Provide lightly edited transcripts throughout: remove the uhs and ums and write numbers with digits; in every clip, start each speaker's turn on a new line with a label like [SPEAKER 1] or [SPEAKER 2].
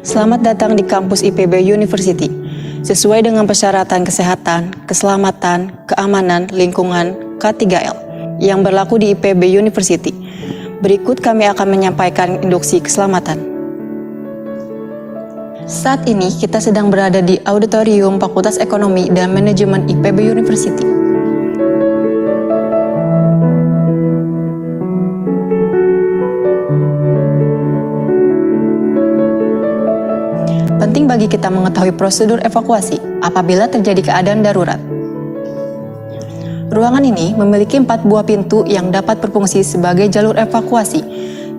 [SPEAKER 1] Selamat datang di kampus IPB University. Sesuai dengan persyaratan kesehatan, keselamatan, keamanan, lingkungan K3L yang berlaku di IPB University. Berikut kami akan menyampaikan induksi keselamatan. Saat ini kita sedang berada di Auditorium Fakultas Ekonomi dan Manajemen IPB University. Penting bagi kita mengetahui prosedur evakuasi apabila terjadi keadaan darurat. Ruangan ini memiliki 4 buah pintu yang dapat berfungsi sebagai jalur evakuasi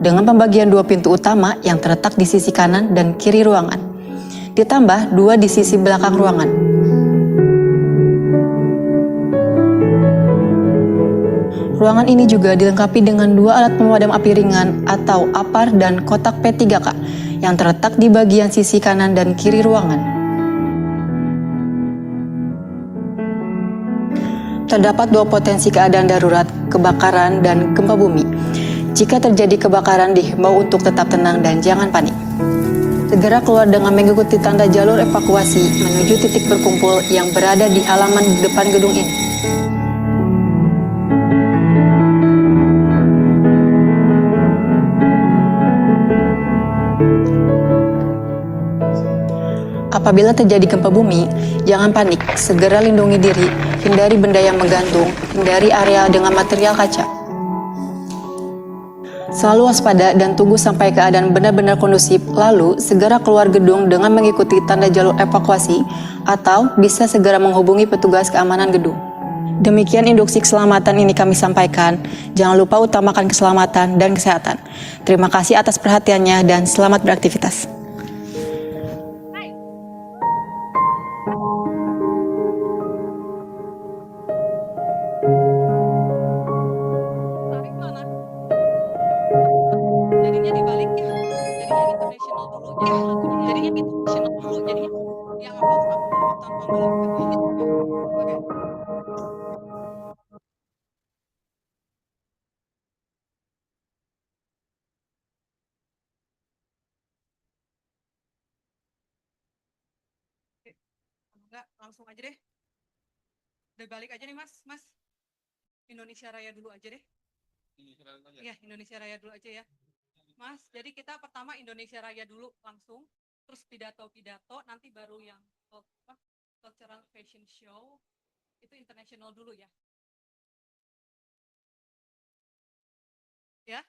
[SPEAKER 1] dengan pembagian 2 pintu utama yang terletak di sisi kanan dan kiri ruangan, ditambah 2 di sisi belakang ruangan. Ruangan ini juga dilengkapi dengan 2 alat pemadam api ringan atau APAR dan kotak P3K yang terletak di bagian sisi kanan dan kiri ruangan. Terdapat 2 potensi keadaan darurat, kebakaran dan gempa bumi. Jika terjadi kebakaran, dihimbau untuk tetap tenang dan jangan panik. Segera keluar dengan mengikuti tanda jalur evakuasi menuju titik berkumpul yang berada di halaman depan gedung ini. Apabila terjadi gempa bumi, jangan panik, segera lindungi diri, hindari benda yang menggantung, hindari area dengan material kaca. Selalu waspada dan tunggu sampai keadaan benar-benar kondusif, lalu segera keluar gedung dengan mengikuti tanda jalur evakuasi atau bisa segera menghubungi petugas keamanan gedung. Demikian induksi keselamatan ini kami sampaikan. Jangan lupa utamakan keselamatan dan kesehatan. Terima kasih atas perhatiannya dan selamat beraktivitas. Jadinya dibalik ya, jadinya international dulu, jadinya international dulu, jadinya yang upload tanpa melakukan edit. Oke. Enggak, langsung aja deh. Udah balik aja nih Mas, Indonesia Raya dulu aja deh. Iya, Indonesia Raya dulu aja ya. Mas, jadi kita pertama Indonesia Raya dulu langsung, terus pidato-pidato, nanti baru yang cultural fashion show, itu international dulu ya. Ya?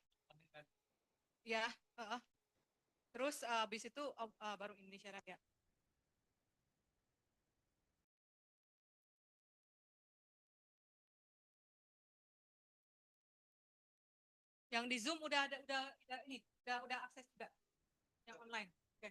[SPEAKER 1] Ya, terus habis itu baru Indonesia Raya. Yang di Zoom udah akses juga yang online. Oke.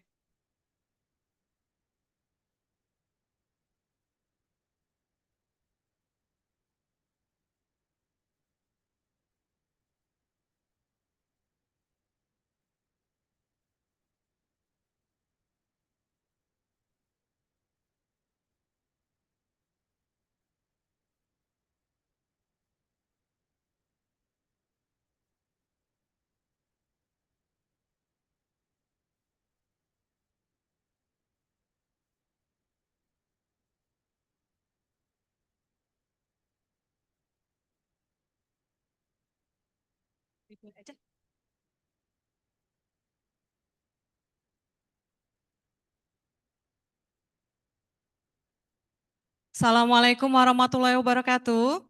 [SPEAKER 1] Itu aja. Assalamualaikum warahmatullahi wabarakatuh.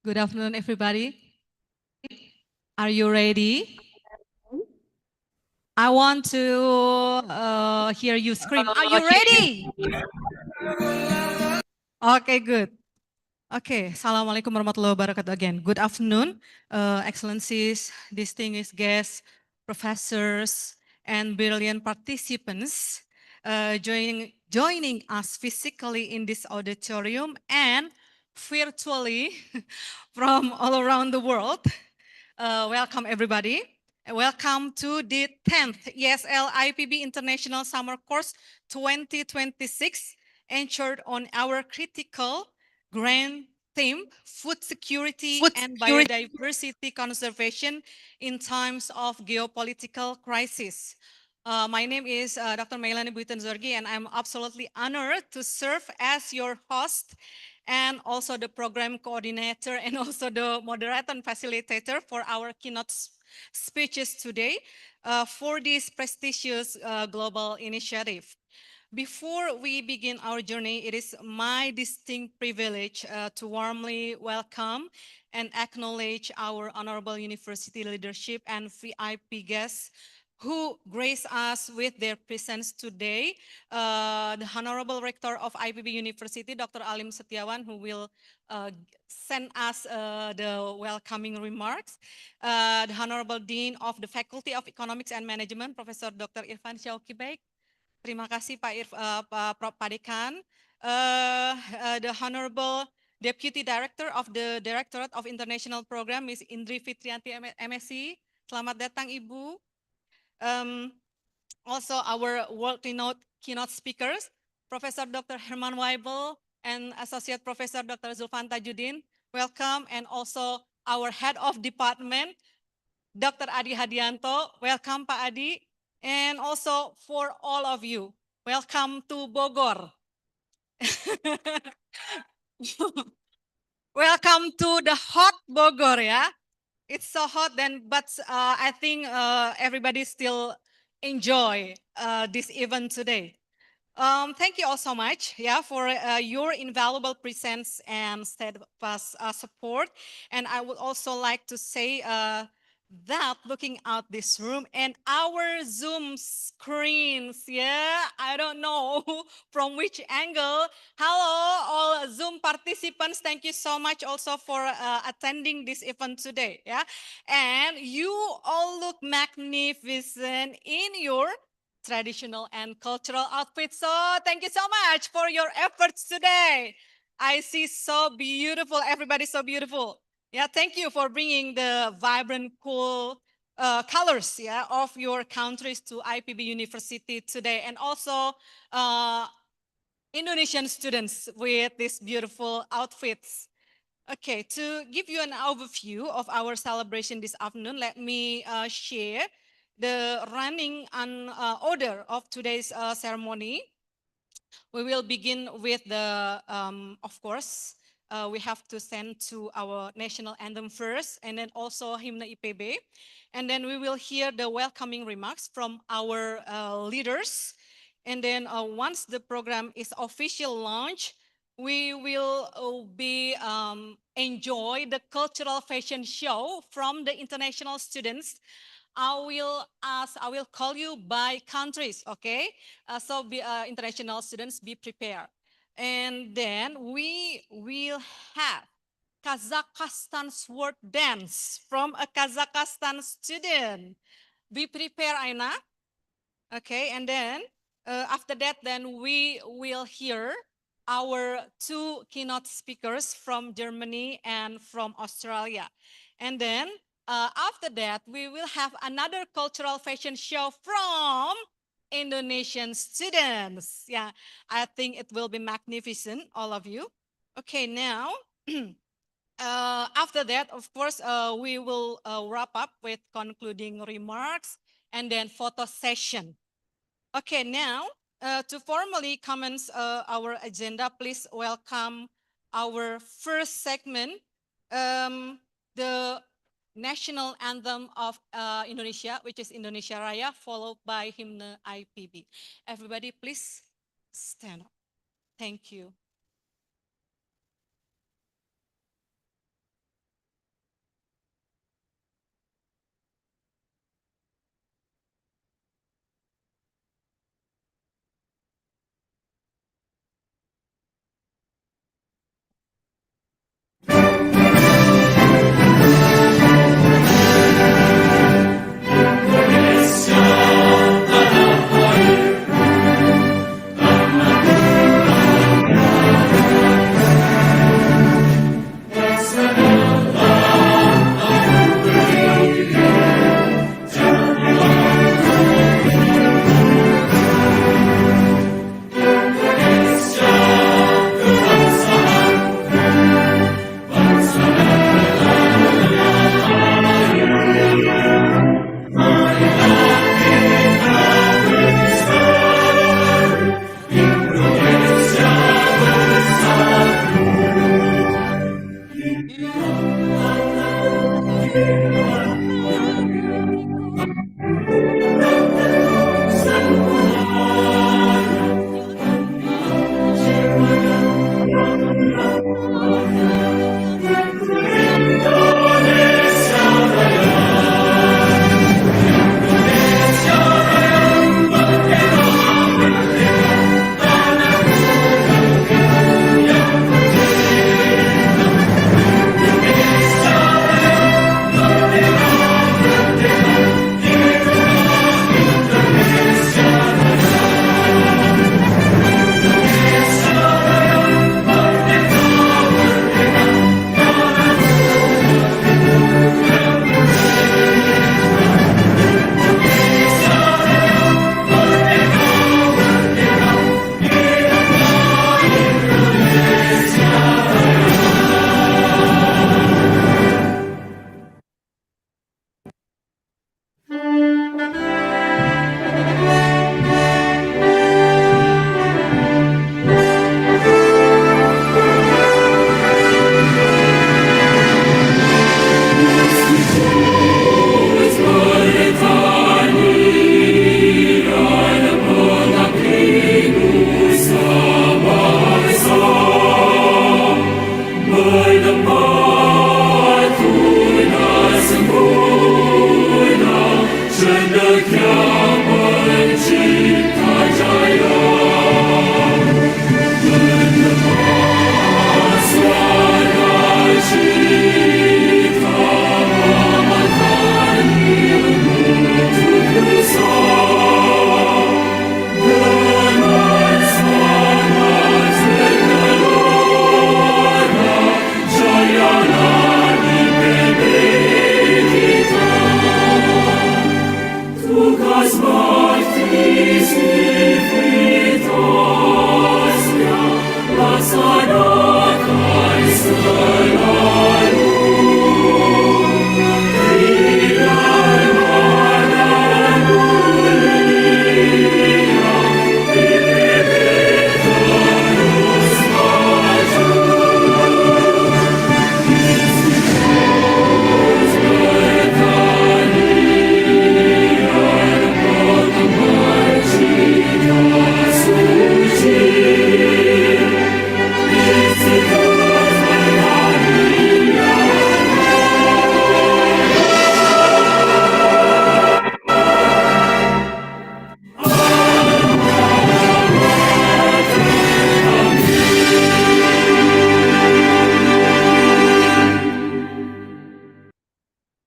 [SPEAKER 1] Good afternoon, everybody. Are you ready? I want to hear you scream. Are you ready? Okay, good. Okay, Assalamualaikum warahmatullahi wabarakatuh again. Good afternoon, Excellencies, distinguished guests, professors, and brilliant participants joining us physically in this auditorium and virtually from all around the world. Welcome everybody. Welcome to the 10th ESL IPB International Summer Course 2026, anchored on our critical grand theme, food security and biodiversity conservation in times of geopolitical crisis. My name is Dr. Melanie Buitenzorgi, and I'm absolutely honored to serve as your host and also the program coordinator and also the moderator and facilitator for our keynote speeches today for this prestigious global initiative. Before we begin our journey, it is my distinct privilege to warmly welcome and acknowledge our honorable university leadership and VIP guests who grace us with their presence today. The Honorable Rector of IPB University, Dr. Alim Setiawan, who will send us the welcoming remarks. The Honorable Dean of the Faculty of Economics and Management, Professor Dr. Irfan Syauqi Baik. Terima kasih Pak Dekan. The Honorable Deputy Director of the Directorate of International Program, Ms. Indri Fitrianti, MSc. Selamat datang Ibu. Also our world-renowned keynote speakers, Professor Dr. Herman Weibel and Associate Professor Dr. Zulfan Tajuddin. Welcome, and also our Head of Department, Dr. Adi Hadianto. Welcome, Pak Adi. And also for all of you, welcome to Bogor. Welcome to the hot Bogor, yeah. It's so hot then, but I think everybody still enjoy this event today. Thank you all so much, for your invaluable presence and steadfast support. And I would also like to say that looking out this room and our Zoom screens, I don't know from which angle. Hello, all Zoom participants. Thank you so much also for attending this event today, And you all look magnificent in your traditional and cultural outfits. So thank you so much for your efforts today. I see so beautiful, everybody so beautiful. Thank you for bringing the vibrant, cool colors, of your countries to IPB University today. And also Indonesian students with these beautiful outfits. Okay, to give you an overview of our celebration this afternoon, let me share the running order of today's ceremony. We will begin with the, of course, we have to send to our national anthem first, and then also Hymne IPB. And then we will hear the welcoming remarks from our leaders. And then once the program is officially launched, we will enjoy the cultural fashion show from the international students. I will call you by countries, okay? So international students, be prepared. And then we will have Kazakhstan sword dance from a Kazakhstan student. Be prepared, Aina. Okay, and then after that, then we will hear our two keynote speakers from Germany and from Australia. And then after that, we will have another cultural fashion show from Indonesian students. I think it will be magnificent, all of you. Okay, now, after that, of course, we will wrap up with concluding remarks and then photo session. Okay, now, to formally commence our agenda, please welcome our first segment, the national anthem of Indonesia, which is Indonesia Raya, followed by hymn IPB. Everybody, please stand up. Thank you.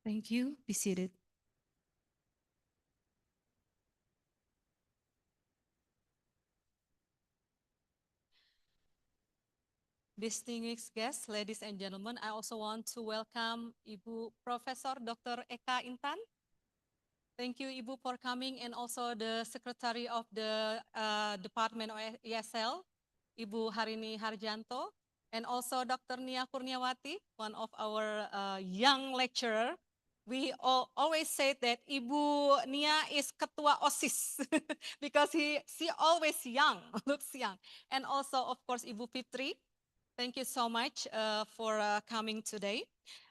[SPEAKER 1] Thank you. Be seated. Distinguished guests, ladies and gentlemen, I also want to welcome Ibu Profesor Dr. Eka Intan. Thank you, Ibu, for coming, and also the Secretary of the Department of ESL, Ibu Harini Harjanto, and also Dr. Nia Kurniawati, one of our young lecturer. We always say that Ibu Nia is Ketua OSIS because she always young, looks young. And also, of course, Ibu Fitri, Thank you so much for coming today.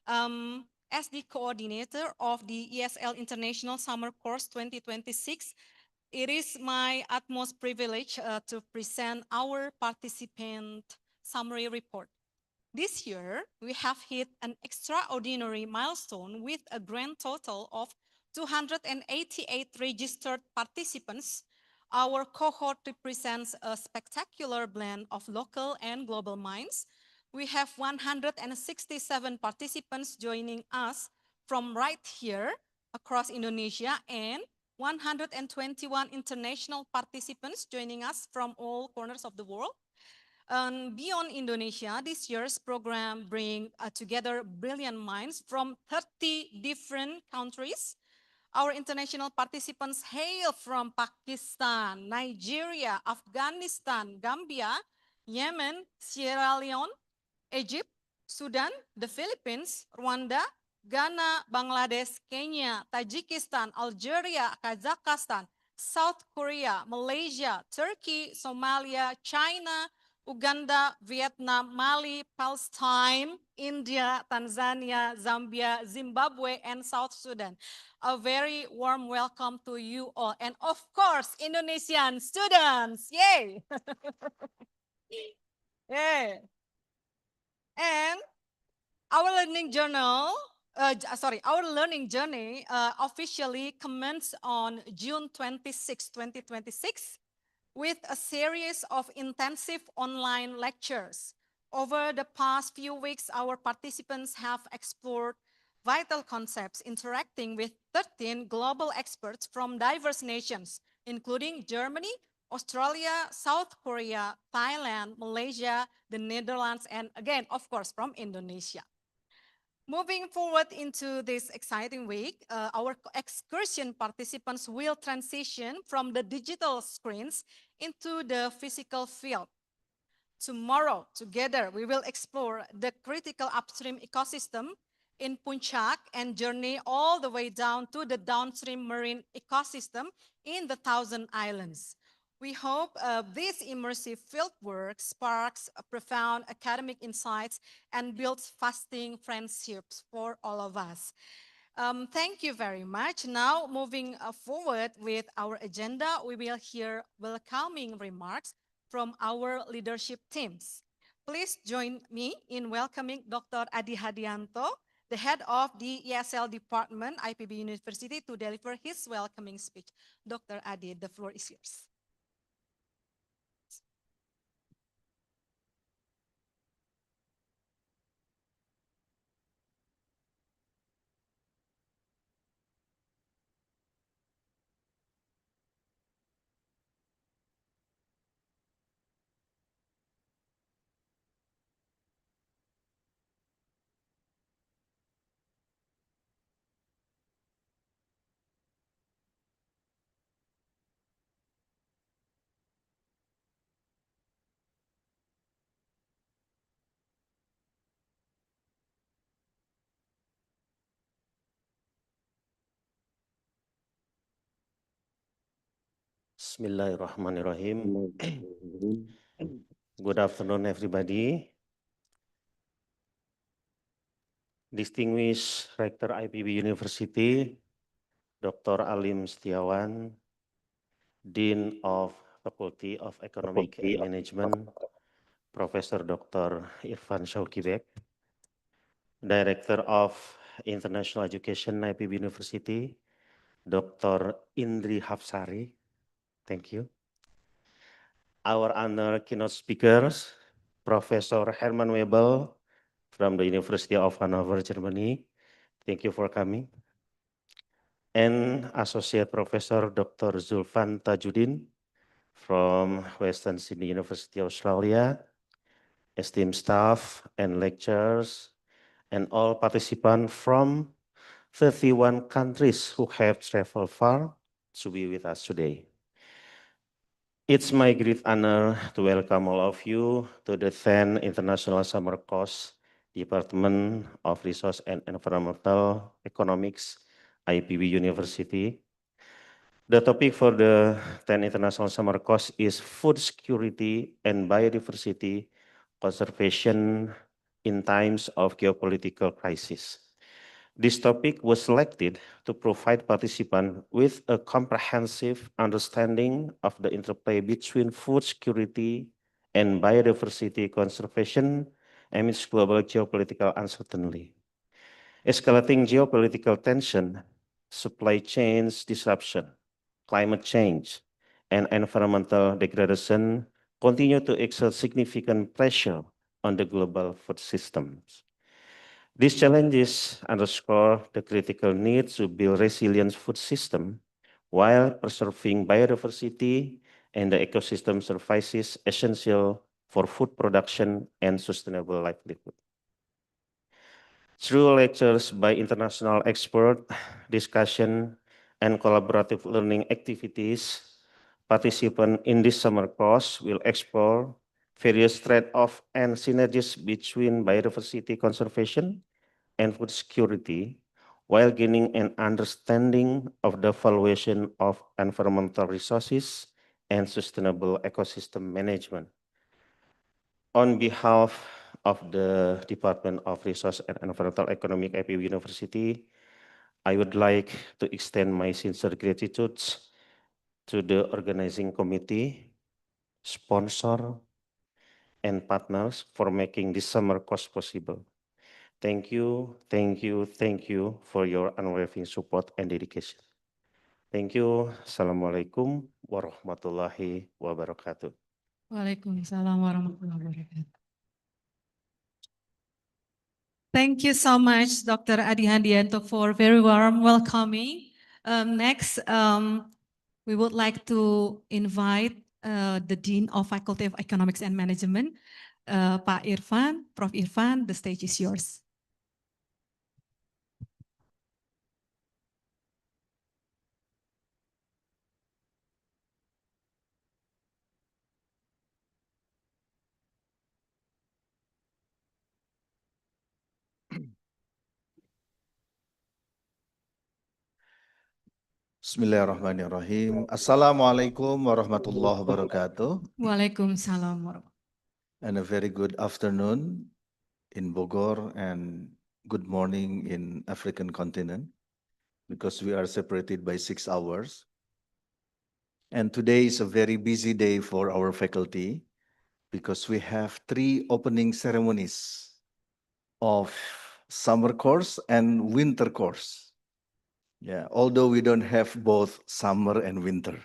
[SPEAKER 1] As the coordinator of the ESL International Summer Course 2026, it is my utmost privilege to present our participant summary report. This year, we have hit an extraordinary milestone with a grand total of 288 registered participants. Our cohort represents a spectacular blend of local and global minds. We have 167 participants joining us from right here across Indonesia and 121 international participants joining us from all corners of the world. Beyond Indonesia, this year's program brings together brilliant minds from 30 different countries. Our international participants hail from Pakistan, Nigeria, Afghanistan, Gambia, Yemen, Sierra Leone, Egypt, Sudan, the Philippines, Rwanda, Ghana, Bangladesh, Kenya, Tajikistan, Algeria, Kazakhstan, South Korea, Malaysia, Turkey, Somalia, China, Uganda, Vietnam, Mali, Palestine, India, Tanzania, Zambia, Zimbabwe, and South Sudan. A very warm welcome to you all. And of course, Indonesian students. Yay! Yay! And our learning journal, our learning journey officially commenced on June 26, 2026 with a series of intensive online lectures. Over the past few weeks, our participants have explored vital concepts interacting with 13 global experts from diverse nations, including Germany, Australia, South Korea, Thailand, Malaysia, the Netherlands, and again, of course, from Indonesia. Moving forward into this exciting week, our excursion participants will transition from the digital screens into the physical field. Tomorrow, together, we will explore the critical upstream ecosystem in Puncak and journey all the way down to the downstream marine ecosystem in the Thousand Islands. We hope this immersive fieldwork sparks profound academic insights and builds lasting friendships for all of us. Thank you very much. Now, moving forward with our agenda, we will hear welcoming remarks from our leadership teams. Please join me in welcoming Dr. Adi Hadianto, the head of the ESL department, IPB University, to deliver his welcoming speech. Dr. Adi, the floor is yours.
[SPEAKER 2] Bismillahirrahmanirrahim. Good afternoon, everybody. Distinguished Rector IPB University, Dr. Alim Setiawan, Dean of Faculty of Economic and Management, Professor Dr. Irfan Shaukibek, Director of International Education IPB University, Dr. Indri Hapsari. Thank you. Our honor keynote speakers, Professor Herman Webel from the University of Hanover, Germany. Thank you for coming. And Associate Professor Dr. Zulfan Tajudin from Western Sydney University, Australia, esteemed staff and lecturers, and all participants from 31 countries who have traveled far to be with us today. It's my great honor to welcome all of you to the 10th International Summer Course, Department of Resource and Environmental Economics, IPB University. The topic for the 10th International Summer Course is Food Security and Biodiversity conservation in times of geopolitical crisis. This topic was selected to provide participants with a comprehensive understanding of the interplay between food security and biodiversity conservation amidst global geopolitical uncertainty. Escalating geopolitical tension, supply chains disruption, climate change, and environmental degradation continue to exert significant pressure on the global food systems. These challenges underscore the critical need to build resilient food system while preserving biodiversity and the ecosystem services essential for food production and sustainable livelihood. Through lectures by international experts, discussion, and collaborative learning activities, participants in this summer course will explore various trade-offs and synergies between biodiversity conservation and food security while gaining an understanding of the valuation of environmental resources and sustainable ecosystem management. On behalf of the Department of Resource and Environmental Economic IPB University, I would like to extend my sincere gratitude to the organizing committee, sponsor, and partners for making this summer course possible. Thank you, thank you, thank you for your unwavering support and dedication. Thank you. Assalamualaikum warahmatullahi wabarakatuh.
[SPEAKER 1] Waalaikumsalam warahmatullahi wabarakatuh. Thank you so much, Dr. Adi Handianto, for very warm welcoming. Next, we would like to invite the Dean of Faculty of Economics and Management, Pak Irfan. Prof. Irfan, the stage is yours.
[SPEAKER 3] Bismillahirrahmanirrahim. Assalamualaikum warahmatullahi wabarakatuh.
[SPEAKER 1] Waalaikumsalam warahmatullahi.
[SPEAKER 3] And a very good afternoon in Bogor and good morning in African continent because we are separated by 6 hours. And today is a very busy day for our faculty because we have 3 opening ceremonies of summer course and winter course. Yeah, although we don't have both summer and winter,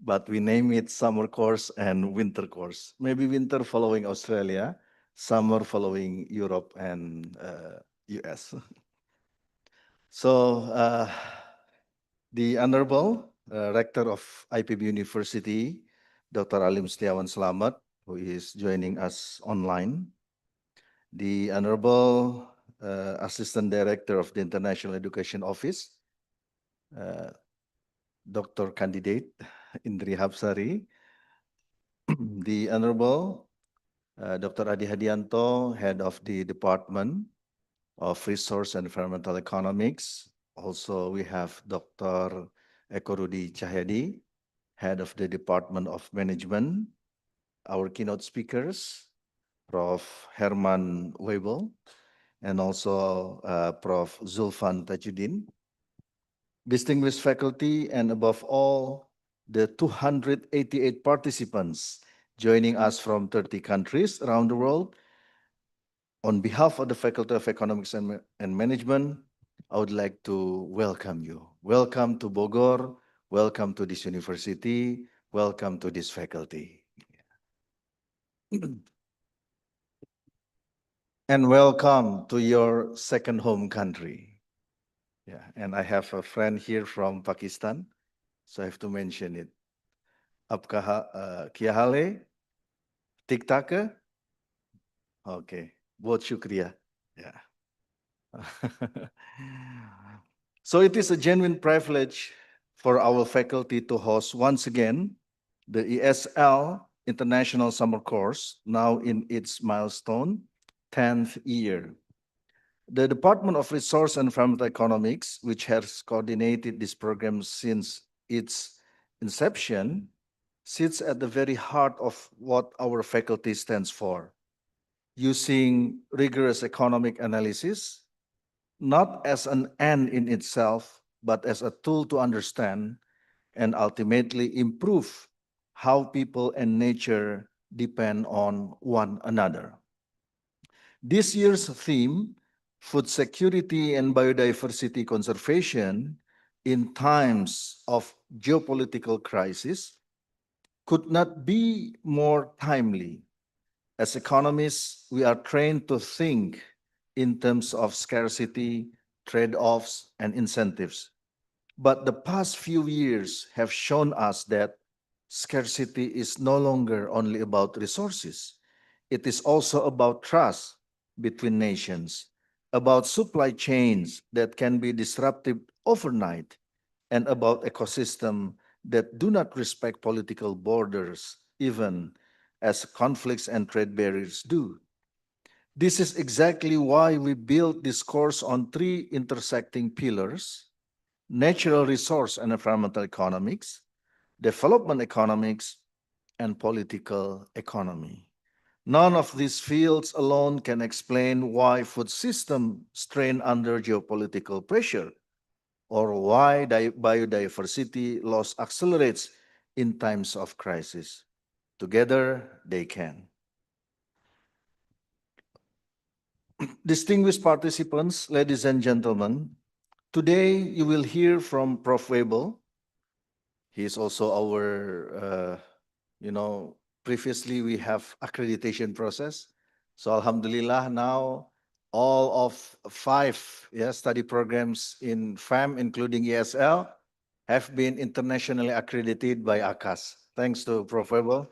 [SPEAKER 3] but we name it summer course and winter course. Maybe winter following Australia, summer following Europe and US. So the Honorable Rector of IPB University, Dr. Alim Setiawan Slamet, who is joining us online. The Honorable Assistant Director of the International Education Office, Dr. Candidate Indri Hapsari, the Honorable Dr. Adi Hadianto, Head of the Department of Resource and Environmental Economics. Also, we have Dr. Eko Rudi Cahyadi, Head of the Department of Management. Our keynote speakers, Prof. Herman Weibel, and also Prof. Zulfan Tajuddin. Distinguished faculty, and above all, the 288 participants joining us from 30 countries around the world. On behalf of the Faculty of Economics and Management, I would like to welcome you. Welcome to Bogor, welcome to this university, welcome to this faculty. And welcome to your second home country. Yeah, and I have a friend here from Pakistan, so I have to mention it. Apka kya hal hai? Tik tak? Okay, bahut shukriya. Yeah. So it is a genuine privilege for our faculty to host once again the ESL International Summer Course, now in its milestone 10th year. The Department of Resource and Environmental Economics, which has coordinated this program since its inception, sits at the very heart of what our faculty stands for, using rigorous economic analysis, not as an end in itself, but as a tool to understand and ultimately improve how people and nature depend on one another. This year's theme, food security and biodiversity conservation in times of geopolitical crisis, could not be more timely. As economists, we are trained to think in terms of scarcity, trade offs, and incentives. But the past few years have shown us that scarcity is no longer only about resources, it is also about trust between nations, about supply chains that can be disrupted overnight, and about ecosystem that do not respect political borders, even as conflicts and trade barriers do. This is exactly why we built this course on three intersecting pillars: natural resource and environmental economics, development economics, and political economy. None of these fields alone can explain why food systems strain under geopolitical pressure or why biodiversity loss accelerates in times of crisis. Together, they can. Distinguished participants, ladies and gentlemen, today you will hear from Prof. Webel. He is also our, previously we have accreditation process. So Alhamdulillah, now all of five study programs in FAM, including ESL, have been internationally accredited by ACAS. Thanks to Prof. Webel.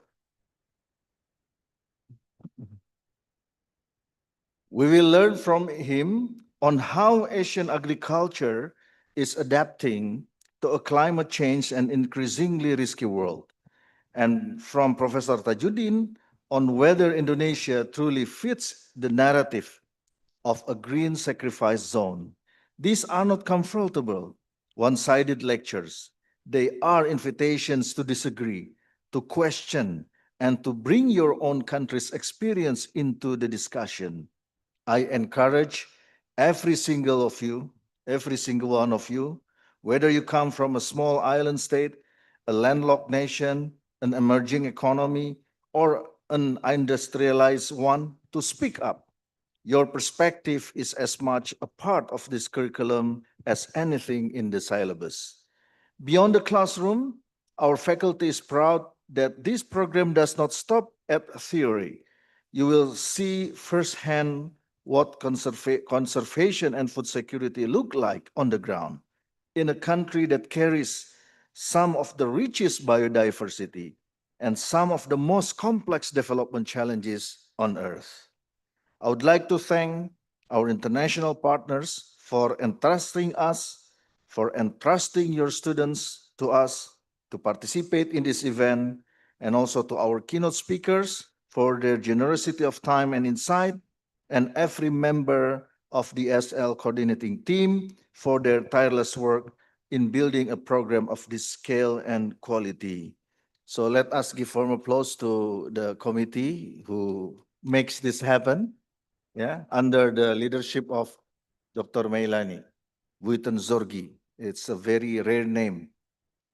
[SPEAKER 3] We will learn from him on how Asian agriculture is adapting to a climate change and increasingly risky world, and from Professor Tajuddin on whether Indonesia truly fits the narrative of a green sacrifice zone. These are not comfortable, one sided lectures. They are invitations to disagree, to question, and to bring your own country's experience into the discussion. I encourage every single of you, every single one of you, whether you come from a small island state, a landlocked nation, an emerging economy, or an industrialized one, to speak up. Your perspective is as much a part of this curriculum as anything in the syllabus. Beyond the classroom, our faculty is proud that this program does not stop at theory. You will see firsthand what conservation and food security look like on the ground in a country that carries some of the richest biodiversity and some of the most complex development challenges on earth. I would like to thank our international partners for entrusting us, for entrusting your students to us to participate in this event, and also to our keynote speakers for their generosity of time and insight, and every member of the SL coordinating team for their tireless work in building a program of this scale and quality. So let us give warm applause to the committee who makes this happen, under the leadership of Dr. Meilani Buitenzorgi. It's a very rare name.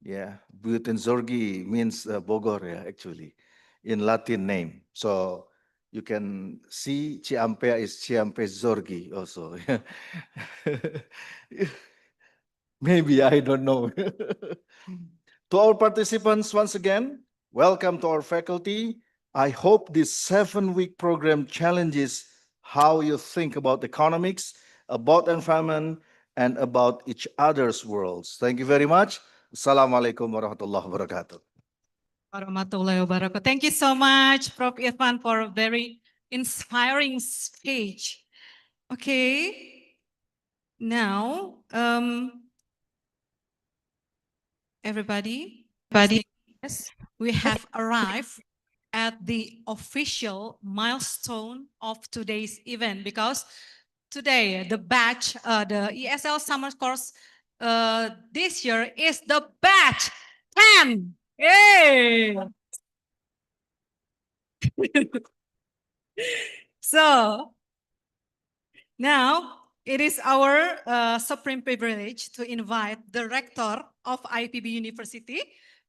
[SPEAKER 3] Yeah, Buitenzorgi means Bogor, actually, in Latin name. So you can see Ciampea is Ciampe Zorgi also. Maybe, I don't know. To our participants, once again, welcome to our faculty. I hope this 7-week program challenges how you think about economics, about environment, and about each other's worlds. Thank you very much. Assalamualaikum warahmatullahi wabarakatuh.
[SPEAKER 1] Warahmatullahi wabarakatuh. Thank you so much, Prof. Irfan, for a very inspiring speech. Okay, now, everybody, yes, we have arrived at the official milestone of today's event, because today the batch, the ESL summer course this year is the batch 10. Yay! So now it is our supreme privilege to invite the rector of IPB University,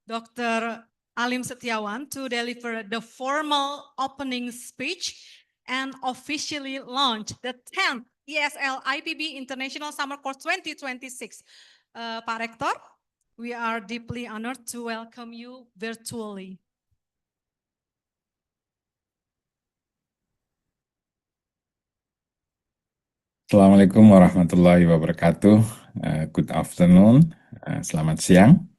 [SPEAKER 1] Dr. Alim Setiawan, to deliver the formal opening speech and officially launch the 10th ESL IPB International Summer Course 2026. Pak Rektor, we are deeply honored to welcome you virtually.
[SPEAKER 4] Assalamualaikum warahmatullahi wabarakatuh. Good afternoon. Selamat siang.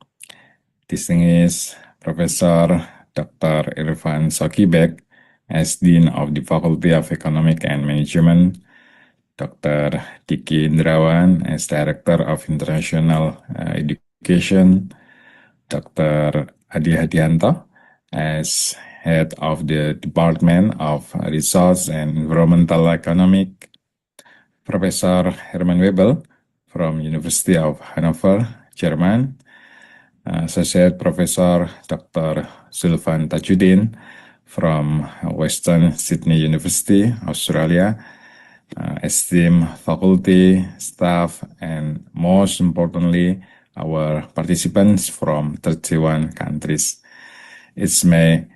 [SPEAKER 4] Distinguished Professor Dr. Irfan Sokibek, as Dean of the Faculty of Economic and Management, Dr. Diki Indrawan, as Director of International Education, Dr. Adi Hadianto, as Head of the Department of Resource and Environmental Economic, Professor Herman Webel from University of Hanover, German, Associate Professor Dr. Zulfan Tajuddin from Western Sydney University, Australia, esteemed faculty, staff, and most importantly, our participants from 31 countries. It's my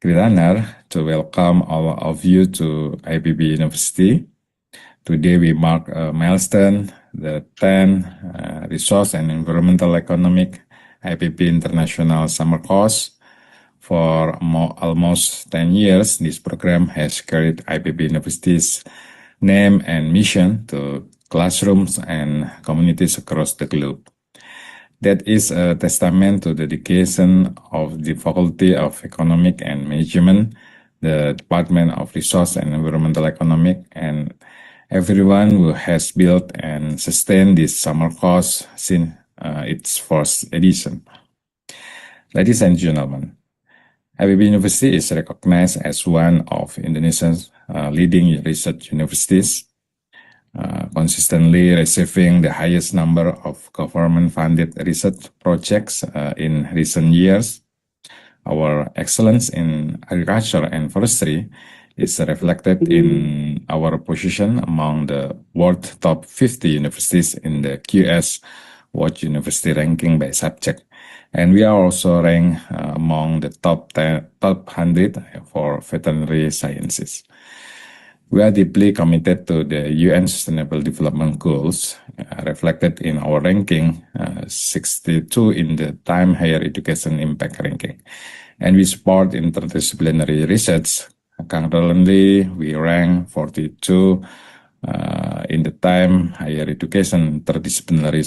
[SPEAKER 4] great honor to welcome all of you to IPB University. Today we mark a milestone, the 10th Resource and Environmental Economic IPB International Summer Course. For almost 10 years, this program has carried IPB University's name and mission to classrooms and communities across the globe. That is a testament to the dedication of the Faculty of Economic and Management, the Department of Resource and Environmental Economic, and everyone who has built and sustained this summer course since its first edition. Ladies and gentlemen, IPB University is recognized as one of Indonesia's leading research universities, consistently receiving the highest number of government-funded research projects in recent years. Our excellence in agriculture and forestry is reflected in our position among the world top 50 universities in the QS World University ranking by subject. And we are also ranked among the top 100 for veterinary sciences. We are deeply committed to the UN Sustainable Development Goals, reflected in our ranking 62 in the Time Higher Education Impact Ranking. And we support interdisciplinary research. Currently, we rank 42 in the Time Higher Education Interdisciplinary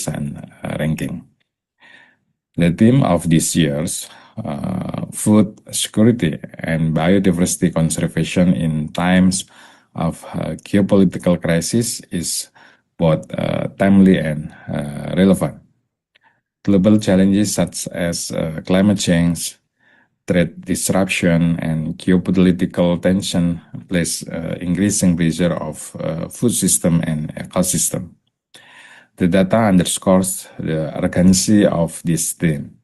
[SPEAKER 4] Ranking. The theme of this year's food security and biodiversity conservation in times of geopolitical crisis is both timely and relevant. Global challenges such as climate change, trade disruption, and geopolitical tension place increasing pressure of food system and ecosystem. The data underscores the urgency of this theme.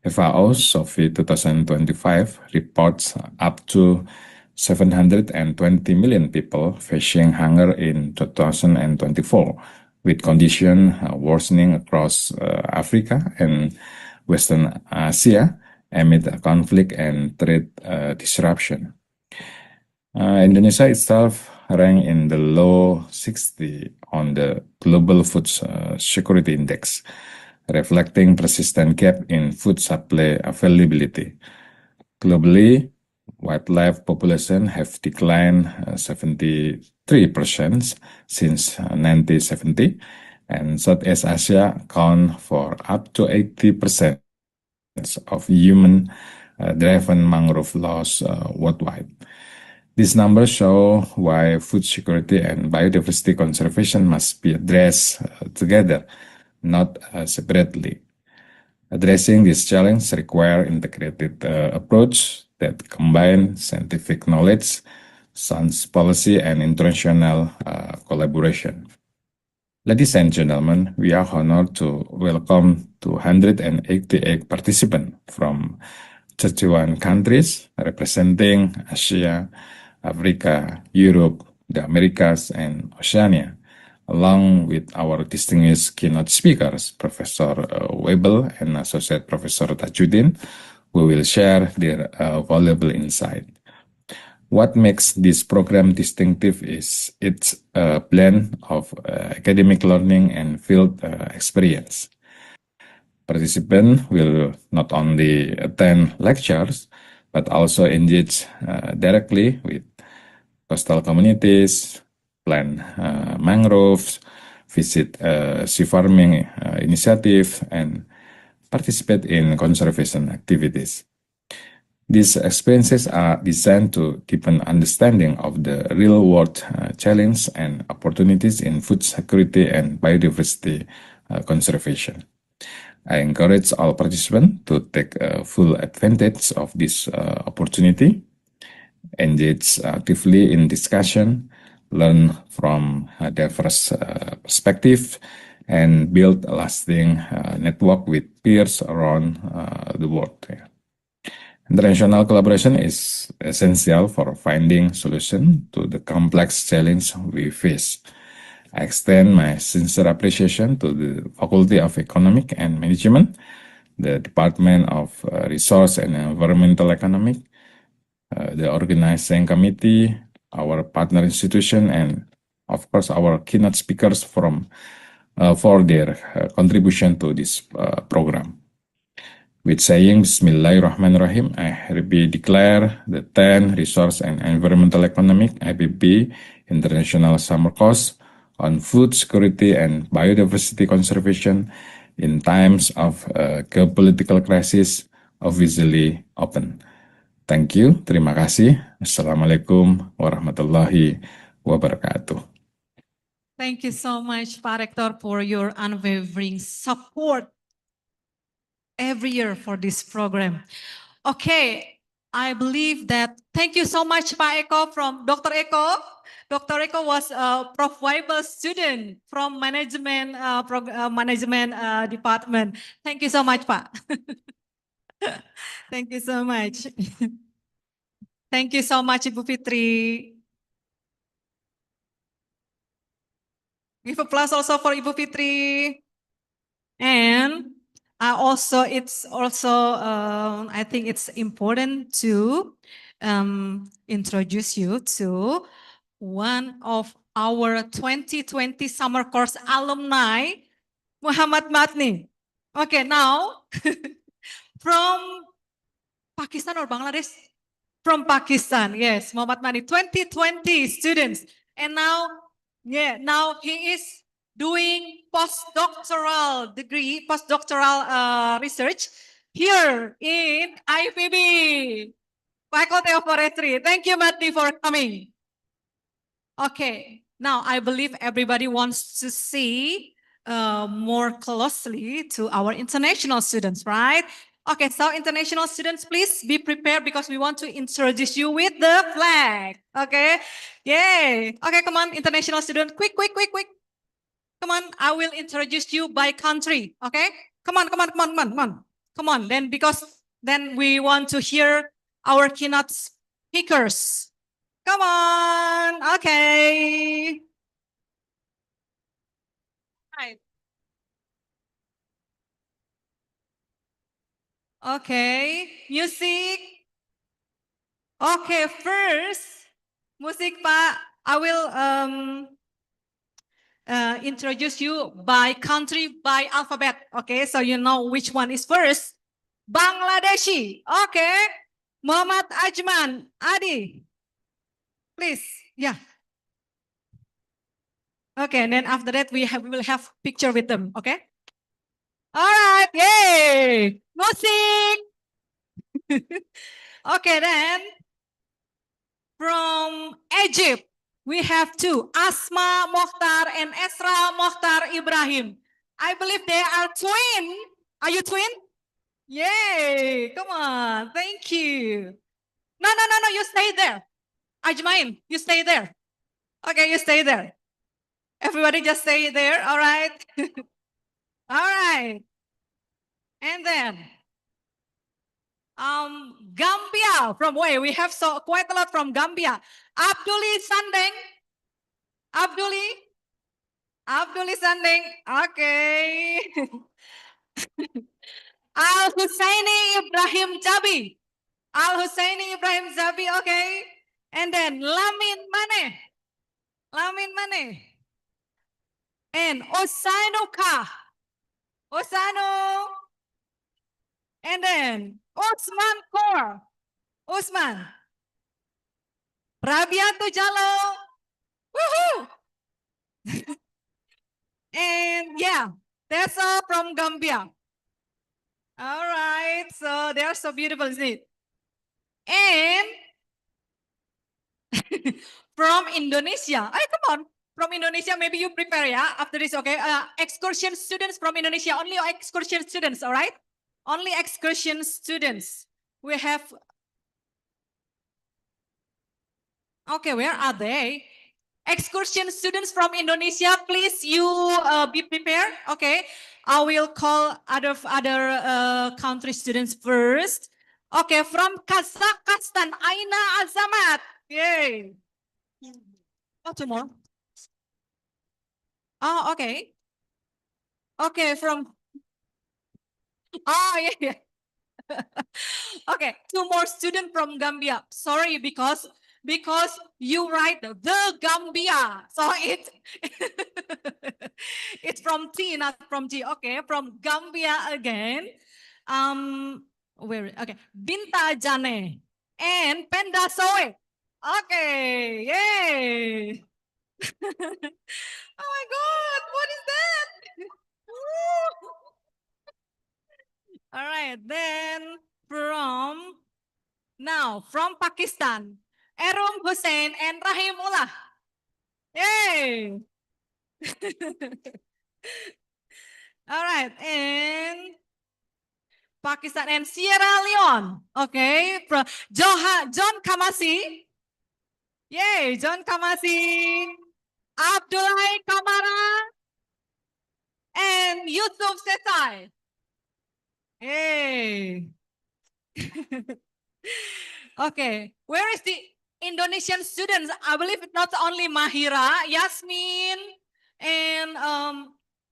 [SPEAKER 4] FAO SOFI 2025 reports up to 720 million people facing hunger in 2024, with conditions worsening across Africa and Western Asia amid conflict and trade disruption. Indonesia itself ranked in the low 60 on the Global Food Security Index, reflecting persistent gap in food supply availability. Globally, wildlife population have declined 73% since 1970, and Southeast Asia account for up to 80% of human-driven mangrove loss worldwide. These numbers show why food security and biodiversity conservation must be addressed together, not separately. Addressing this challenge requires integrated approach that combine scientific knowledge, science policy, and international collaboration. Ladies and gentlemen, we are honored to welcome 288 participants from 31 countries representing Asia, Africa, Europe, the Americas, and Oceania, along with our distinguished keynote speakers, Professor Webel and Associate Professor Tajuddin, who will share their valuable insight. What makes this program distinctive is its blend of academic learning and field experience. Participants will not only attend lectures, but also engage directly with coastal communities, plant mangroves, visit sea farming initiative, and participate in conservation activities. These experiences are designed to deepen understanding of the real-world challenges and opportunities in food security and biodiversity conservation. I encourage all participants to take full advantage of this opportunity, engage actively in discussion, learn from diverse perspectives, and build a lasting network with peers around the world. International collaboration is essential for finding solutions to the complex challenges we face. I extend my sincere appreciation to the Faculty of Economic and Management, the Department of Resource and Environmental Economic, the organizing committee, our partner institution, and of course our keynote speakers for their contribution to this program. With saying Bismillahirrahmanirrahim, I hereby declare the 10th Resource and Environmental Economic IPB International Summer Course on Food Security and Biodiversity Conservation in times of geopolitical crisis officially open. Thank you. Terima kasih. Assalamualaikum warahmatullahi wabarakatuh.
[SPEAKER 1] Thank you so much, Pak Rektor, for your unwavering support every year for this program. Okay, I believe that, thank you so much, Pak Eko from Dr. Eko. Dr. Eko was a Prof. Weibel student from management department. Thank you so much, Pak. Thank you so much. Thank you so much, Ibu Fitri. Give applause also for Ibu Fitri. And it's also, I think it's important to introduce you to one of our 2020 summer course alumni, Muhammad Matni. Okay, now from Pakistan or Bangladesh? From Pakistan, yes, Muhammad Matni, 2020 students. And now, now he is doing postdoctoral degree, postdoctoral research here in IPB, Faculty of Forestry. Thank you, Matni, for coming. Okay, now I believe everybody wants to see more closely to our international students, right? Okay, so international students, please be prepared because we want to introduce you with the flag. Okay, yay. Okay, come on, international student, quick. Come on, I will introduce you by country, okay? Come on. Come on, then because then we want to hear our keynote speakers. Come on, okay. Right. Okay, music. Okay, first, music, Pak. I will introduce you by country, by alphabet. Okay, so you know which one is first. Bangladeshi. Okay, Muhammad Ajman, Adi. Please, yeah. Okay, and then after that we will have picture with them. Okay. All right, yay! Music. Okay, then from Egypt we have two, Asma Mokhtar and Esra Mokhtar Ibrahim. I believe they are twin. Are you twin? Yay! Come on, thank you. No, you stay there. Ajmain, you stay there. Okay, you stay there. Everybody just stay there, all right? All right. And then, Gambia, Gambia. We have quite a lot from Gambia. Abduli Sandeng. Abduli Sandeng. Okay. Al Husaini Ibrahim Jabi. Al Husaini Ibrahim Zabi, okay. And then Lamin Mane. And Osano Ka. Osano. And then Osman Kor. Osman. Rabianto Jalo. Woohoo! And yeah, that's all from Gambia. All right, so they're so beautiful, isn't it? And from Indonesia. Hey, come on. From Indonesia, maybe you prepare, yeah, after this, okay? Excursion students from Indonesia, only excursion students, all right? Only excursion students. We have, okay, where are they? Excursion students from Indonesia, please you be prepared, okay? I will call other country students first. Okay, from Kazakhstan, Aina Azamat. Yay. Oh, tomorrow. Oh, okay. Okay, yeah, yeah. Okay, 2 more students from Gambia. Sorry, because you write the Gambia. So it's from T, not from G. Okay, from Gambia again. Okay, Binta Jane and Penda Soe. Okay, yay. Oh my God, what is that? All right, then from Pakistan, Erum Hussein and Rahimullah. Yay! All right, and Pakistan and Sierra Leone. Okay, from John Kamasi. Yay, John Kamasi. Abdullah Kamara and Yusuf Setai. Hey. Okay, where is the Indonesian students? I believe not only Mahira, Yasmin, and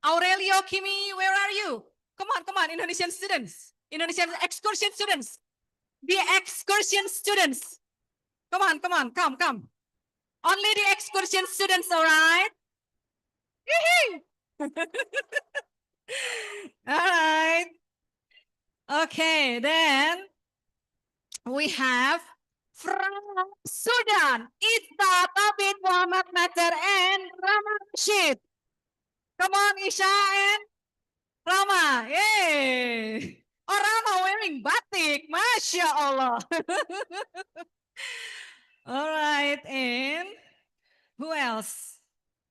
[SPEAKER 1] Aurelio, Kimi, where are you? Come on, Indonesian students. Indonesian excursion students. The excursion students. Come on, come. Only the excursion students, all right? All right. Okay, then we have from Sudan, Ita, Tabit, Muhammad Nader, and Rama Rashid. Come on, Isha and Rama. Yay! Oh, Rama wearing batik. Masya Allah. All right, and who else?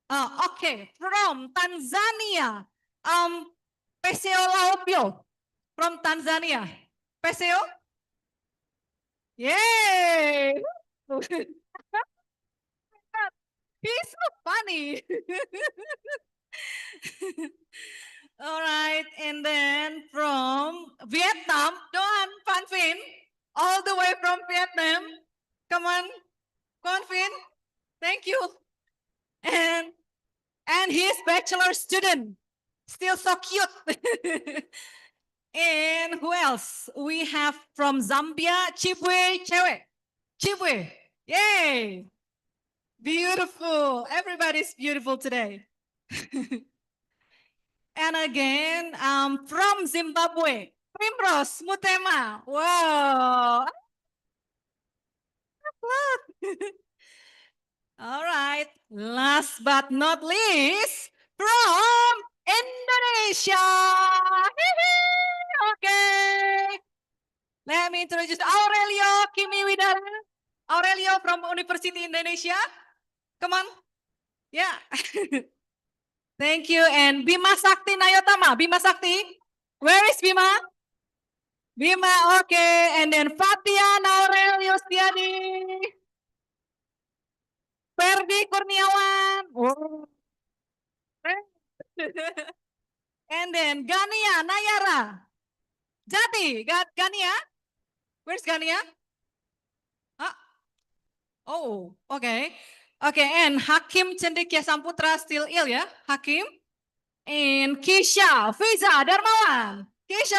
[SPEAKER 1] Okay, from Tanzania. Peseo Laopio from Tanzania. Peseo? Yay! He's so funny. All right, and then from Vietnam, Doan Phan Phin, all the way from Vietnam. Come on, Phan Phin. Thank you. And his bachelor student, still so cute. And who else? We have from Zambia, Chibwe Chewe. Chibwe, yay! Beautiful. Everybody's beautiful today. And again, from Zimbabwe, Primrose Mutema. Wow. All right. Last but not least, from Indonesia. Okay. Let me introduce Aurelio Kimi Widara. Aurelio from University Indonesia. Come on. Yeah. Thank you. And Bima Sakti Nayotama. Bima Sakti. Where is Bima? Bima, okay. And then Fatian Aurelio Stiadi. Ferdi Kurniawan. Oh. And then Gania Nayara. Jati, Gania. Where's Gania? Oh, okay. Okay, and Hakim Cendekia Samputra still ill ya, Hakim. And Kisha, Fiza Darmawan. Kisha.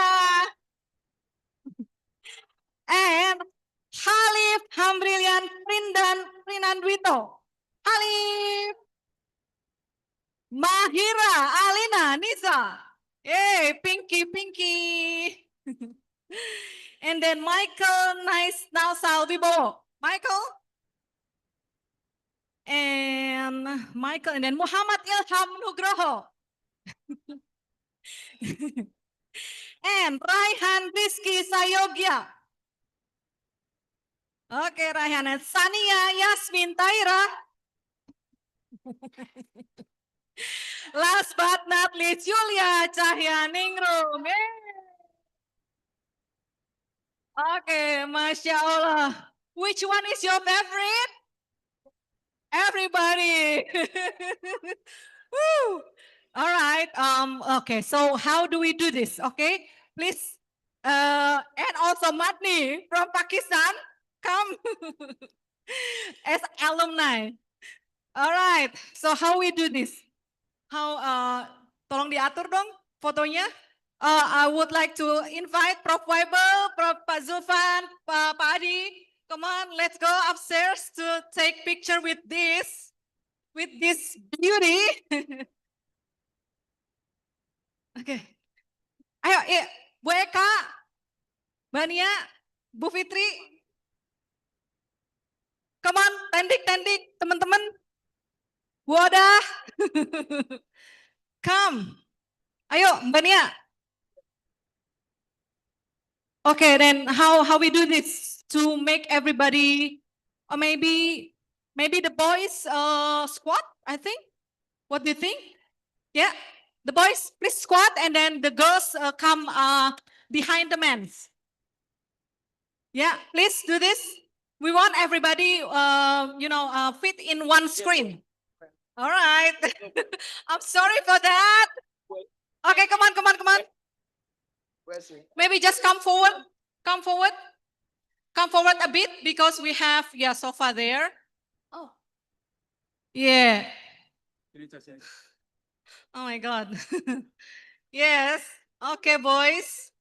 [SPEAKER 1] And Halif Hambrilian Prinandwito. Halif. Mahira Alina Nisa. Hey, Pinky, Pinky. And then Michael Nice Nausal Vibo. Michael. And Michael, and then Muhammad Ilham Nugroho. And Raihan Rizky Sayogya. Oke, Raihan. And Sania Yasmin Taira. Last but not least, Julia Cahyaningrum. Oke, Masya Allah. Which one is your favorite? Everybody. Woo. All right. Okay. So how do we do this? Okay. Please. And also Matni from Pakistan, come as alumni. All right. So how we do this? How? Tolong diatur dong fotonya. I would like to invite Prof. Weibel, Prof. Pak Zulfan, Pak Adi. Come on, let's go upstairs to take picture with this beauty. Oke. Ayo, Bu Eka, Mbak Nia, Bu Fitri. Come on, tendik, teman-teman. Bu Oda. Come. Ayo, Mbak Nia. Okay, then how we do this to make everybody, or maybe the boys squat, I think. What do you think? Yeah, the boys please squat, and then the girls come behind the men. Yeah, please do this. We want everybody, fit in one screen. All right. I'm sorry for that. Okay, come on. Maybe just come forward. Come forward a bit because we have sofa there. Oh. Yeah. Oh my God. Yes. Okay, boys.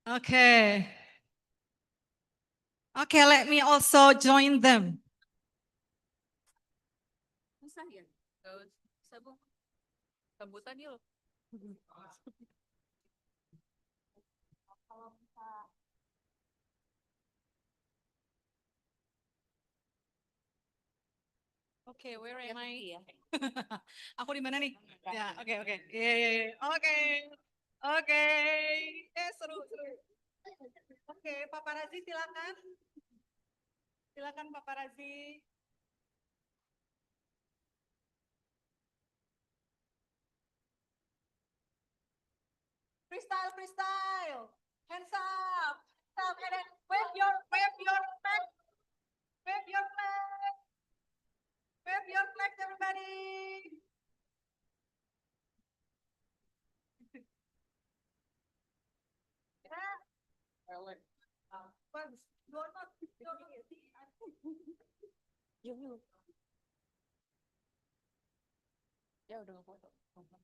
[SPEAKER 1] Okay. Okay, let me also join them. Oke, where am I? Aku di mana nih? Ya, oke. Oke. Seru. Oke, paparazi silakan. Silakan paparazi. Freestyle. Hands up. And then wave your flag. Wave your flag. Wave your flag, everybody.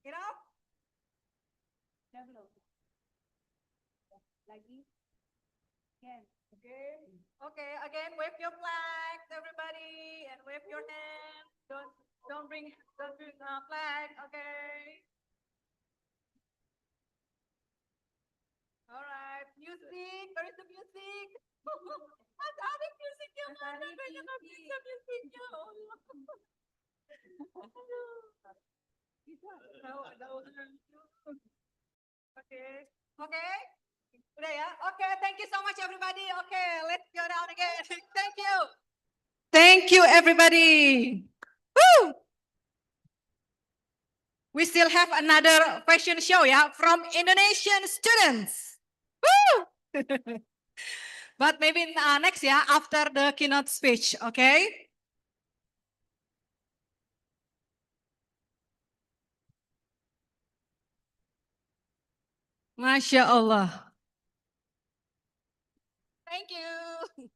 [SPEAKER 1] Get up. Lagi. Okay, again, wave your flag, everybody, and wave your hand. Don't bring flag. Okay. All right, music. Where is the music? Ada musiknya mana? Kayaknya nggak bisa musiknya. Okay. Udah ya? Okay, thank you so much everybody. Okay, let's go down again. Thank you. Thank you everybody. Woo! We still have another fashion show from Indonesian students. Woo! But maybe next after the keynote speech, okay? Masya Allah. Thank you.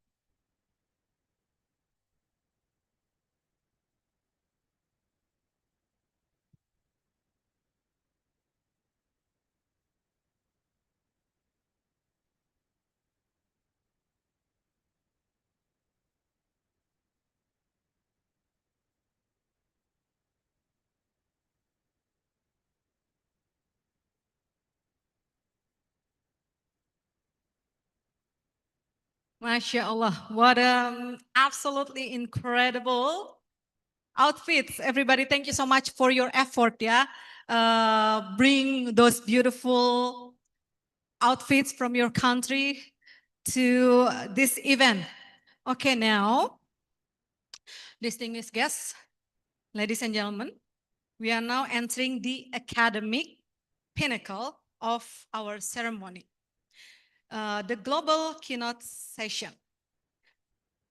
[SPEAKER 1] Masya Allah, what absolutely incredible outfits, everybody. Thank you so much for your effort, yeah. Bring those beautiful outfits from your country to this event. Okay, now, distinguished guests, ladies and gentlemen, we are now entering the academic pinnacle of our ceremony, the global keynote session.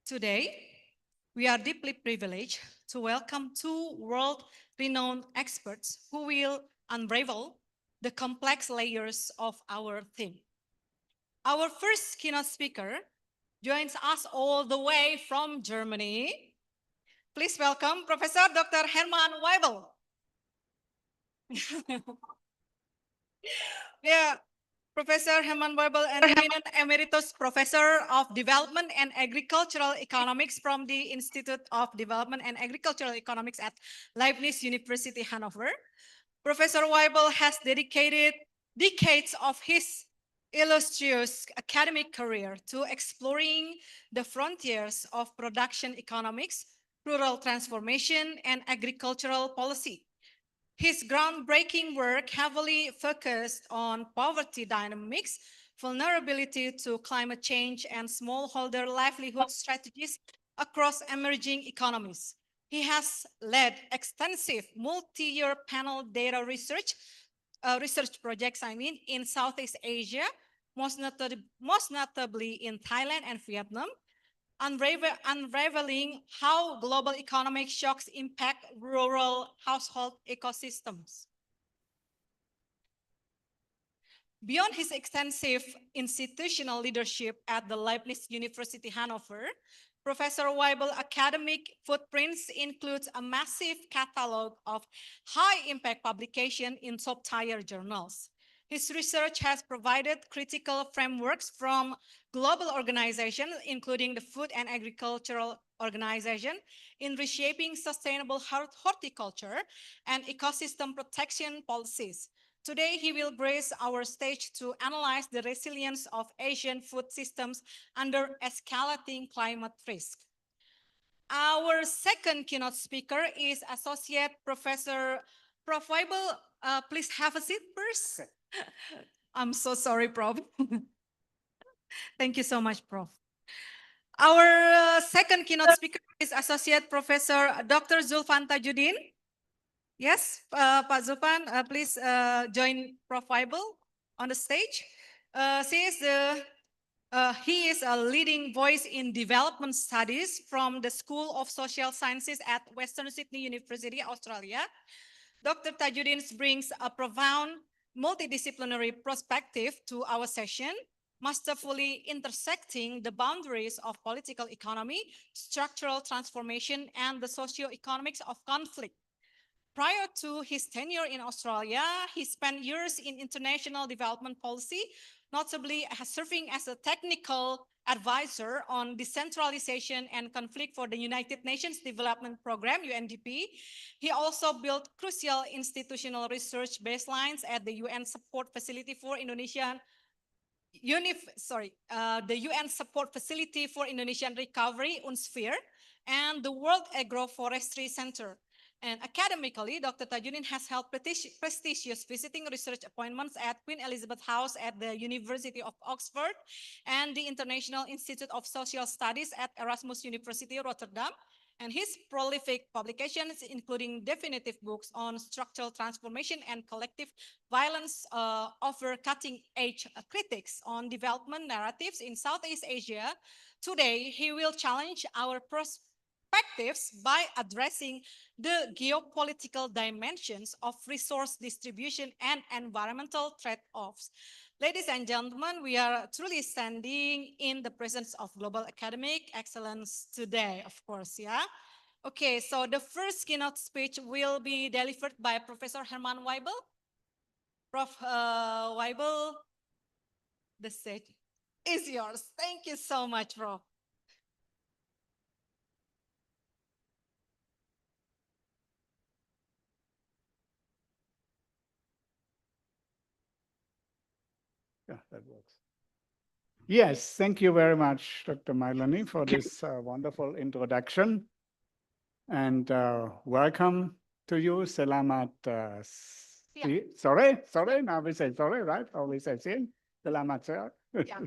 [SPEAKER 1] Today, we are deeply privileged to welcome two world-renowned experts who will unravel the complex layers of our theme. Our first keynote speaker joins us all the way from Germany. Please welcome Professor Dr. Hermann Weibel. Yeah, Professor Hermann Weibel, an eminent emeritus professor of development and agricultural economics from the Institute of Development and Agricultural Economics at Leibniz University, Hanover. Professor Weibel has dedicated decades of his illustrious academic career to exploring the frontiers of production economics, rural transformation, and agricultural policy. His groundbreaking work heavily focused on poverty dynamics, vulnerability to climate change, and smallholder livelihood strategies across emerging economies. He has led extensive multi-year panel data research projects, in Southeast Asia, most notably in Thailand and Vietnam, unraveling how global economic shocks impact rural household ecosystems. Beyond his extensive institutional leadership at the Leibniz University Hanover, Professor Weibel's academic footprints includes a massive catalog of high-impact publications in top-tier journals. His research has provided critical frameworks from global organizations, including the Food and Agricultural Organization, in reshaping sustainable horticulture and ecosystem protection policies. Today, he will grace our stage to analyze the resilience of Asian food systems under escalating climate risk. Our second keynote speaker is Associate Professor Prof. Weibel. Please have a seat first. I'm so sorry, Prof. Thank you so much, Prof. Our second keynote speaker is Associate Professor Dr. Zulfan Tajuddin. Yes, Pak Zulfan, please join Prof. Weibel on the stage. He is a leading voice in development studies from the School of Social Sciences at Western Sydney University, Australia. Dr. Tajuddin brings a profound multidisciplinary perspective to our session, masterfully intersecting the boundaries of political economy, structural transformation, and the socio-economics of conflict. Prior to his tenure in Australia, he spent years in international development policy, notably serving as a technical advisor on decentralization and conflict for the United Nations Development Program, UNDP. He also built crucial institutional research baselines at the UN Support Facility for Indonesian the UN Support Facility for Indonesian Recovery, UNSFIR, and the World Agroforestry Center. And academically, Dr. Tajuddin has held prestigious visiting research appointments at Queen Elizabeth House at the University of Oxford and the International Institute of Social Studies at Erasmus University, Rotterdam. And his prolific publications, including definitive books on structural transformation and collective violence, offer cutting-edge critiques on development narratives in Southeast Asia. Today, he will challenge our perspectives by addressing the geopolitical dimensions of resource distribution and environmental trade-offs. Ladies and gentlemen, we are truly standing in the presence of global academic excellence today, of course, yeah? Okay, so the first keynote speech will be delivered by Professor Herman Weibel. Prof. Weibel, the stage is yours. Thank you so much, Prof.
[SPEAKER 5] Yeah, that works. Yes, thank you very much, Dr. Mailani, for this wonderful introduction. And welcome to you. Selamat sorry, now we say sorry, right? Or we say siang. Selamat siang.
[SPEAKER 1] Yeah.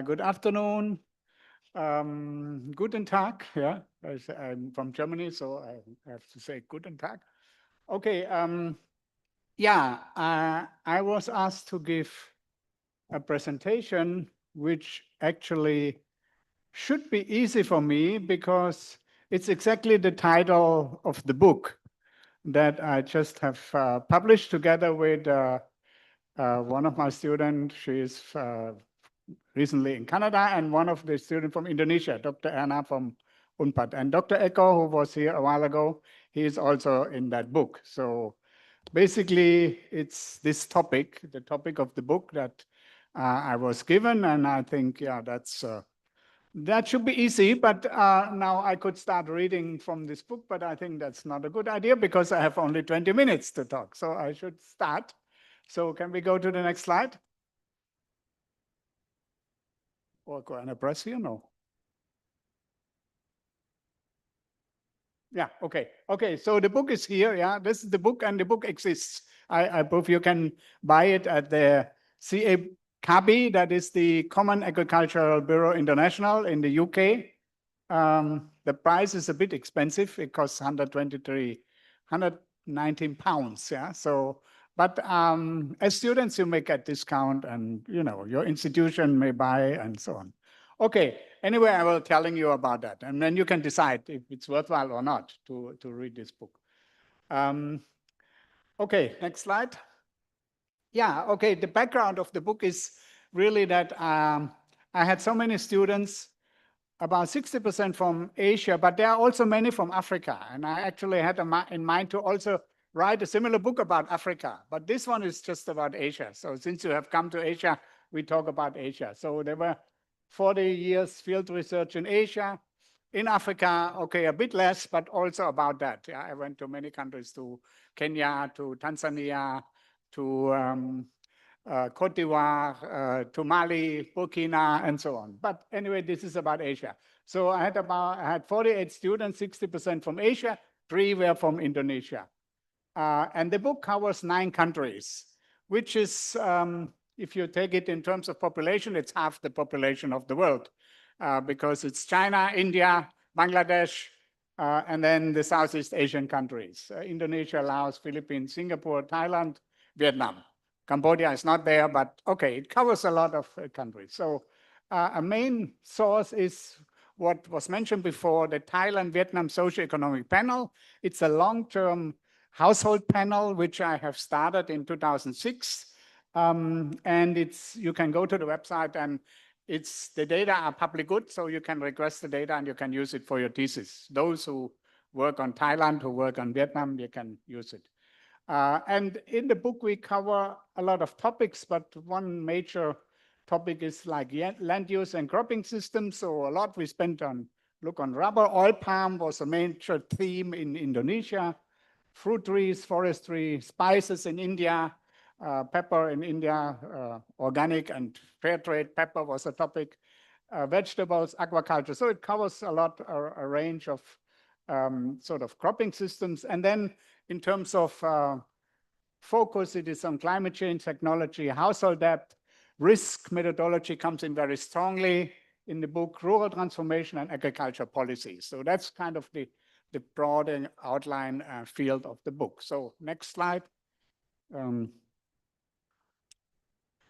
[SPEAKER 5] Good afternoon. Guten Tag. Yeah, I'm from Germany, so I have to say Guten Tag. Okay. Yeah, I was asked to give a presentation which actually should be easy for me because it's exactly the title of the book that I just have published together with one of my students. She is recently in Canada, and one of the students from Indonesia, Dr. Anna from UNPAD. And Dr. Eko, who was here a while ago, he is also in that book. So basically, it's this topic, the topic of the book that I was given, and I think, yeah, that should be easy, but now I could start reading from this book, but I think that's not a good idea because I have only 20 minutes to talk, so I should start. So can we go to the next slide? Or go and press here? No. Yeah, okay. Okay, so the book is here, yeah. This is the book, and the book exists. I prove you can buy it at the CAB, that is the Common Agricultural Bureau International in the UK. The price is a bit expensive. It costs 119 pounds, yeah. So, but as students, you may get discount, and your institution may buy, and so on. Okay, anyway, I will telling you about that, and then you can decide if it's worthwhile or not to read this book. Okay, next slide. Yeah, okay, the background of the book is really that I had so many students, about 60% from Asia, but there are also many from Africa. And I actually had in mind to also write a similar book about Africa, but this one is just about Asia. So since you have come to Asia, we talk about Asia. So there were 40 years field research in Asia. In Africa, okay, a bit less, but also about that. Yeah, I went to many countries, to Kenya, to Tanzania, to Cote d'Ivoire, to Mali, Burkina, and so on. But anyway, this is about Asia. So I had 48 students, 60% from Asia, 3 were from Indonesia. And the book covers 9 countries, which is, if you take it in terms of population, it's half the population of the world, because it's China, India, Bangladesh, and then the Southeast Asian countries, Indonesia, Laos, Philippines, Singapore, Thailand, Vietnam. Cambodia is not there, but okay, it covers a lot of countries. So a main source is what was mentioned before, the Thailand-Vietnam Socioeconomic Panel. It's a long-term household panel, which I have started in 2006. And you can go to the website, and the data are public good, so you can request the data and you can use it for your thesis. Those who work on Thailand, who work on Vietnam, you can use it. And in the book, we cover a lot of topics, but one major topic is like land use and cropping systems. So a lot we spent on look on rubber. Oil palm was a major theme in Indonesia. Fruit trees, forestry, spices in India, pepper in India, organic and fair trade pepper was a topic. Vegetables, aquaculture. So it covers a lot, a range of sort of cropping systems. And then in terms of focus, it is on climate change, technology, household debt, risk methodology comes in very strongly in the book, rural transformation and agriculture policy. So that's kind of the broad outline field of the book. So next slide.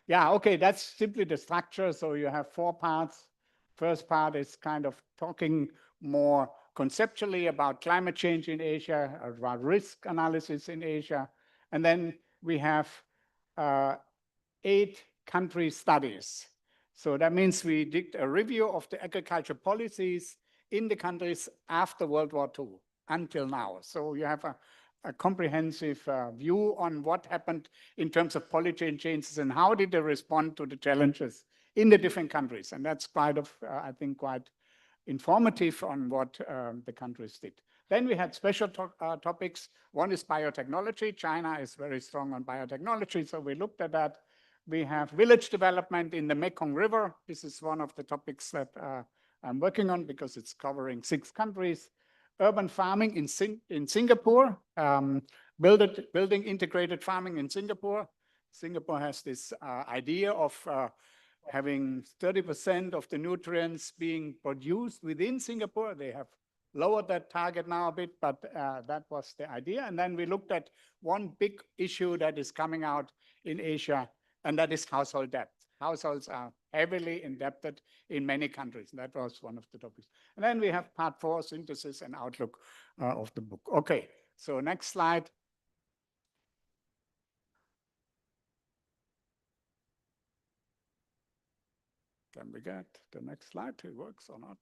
[SPEAKER 5] Yeah, okay, that's simply the structure. So you have 4 parts. First part is kind of talking more conceptually about climate change in Asia, about risk analysis in Asia. And then we have 8 country studies. So that means we did a review of the agriculture policies in the countries after World War II until now. So you have a comprehensive view on what happened in terms of policy changes and how did they respond to the challenges in the different countries. And that's quite I think, quite informative on what the countries did. Then we had special topics. One is biotechnology. China is very strong on biotechnology, so we looked at that. We have village development in the Mekong River. This is one of the topics that I'm working on because it's covering 6 countries. Urban farming in Singapore, building integrated farming in Singapore. Singapore has this idea of having 30% of the nutrients being produced within Singapore. They have lowered that target now a bit, but that was the idea. And then we looked at one big issue that is coming out in Asia, and that is household debt. Households are heavily indebted in many countries. That was one of the topics. And then we have part 4, synthesis and outlook of the book. Okay, so next slide. Can we get the next slide? It works or not?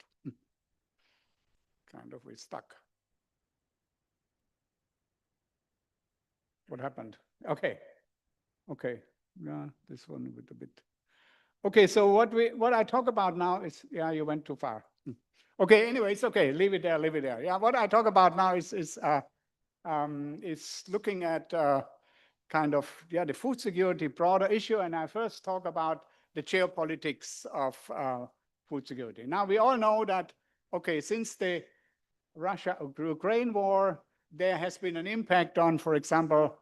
[SPEAKER 5] Kind of, we're stuck. What happened? Okay. Okay. Yeah, this one with a bit. Okay, so what I talk about now is, yeah, you went too far. Okay, anyway, it's okay. Leave it there, leave it there. Yeah, what I talk about now is looking at kind of, yeah, the food security broader issue. And I first talk about the geopolitics of food security. Now, we all know that, okay, since the Russia-Ukraine war, there has been an impact on, for example,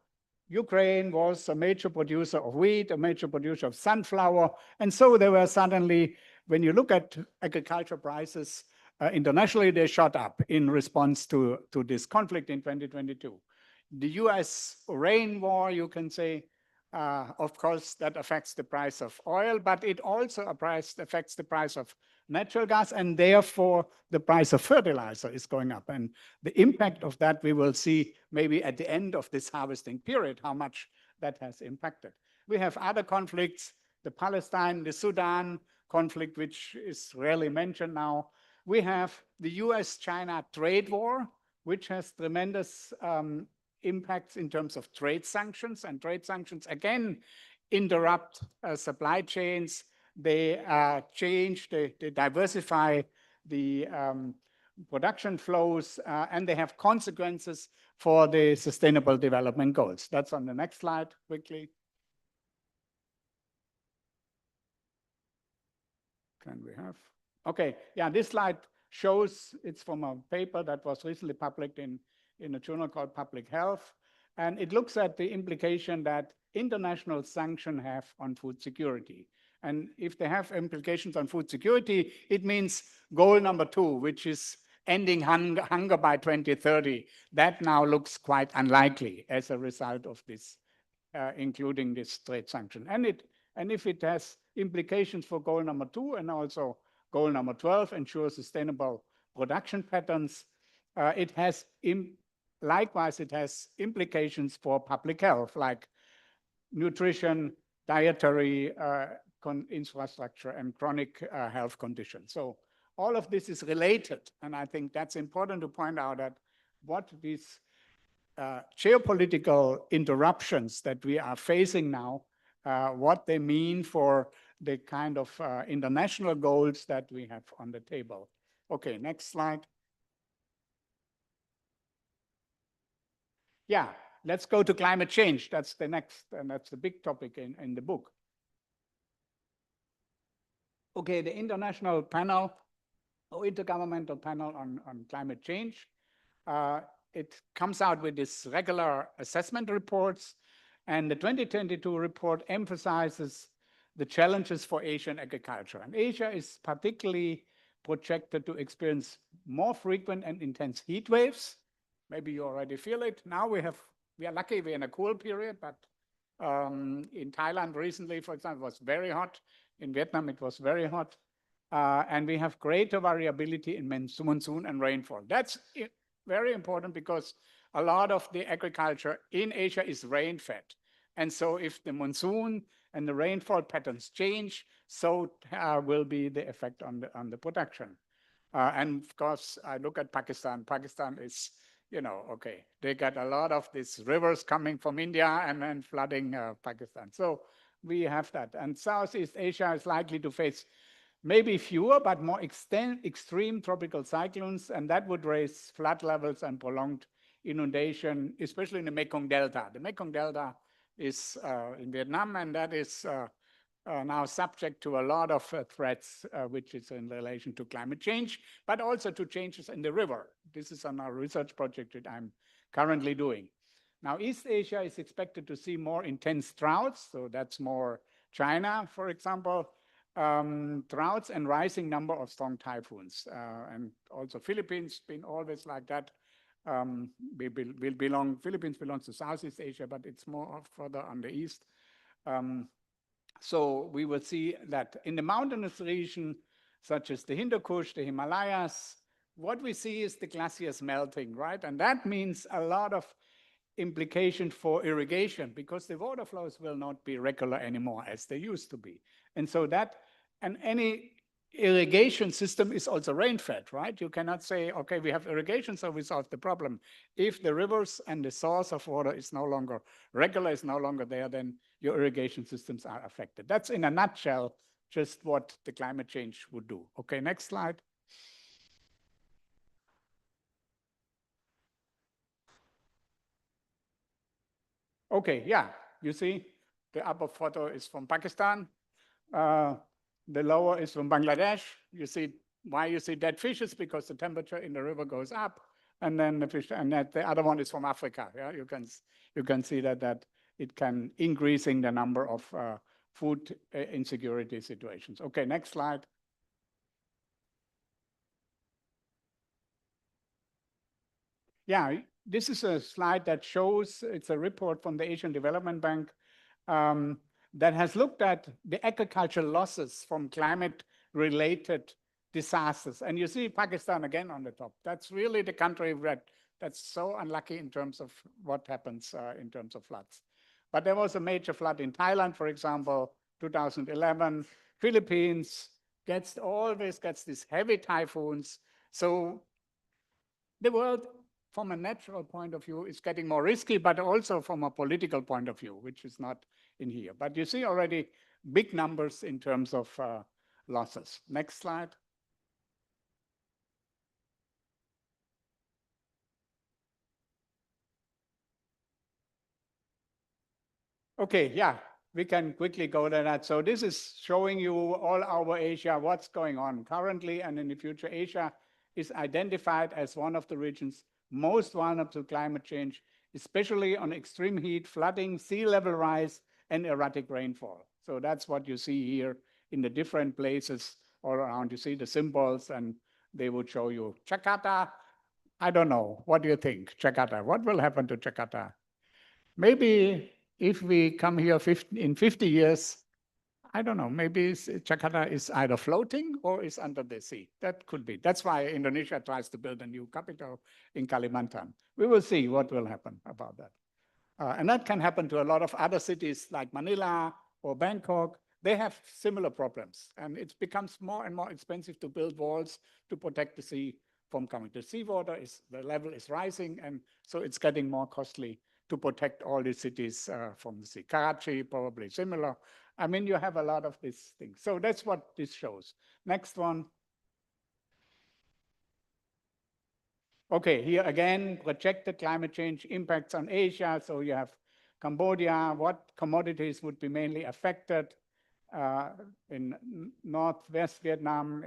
[SPEAKER 5] Ukraine was a major producer of wheat, a major producer of sunflower. And so there were suddenly, when you look at agriculture prices internationally, they shot up in response to this conflict in 2022. The US-Iran war, you can say, of course, that affects the price of oil, but it also affects the price of natural gas, and therefore the price of fertilizer is going up. And the impact of that we will see maybe at the end of this harvesting period, how much that has impacted. We have other conflicts, the Palestine, the Sudan conflict, which is rarely mentioned now. We have the US-China trade war, which has tremendous impacts in terms of trade sanctions, and trade sanctions again interrupt supply chains. They change, they diversify the production flows, and they have consequences for the Sustainable Development Goals. That's on the next slide, quickly. Can we have? Okay, yeah, this slide shows, it's from a paper that was recently published in a journal called Public Health. And it looks at the implication that international sanctions have on food security. And if they have implications on food security, it means goal number 2, which is ending hunger by 2030. That now looks quite unlikely as a result of this, including this trade sanction. And if it has implications for goal number 2 and also goal number 12, ensure sustainable production patterns, it has likewise, it has implications for public health, like nutrition, dietary infrastructure, and chronic health conditions. So all of this is related, and I think that's important to point out that what these geopolitical interruptions that we are facing now, what they mean for the kind of international goals that we have on the table. Okay, next slide. Yeah, let's go to climate change. That's the next, and that's the big topic in the book. Okay, the international panel, or intergovernmental panel on climate change, it comes out with this regular assessment reports, and the 2022 report emphasizes the challenges for Asian agriculture. And Asia is particularly projected to experience more frequent and intense heat waves. Maybe you already feel it. Now we are lucky we're in a cool period, but in Thailand recently, for example, it was very hot. In Vietnam, it was very hot. And we have greater variability in monsoon and rainfall. That's very important because a lot of the agriculture in Asia is rain-fed. And so if the monsoon and the rainfall patterns change, so will be the effect on the production. And of course, I look at Pakistan. Pakistan is, okay, they got a lot of these rivers coming from India and then flooding Pakistan. So we have that. And Southeast Asia is likely to face maybe fewer, but more extreme tropical cyclones, and that would raise flood levels and prolonged inundation, especially in the Mekong Delta. The Mekong Delta is in Vietnam, and that is now subject to a lot of threats, which is in relation to climate change, but also to changes in the river. This is on our research project that I'm currently doing. Now, East Asia is expected to see more intense droughts, so that's more China, for example, droughts and rising number of strong typhoons. And also Philippines been always like that. Philippines belongs to Southeast Asia, but it's more further on the east. So we will see that in the mountainous region, such as the Hindu Kush, the Himalayas, what we see is the glaciers melting, right? And that means a lot of implication for irrigation, because the water flows will not be regular anymore as they used to be. And so that, and any irrigation system is also rain-fed, right? You cannot say, okay, we have irrigation, so we solve the problem. If the rivers and the source of water is no longer regular, is no longer there, then your irrigation systems are affected. That's in a nutshell just what the climate change would do. Okay, next slide. Okay, yeah, you see, the upper photo is from Pakistan. The lower is from Bangladesh. You see why you see dead fishes, because the temperature in the river goes up, and then the fish, and that the other one is from Africa. Yeah, you can see that it can increasing the number of food insecurity situations. Okay, next slide. Yeah, this is a slide that shows, it's a report from the Asian Development Bank that has looked at the agricultural losses from climate-related disasters. And you see Pakistan again on the top. That's really the country that's so unlucky in terms of what happens in terms of floods. But there was a major flood in Thailand, for example, 2011. Philippines always gets these heavy typhoons. So the world, from a natural point of view, is getting more risky, but also from a political point of view, which is not in here. But you see already big numbers in terms of losses. Next slide. Okay, yeah, we can quickly go to that. So this is showing you all over Asia, what's going on currently and in the future. Asia is identified as one of the regions most vulnerable to climate change, especially on extreme heat, flooding, sea level rise, and erratic rainfall. So that's what you see here in the different places all around. You see the symbols, and they would show you Jakarta. I don't know. What do you think, Jakarta? What will happen to Jakarta? Maybe if we come here in 50 years, I don't know, maybe Jakarta is either floating or is under the sea. That could be. That's why Indonesia tries to build a new capital in Kalimantan. We will see what will happen about that. And that can happen to a lot of other cities like Manila or Bangkok. They have similar problems. And it becomes more and more expensive to build walls to protect the sea from coming. The seawater the level is rising, and so it's getting more costly to protect all these cities from the sea. Karachi, probably similar. I mean, you have a lot of these things. So that's what this shows. Next one. Okay, here again, projected climate change impacts on Asia. So you have Cambodia, what commodities would be mainly affected in northwest Vietnam,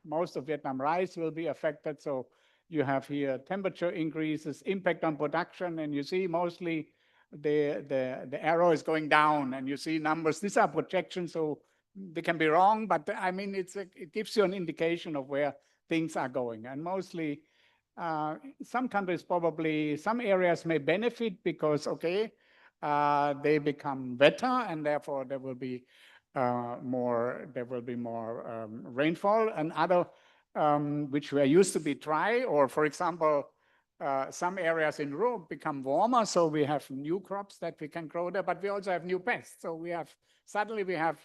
[SPEAKER 5] most of Vietnam, rice will be affected. So you have here temperature increases, impact on production, and you see mostly the arrow is going down, and you see numbers. These are projections, so they can be wrong, but I mean, it gives you an indication of where things are going. And mostly, some countries probably, some areas may benefit because, okay, they become wetter, and therefore there will be more rainfall, and other which were used to be dry, or for example, some areas in Europe become warmer, so we have new crops that we can grow there, but we also have new pests. So suddenly we have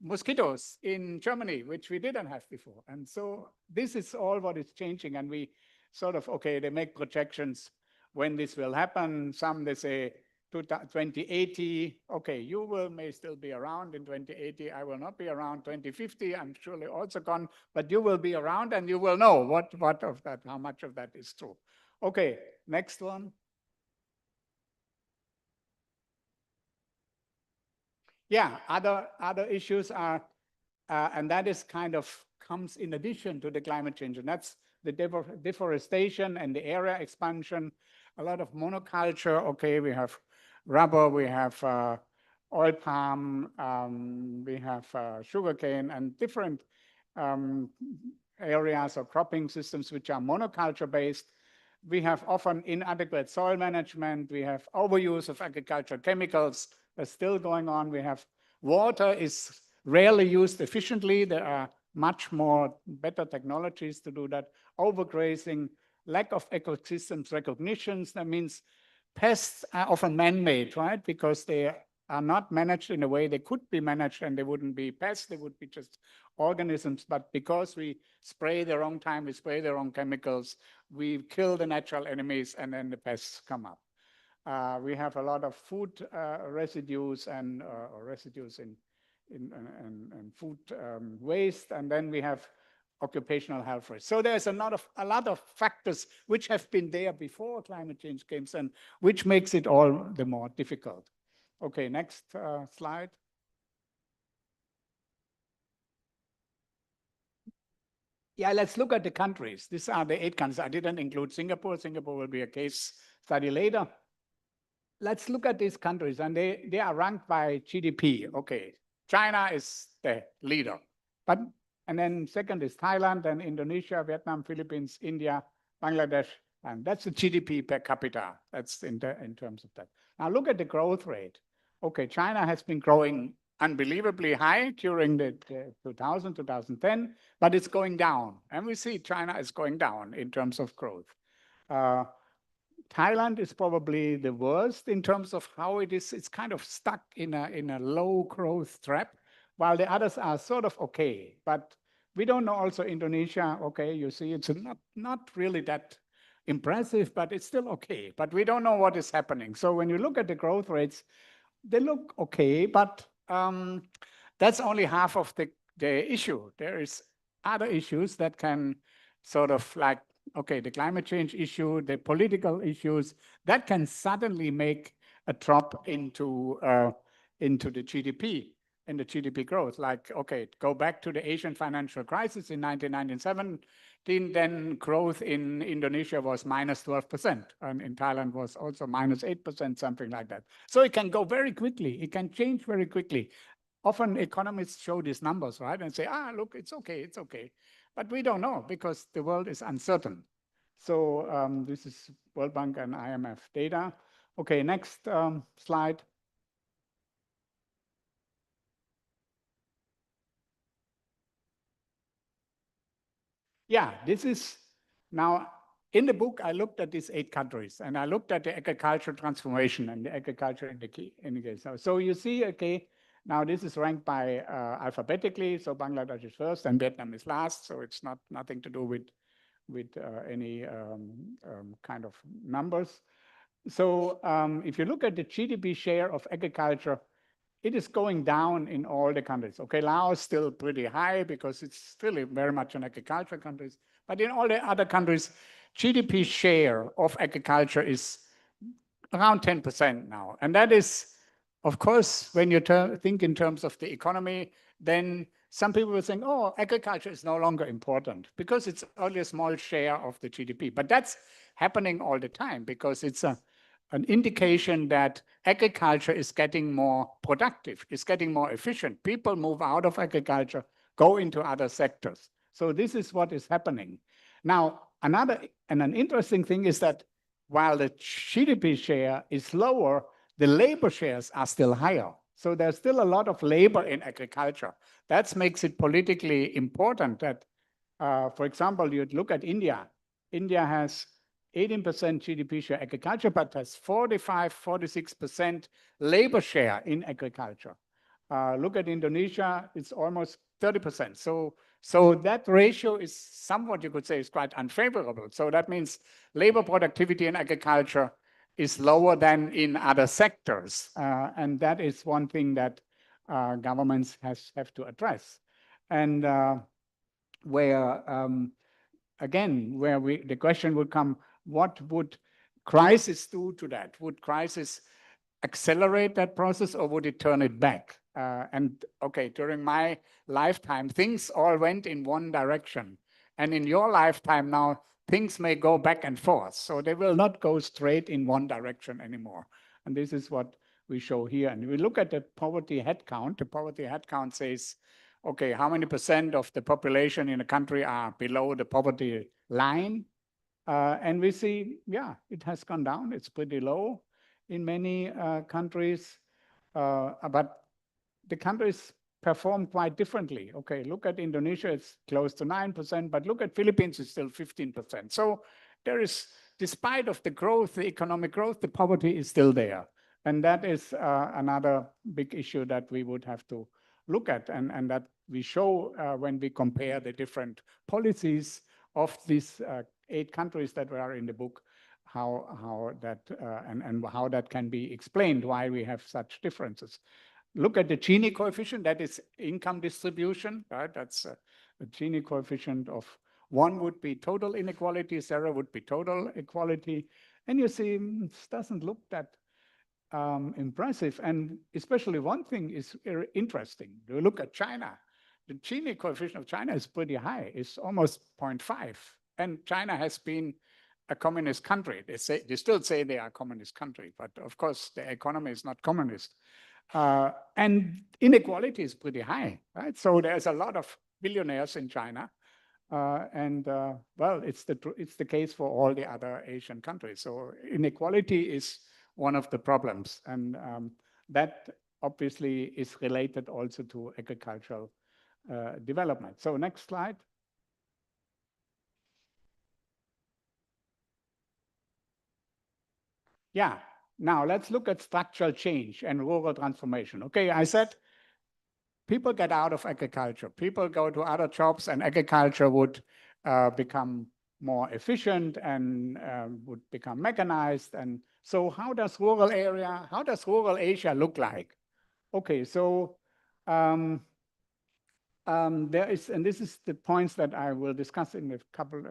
[SPEAKER 5] mosquitoes in Germany, which we didn't have before. And so this is all what is changing. And we sort of, okay, they make projections when this will happen. Some, they say 2080, okay, you may still be around in 2080. I will not be around 2050. I'm surely also gone, but you will be around and you will know what of that, how much of that is true. Okay, next one. Yeah, other issues are, and that is kind of comes in addition to the climate change, and that's the deforestation and the area expansion, a lot of monoculture. Okay, we have rubber, we have oil palm, we have sugarcane, and different areas or cropping systems which are monoculture based. We have often inadequate soil management. We have overuse of agricultural chemicals. That's still going on. We have water is rarely used efficiently. There are much more better technologies to do that. Overgrazing, lack of ecosystems recognitions. That means pests are often man-made, right? Because they are not managed in a way they could be managed, and they wouldn't be pests, they would be just organisms. But because we spray the wrong time, we spray the wrong chemicals, we kill the natural enemies, and then the pests come up. We have a lot of food residues and residues in food waste, and then we have occupational health risks. So there's a lot of factors which have been there before climate change came, and which makes it all the more difficult. Okay, next slide. Yeah, let's look at the countries. These are the 8 countries. I didn't include Singapore. Singapore will be a case study later. Let's look at these countries, and they are ranked by GDP. Okay, China is the leader, and then second is Thailand, then Indonesia, Vietnam, Philippines, India, Bangladesh, and that's the GDP per capita. That's in terms of that. Now look at the growth rate. Okay, China has been growing unbelievably high during the 2010, but it's going down, and we see China is going down in terms of growth. Thailand is probably the worst in terms of how it is. It's kind of stuck in a low growth trap, while the others are sort of okay. But we don't know also Indonesia. Okay, you see, it's not really that impressive, but it's still okay. But we don't know what is happening. So when you look at the growth rates, they look okay, but that's only half of the issue. There is other issues that can sort of like, okay, the climate change issue, the political issues, that can suddenly make a drop into the GDP and the GDP growth. Like, okay, go back to the Asian financial crisis in 1997, then growth in Indonesia was -12%, and in Thailand was also -8%, something like that. So it can go very quickly. It can change very quickly. Often economists show these numbers, right, and say, look, it's okay, it's okay. But we don't know because the world is uncertain. So this is World Bank and IMF data. Okay, next slide. Yeah, this is now in the book. I looked at these 8 countries, and I looked at the agricultural transformation and the agriculture indicators. So you see, okay, now this is ranked by alphabetically. So Bangladesh is first, and Vietnam is last. So it's nothing to do with any kind of numbers. So if you look at the GDP share of agriculture, it is going down in all the countries. Okay, Laos is still pretty high because it's still very much an agricultural country. But in all the other countries, GDP share of agriculture is around 10% now. And that is, of course, when you think in terms of the economy, then some people will think, oh, agriculture is no longer important because it's only a small share of the GDP. But that's happening all the time because it's an indication that agriculture is getting more productive, is getting more efficient. People move out of agriculture, go into other sectors. So this is what is happening. Now, an interesting thing is that while the GDP share is lower, the labor shares are still higher. So there's still a lot of labor in agriculture. That makes it politically important that, for example, you'd look at India. India has 18% GDP share agriculture, but has 45-46% labor share in agriculture. Look at Indonesia, it's almost 30%. So that ratio is somewhat, you could say, is quite unfavorable. So that means labor productivity in agriculture is lower than in other sectors. And that is one thing that governments have to address. And again, the question would come, what would crisis do to that? Would crisis accelerate that process or would it turn it back? And okay, during my lifetime, things all went in one direction. And in your lifetime now, things may go back and forth. So they will not go straight in one direction anymore. And this is what we show here. And we look at the poverty headcount. The poverty headcount says, okay, how many % of the population in a country are below the poverty line? And we see, yeah, it has gone down. It's pretty low in many countries, but the countries perform quite differently. Okay, look at Indonesia, it's close to 9%, but look at Philippines, it's still 15%. So there is, despite of the growth, the economic growth, the poverty is still there. And that is another big issue that we would have to look at and that we show when we compare the different policies of these 8 countries that were in the book, how that and how that can be explained, why we have such differences. Look at the Gini coefficient, that is income distribution, right? That's a Gini coefficient of 1 would be total inequality, 0 would be total equality. And you see, it doesn't look that impressive. And especially one thing is interesting. You look at China. The Gini coefficient of China is pretty high. It's almost 0.5. And China has been a communist country. They still say they are a communist country, but of course the economy is not communist. And inequality is pretty high, right? So there's a lot of billionaires in China. Well, it's the case for all the other Asian countries. So inequality is one of the problems. And that obviously is related also to agricultural development. So next slide. Yeah, now let's look at structural change and rural transformation. Okay, I said people get out of agriculture. People go to other jobs and agriculture would become more efficient and would become mechanized. And so how does rural Asia look like? Okay, so there is, and this is the points that I will discuss in the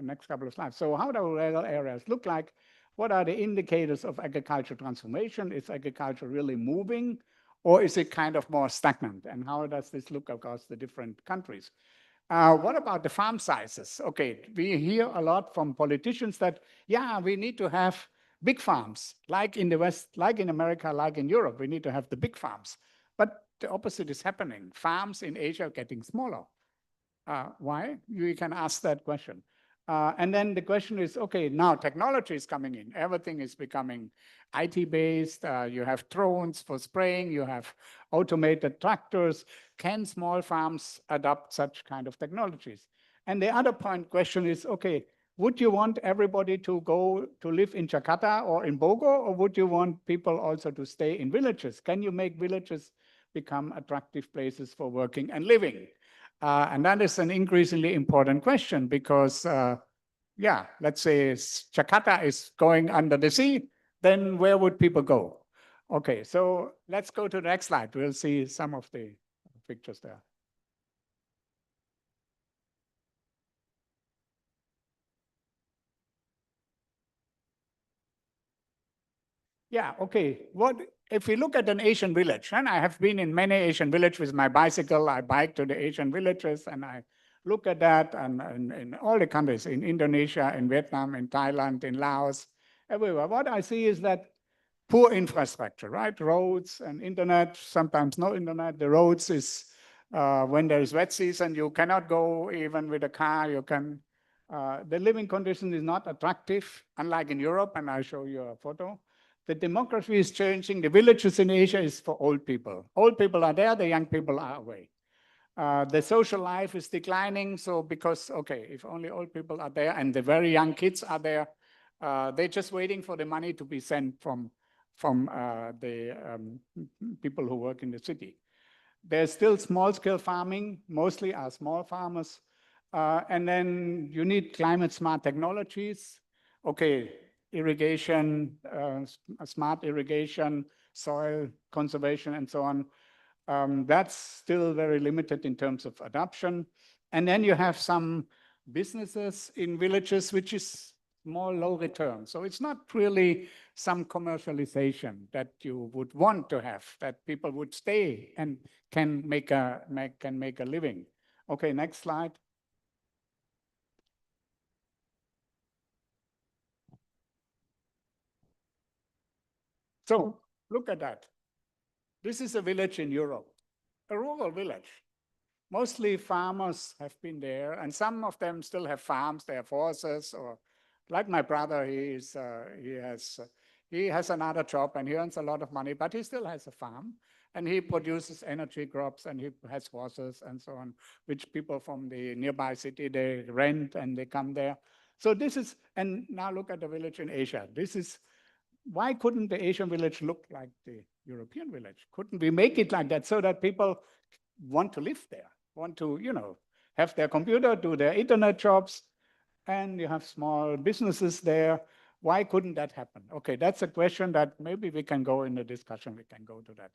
[SPEAKER 5] next couple of slides. So how do rural areas look like? What are the indicators of agricultural transformation? Is agriculture really moving, or is it kind of more stagnant? And how does this look across the different countries? What about the farm sizes? Okay, we hear a lot from politicians that, yeah, we need to have big farms, like in the West, like in America, like in Europe, we need to have the big farms. But the opposite is happening. Farms in Asia are getting smaller. Why? You can ask that question. And then the question is, okay, now technology is coming in. Everything is becoming IT-based. You have drones for spraying. You have automated tractors. Can small farms adopt such kind of technologies? And the other question is, okay, would you want everybody to go to live in Jakarta or in Bogor, or would you want people also to stay in villages? Can you make villages become attractive places for working and living? And that is an increasingly important question because, yeah, let's say Jakarta is going under the sea, then where would people go? Okay, so let's go to the next slide. We'll see some of the pictures there. Yeah, okay. What if we look at an Asian village, and I have been in many Asian villages with my bicycle, I bike to the Asian villages and I look at that and in all the countries, in Indonesia, in Vietnam, in Thailand, in Laos, everywhere. What I see is that poor infrastructure, right? Roads and internet, sometimes no internet. The roads is, when there is wet season, you cannot go even with a car. You can, the living condition is not attractive, unlike in Europe, and I'll show you a photo. The demography is changing. The villages in Asia is for old people. Old people are there, the young people are away. The social life is declining. So because, okay, if only old people are there and the very young kids are there, They're just waiting for the money to be sent from the people who work in the city. There's still small-scale farming, mostly are small farmers. And then you need climate-smart technologies. Okay, irrigation, smart irrigation, soil conservation, and so on. That's still very limited in terms of adoption. And then you have some businesses in villages, which is more low return. So it's not really some commercialization that you would want to have, that people would stay and can make a living. Okay, next slide. So look at that. This is a village in Europe, a rural village. Mostly farmers have been there, and some of them still have farms. They have horses, or like my brother, he has another job and he earns a lot of money, but he still has a farm, and he produces energy crops, and he has horses and so on, which people from the nearby city, they rent and they come there. So this is, and now look at the village in Asia. This is, why couldn't the Asian village look like the European village? Couldn't we make it like that so that people want to live there, want to, have their computer, do their internet jobs, and you have small businesses there? Why couldn't that happen? Okay, that's a question that maybe we can go in the discussion. We can go to that.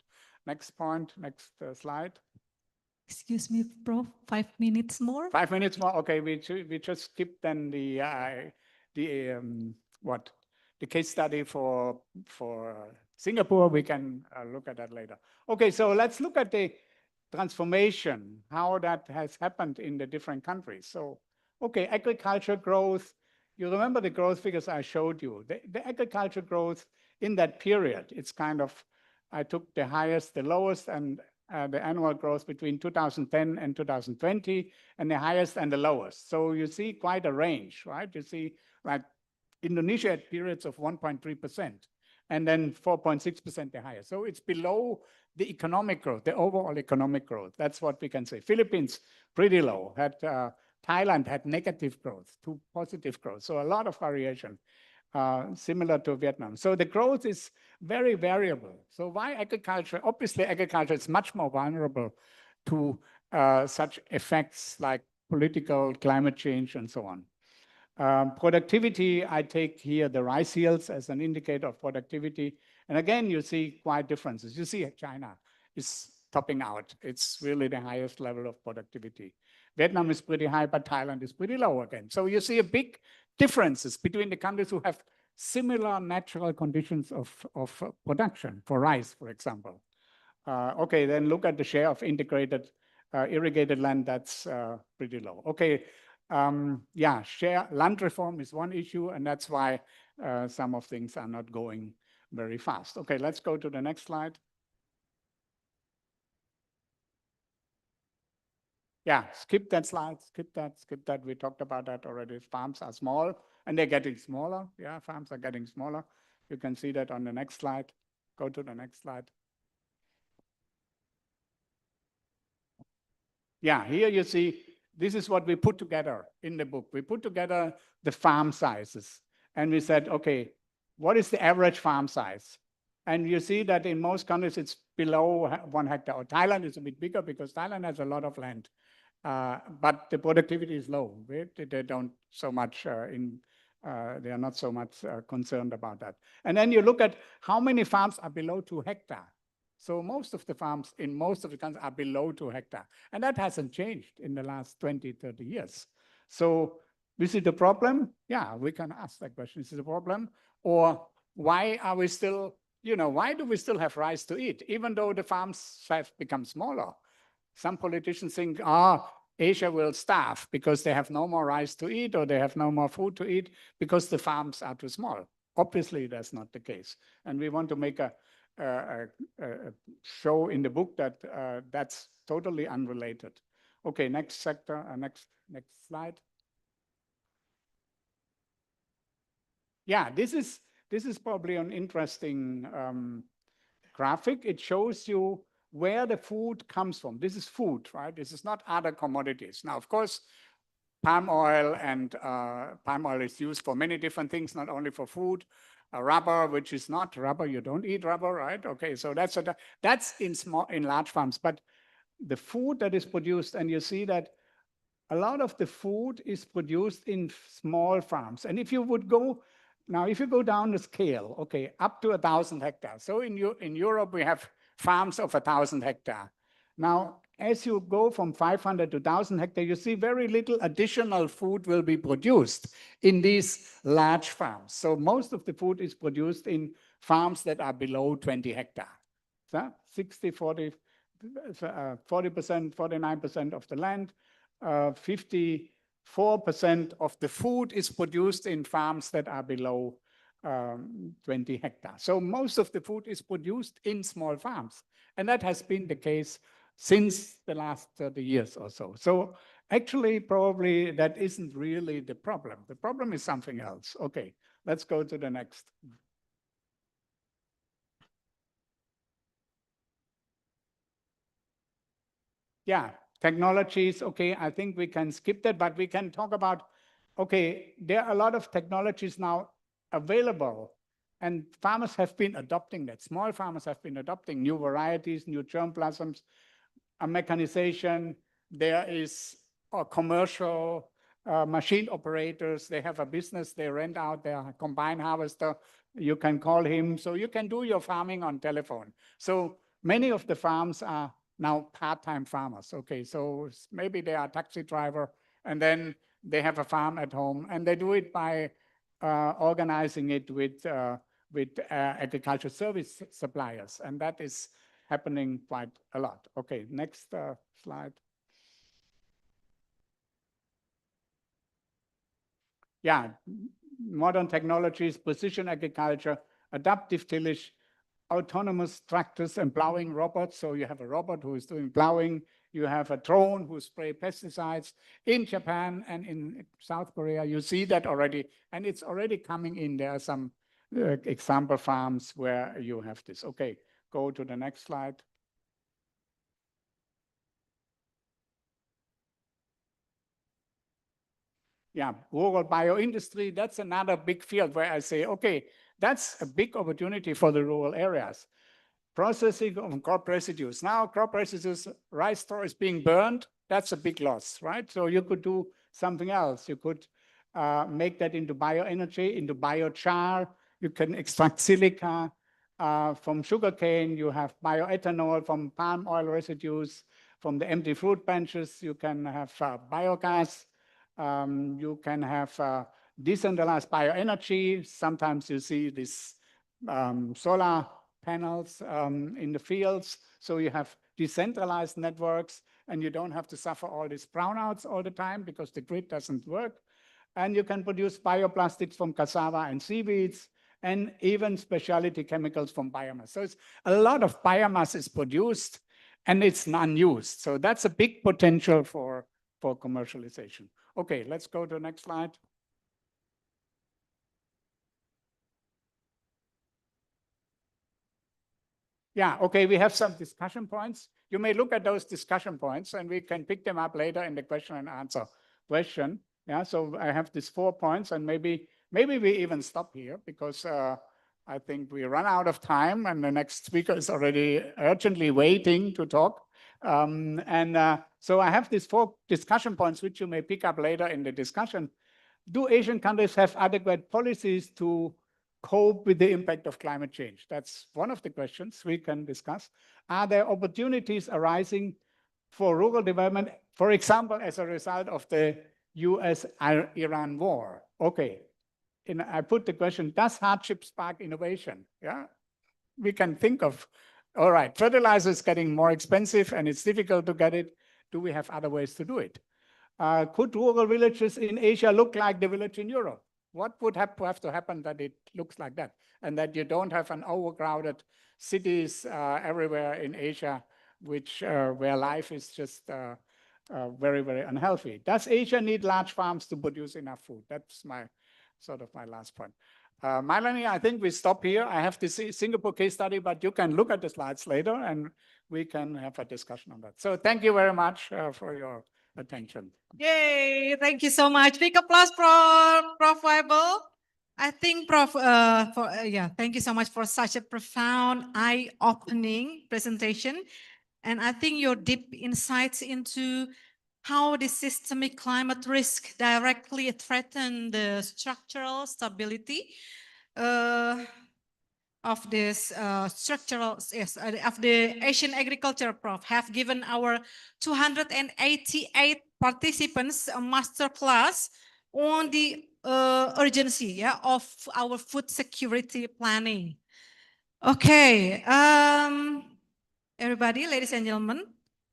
[SPEAKER 5] Next point, next slide.
[SPEAKER 6] Excuse me, Prof, 5 minutes more?
[SPEAKER 5] 5 minutes more. Okay, we just skipped then the case study for Singapore. We can look at that later. Okay, so let's look at the transformation, how that has happened in the different countries. So, okay, agriculture growth. You remember the growth figures I showed you. The agriculture growth in that period, it's kind of, I took the highest, the lowest, and the annual growth between 2010 and 2020, and the highest and the lowest. So you see quite a range, right? You see like Indonesia had periods of 1.3%, and then 4.6% the highest. So it's below the economic growth, the overall economic growth. That's what we can say. Philippines, pretty low. Thailand had negative growth to positive growth. So a lot of variation, similar to Vietnam. So the growth is very variable. So why agriculture? Obviously, agriculture is much more vulnerable to such effects like political, climate change, and so on. Productivity, I take here the rice yields as an indicator of productivity. And again, you see quite differences. You see China is topping out. It's really the highest level of productivity. Vietnam is pretty high, but Thailand is pretty low again. So you see a big differences between the countries who have similar natural conditions of production for rice, for example. Okay, then look at the share of integrated irrigated land. That's pretty low. Okay. Yeah, land reform is one issue, and that's why some of things are not going very fast. Okay, let's go to the next slide. Yeah, skip that slide, skip that. We talked about that already. Farms are small and they're getting smaller. Yeah, farms are getting smaller. You can see that on the next slide. Go to the next slide. Yeah, here you see, this is what we put together in the book. We put together the farm sizes and we said, okay, what is the average farm size? And you see that in most countries, it's below 1 hectare. Thailand is a bit bigger because Thailand has a lot of land, but the productivity is low. They don't so much they are not so much concerned about that. And then you look at how many farms are below 2 hectares. So most of the farms in most of the countries are below 2 hectares. And that hasn't changed in the last 20, 30 years. So is it a problem? Yeah, we can ask that question. Is it a problem? Or why are we still, why do we still have rice to eat, even though the farms have become smaller? Some politicians think, Asia will starve because they have no more rice to eat, or they have no more food to eat because the farms are too small. Obviously, that's not the case. And we want to make a show in the book that that's totally unrelated. Okay, next sector, next slide. Yeah, this is probably an interesting graphic. It shows you where the food comes from. This is food, right? This is not other commodities. Now, of course, palm oil, and palm oil is used for many different things, not only for food. Rubber, which is not rubber, you don't eat rubber, right? Okay, so that's in large farms, but the food that is produced, and you see that a lot of the food is produced in small farms. And if you would go, now if you go down the scale, okay, up to 1,000 hectares. So in Europe, we have farms of 1,000 hectares. Now, as you go from 500 to 1,000 hectares, you see very little additional food will be produced in these large farms. So most of the food is produced in farms that are below 20 hectares. So 60, 40, 40%, 49% of the land, 54% of the food is produced in farms that are below 20 hectares. So most of the food is produced in small farms. And that has been the case since the last 30 years or so. So actually, probably that isn't really the problem. The problem is something else. Okay, let's go to the next. Yeah, technologies, okay, I think we can skip that, but we can talk about, okay, there are a lot of technologies now available, and farmers have been adopting that. Small farmers have been adopting new varieties, new germplasms, a mechanization. There is a commercial machine operators. They have a business. They rent out their combine harvester. You can call him. So you can do your farming on telephone. So many of the farms are now part-time farmers. Okay, so maybe they are a taxi driver, and then they have a farm at home, and they do it by organizing it with agricultural service suppliers, and that is happening quite a lot. Okay, next slide. Yeah, modern technologies, precision agriculture, adaptive tillage, autonomous tractors and plowing robots. So you have a robot who is doing plowing. You have a drone who sprays pesticides. In Japan and in South Korea, you see that already, and it's already coming in. There are some example farms where you have this. Okay, go to the next slide. Yeah, rural bioindustry, that's another big field where I say, okay, that's a big opportunity for the rural areas. Processing of crop residues. Now crop residues, rice straw is being burned, that's a big loss, right? So you could do something else. You could make that into bioenergy, into biochar. You can extract silica from sugarcane. You have bioethanol from palm oil residues. From the empty fruit benches, you can have biogas. You can have decentralized bioenergy. Sometimes you see this solar panels in the fields. So you have decentralized networks, and you don't have to suffer all these brownouts all the time because the grid doesn't work. And you can produce bioplastics from cassava and seaweeds, and even specialty chemicals from biomass. So it's a lot of biomass is produced, and it's non-used. So that's a big potential for commercialization. Okay, let's go to the next slide. Yeah, okay, we have some discussion points. You may look at those discussion points, and we can pick them up later in the question and answer question. Yeah, so I have these 4 points, and maybe we even stop here because I think we run out of time, and the next speaker is already urgently waiting to talk. So I have these 4 discussion points, which you may pick up later in the discussion. Do Asian countries have adequate policies to cope with the impact of climate change? That's one of the questions we can discuss. Are there opportunities arising for rural development, for example, as a result of the US-Iran war? Okay, and I put the question, does hardship spark innovation? Yeah, we can think of, all right, fertilizer is getting more expensive and it's difficult to get it. Do we have other ways to do it? Could rural villages in Asia look like the village in Europe? What would have to happen that it looks like that, and that you don't have an overcrowded cities everywhere in Asia, which where life is just very, very unhealthy? Does Asia need large farms to produce enough food? That's my last point. Melanie, I think we stop here. I have this Singapore case study, but you can look at the slides later, and we can have a discussion on that. So thank you very much for your attention.
[SPEAKER 1] Yay, thank you so much. Big applause for Prof. Weibel. I think thank you so much for such a profound, eye-opening presentation. And I think your deep insights into how the systemic climate risk directly threaten the structural stability of this of the Asian agriculture, Prof, have given our 288 participants a master class on the urgency of our food security planning. Okay, everybody, ladies and gentlemen,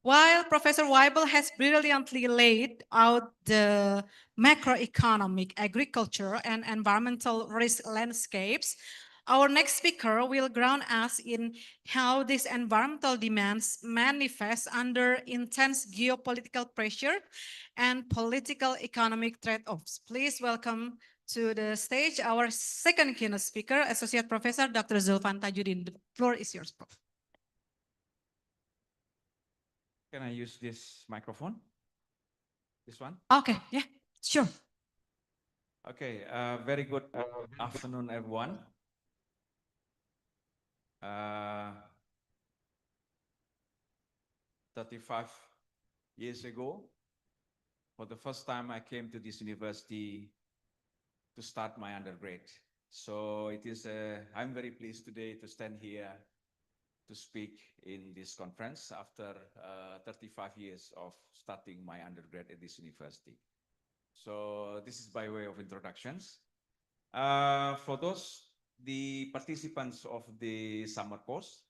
[SPEAKER 1] while Professor Weibel has brilliantly laid out the macroeconomic, agriculture, and environmental risk landscapes, our next speaker will ground us in how these environmental demands manifest under intense geopolitical pressure and political economic trade-offs. Please welcome to the stage our second keynote speaker, Associate Professor Dr. Zulfan Tajudin. The floor is yours, Prof.
[SPEAKER 7] Can I use this microphone? This one?
[SPEAKER 1] Okay, yeah, sure.
[SPEAKER 7] Okay, very good afternoon, everyone. 35 years ago, for the first time I came to this university to start my undergrad. So I'm very pleased today to stand here to speak in this conference after 35 years of starting my undergrad at this university. So this is by way of introductions. For the participants of the summer course,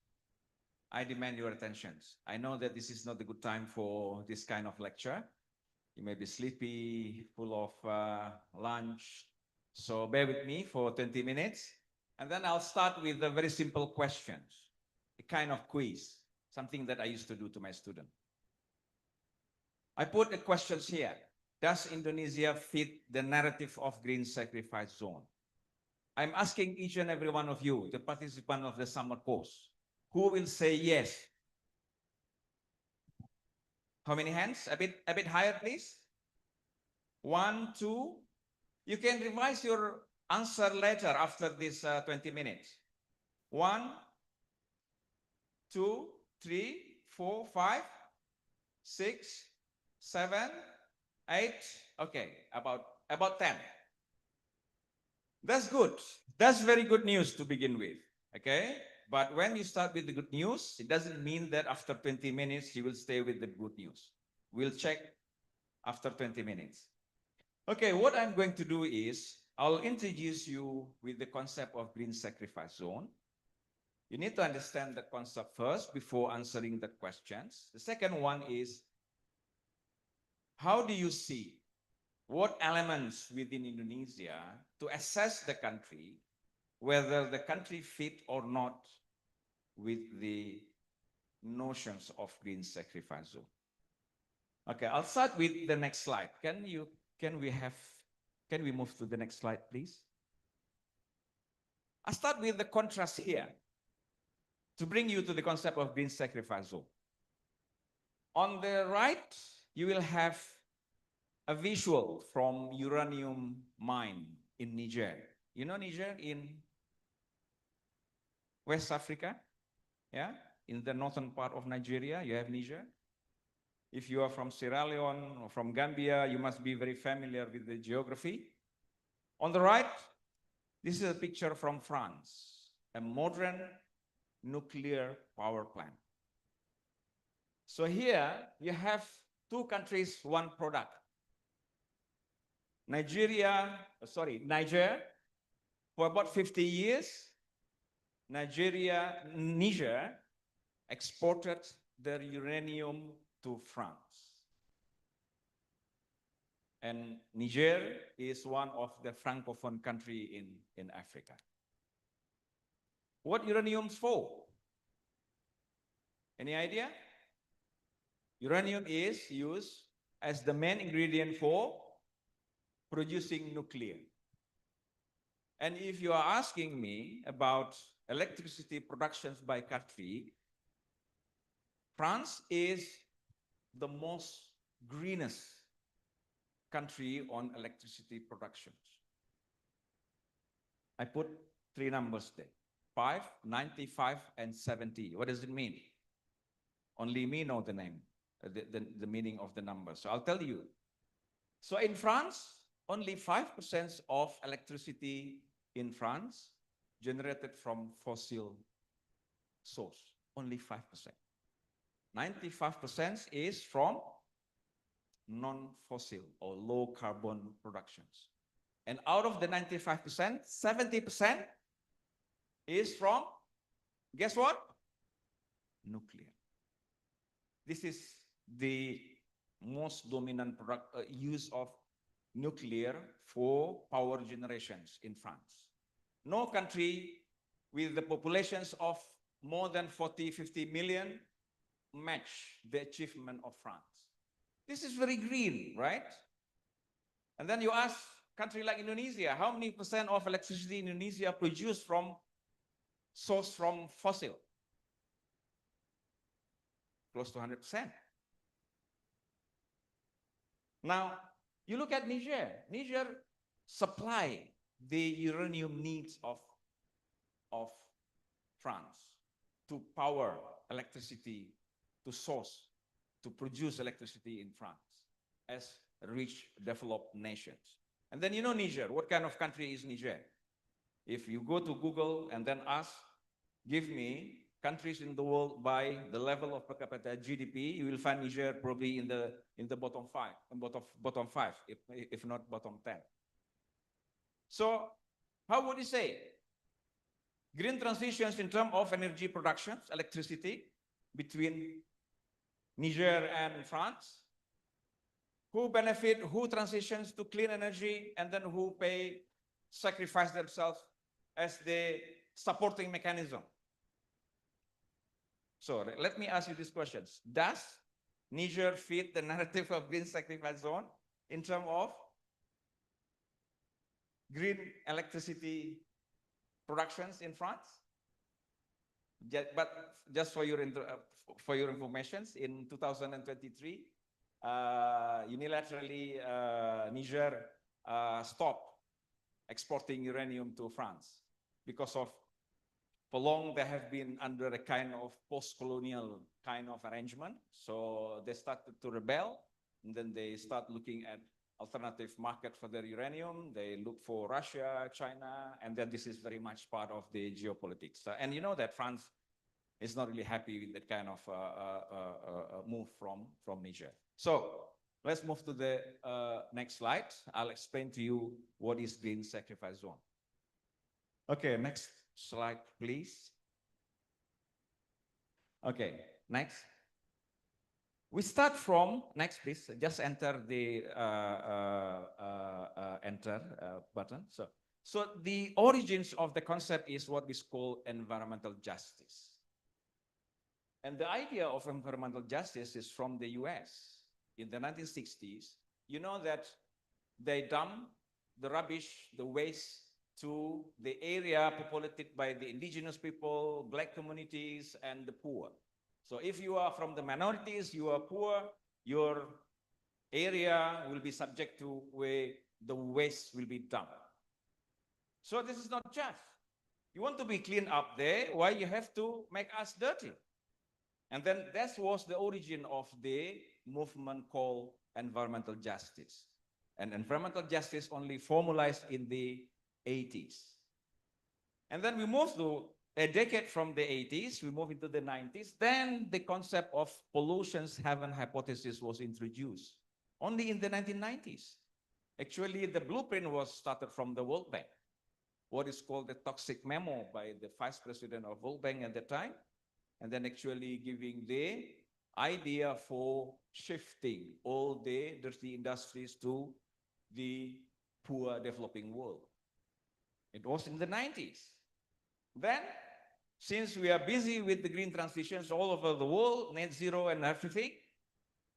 [SPEAKER 7] I demand your attention. I know that this is not a good time for this kind of lecture. You may be sleepy, full of lunch. So bear with me for 20 minutes. And then I'll start with a very simple questions, a kind of quiz, something that I used to do to my student. I put the questions here. Does Indonesia fit the narrative of green sacrifice zone? I'm asking each and every one of you, the participant of the summer course, who will say yes? How many hands? A bit higher, please. 1, 2. You can revise your answer later after this 20 minutes. 1, 2, 3, 4, 5, 6, 7, 8. Okay, about 10. That's good. That's very good news to begin with. Okay, but when you start with the good news, it doesn't mean that after 20 minutes you will stay with the good news. We'll check after 20 minutes. Okay, what I'm going to do is I'll introduce you with the concept of green sacrifice zone. You need to understand the concept first before answering the questions. The second one is, how do you see what elements within Indonesia to assess the country, whether the country fit or not with the notions of green sacrifice zone? Okay, I'll start with the next slide. Can we move to the next slide, please? I'll start with the contrast here to bring you to the concept of green sacrifice zone. On the right, you will have a visual from uranium mine in Niger. You know Niger in West Africa? Yeah, in the northern part of Nigeria, you have Niger. If you are from Sierra Leone or from Gambia, you must be very familiar with the geography. On the right, this is a picture from France, a modern nuclear power plant. So here you have two countries, one product. Niger, for about 50 years, Niger exported their uranium to France. And Niger is one of the Francophone country in Africa. What uranium for? Any idea? Uranium is used as the main ingredient for producing nuclear. And if you are asking me about electricity productions by country, France is the most greenest country on electricity production. I put three numbers there: 5, 95, and 70. What does it mean? Only me know the name, the meaning of the number. So I'll tell you. So in France, only 5% of electricity in France generated from fossil source. Only 5%. 95% is from non-fossil or low carbon productions. And out of the 95%, 70% is from, guess what? Nuclear. This is the most dominant use of nuclear for power generations in France. No country with the populations of more than 40, 50 million match the achievement of France. This is very green, right? And then you ask a country like Indonesia, how many percent of electricity in Indonesia produced from source from fossil? Close to 100%. Now, you look at Niger. Niger supply the uranium needs of France to power electricity, to source, to produce electricity in France as rich, developed nations. And then you know Niger. What kind of country is Niger? If you go to Google and then ask, give me countries in the world by the level of per capita GDP, you will find Niger probably in the bottom five, if not bottom 10. So how would you say? Green transitions in terms of energy production, electricity, between Niger and France. Who benefit, who transitions to clean energy, and then who sacrifice themselves as the supporting mechanism. So let me ask you these questions. Does Niger fit the narrative of green sacrifice zone in terms of green electricity productions in France? But just for your information, in 2023, unilaterally Niger stopped exporting uranium to France because of for long they have been under a kind of post-colonial kind of arrangement. So they started to rebel, and then they start looking at alternative market for their uranium. They look for Russia, China, and then this is very much part of the geopolitics. And you know that France is not really happy with that kind of move from Niger. So let's move to the next slide. I'll explain to you what is green sacrifice zone. Okay, next slide, please. Okay, next. We start from, next please, just enter the enter button. So the origins of the concept is what we call environmental justice. And the idea of environmental justice is from the US. In the 1960s, you know that they dump the rubbish, the waste, to the area populated by the indigenous people, black communities, and the poor. So if you are from the minorities, you are poor, your area will be subject to where the waste will be dumped. So this is not just. You want to be clean up there, why you have to make us dirty? And then that was the origin of the movement called environmental justice. And environmental justice only formalized in the 80s. And then we moved to a decade from the 80s, we moved into the 90s. Then the concept of pollution's heaven hypothesis was introduced, only in the 1990s. Actually, the blueprint was started from the World Bank, what is called the toxic memo by the vice president of World Bank at the time, and then actually giving the idea for shifting all the dirty industries to the poor developing world. It was in the 90s. Then, since we are busy with the green transitions all over the world, net zero and everything,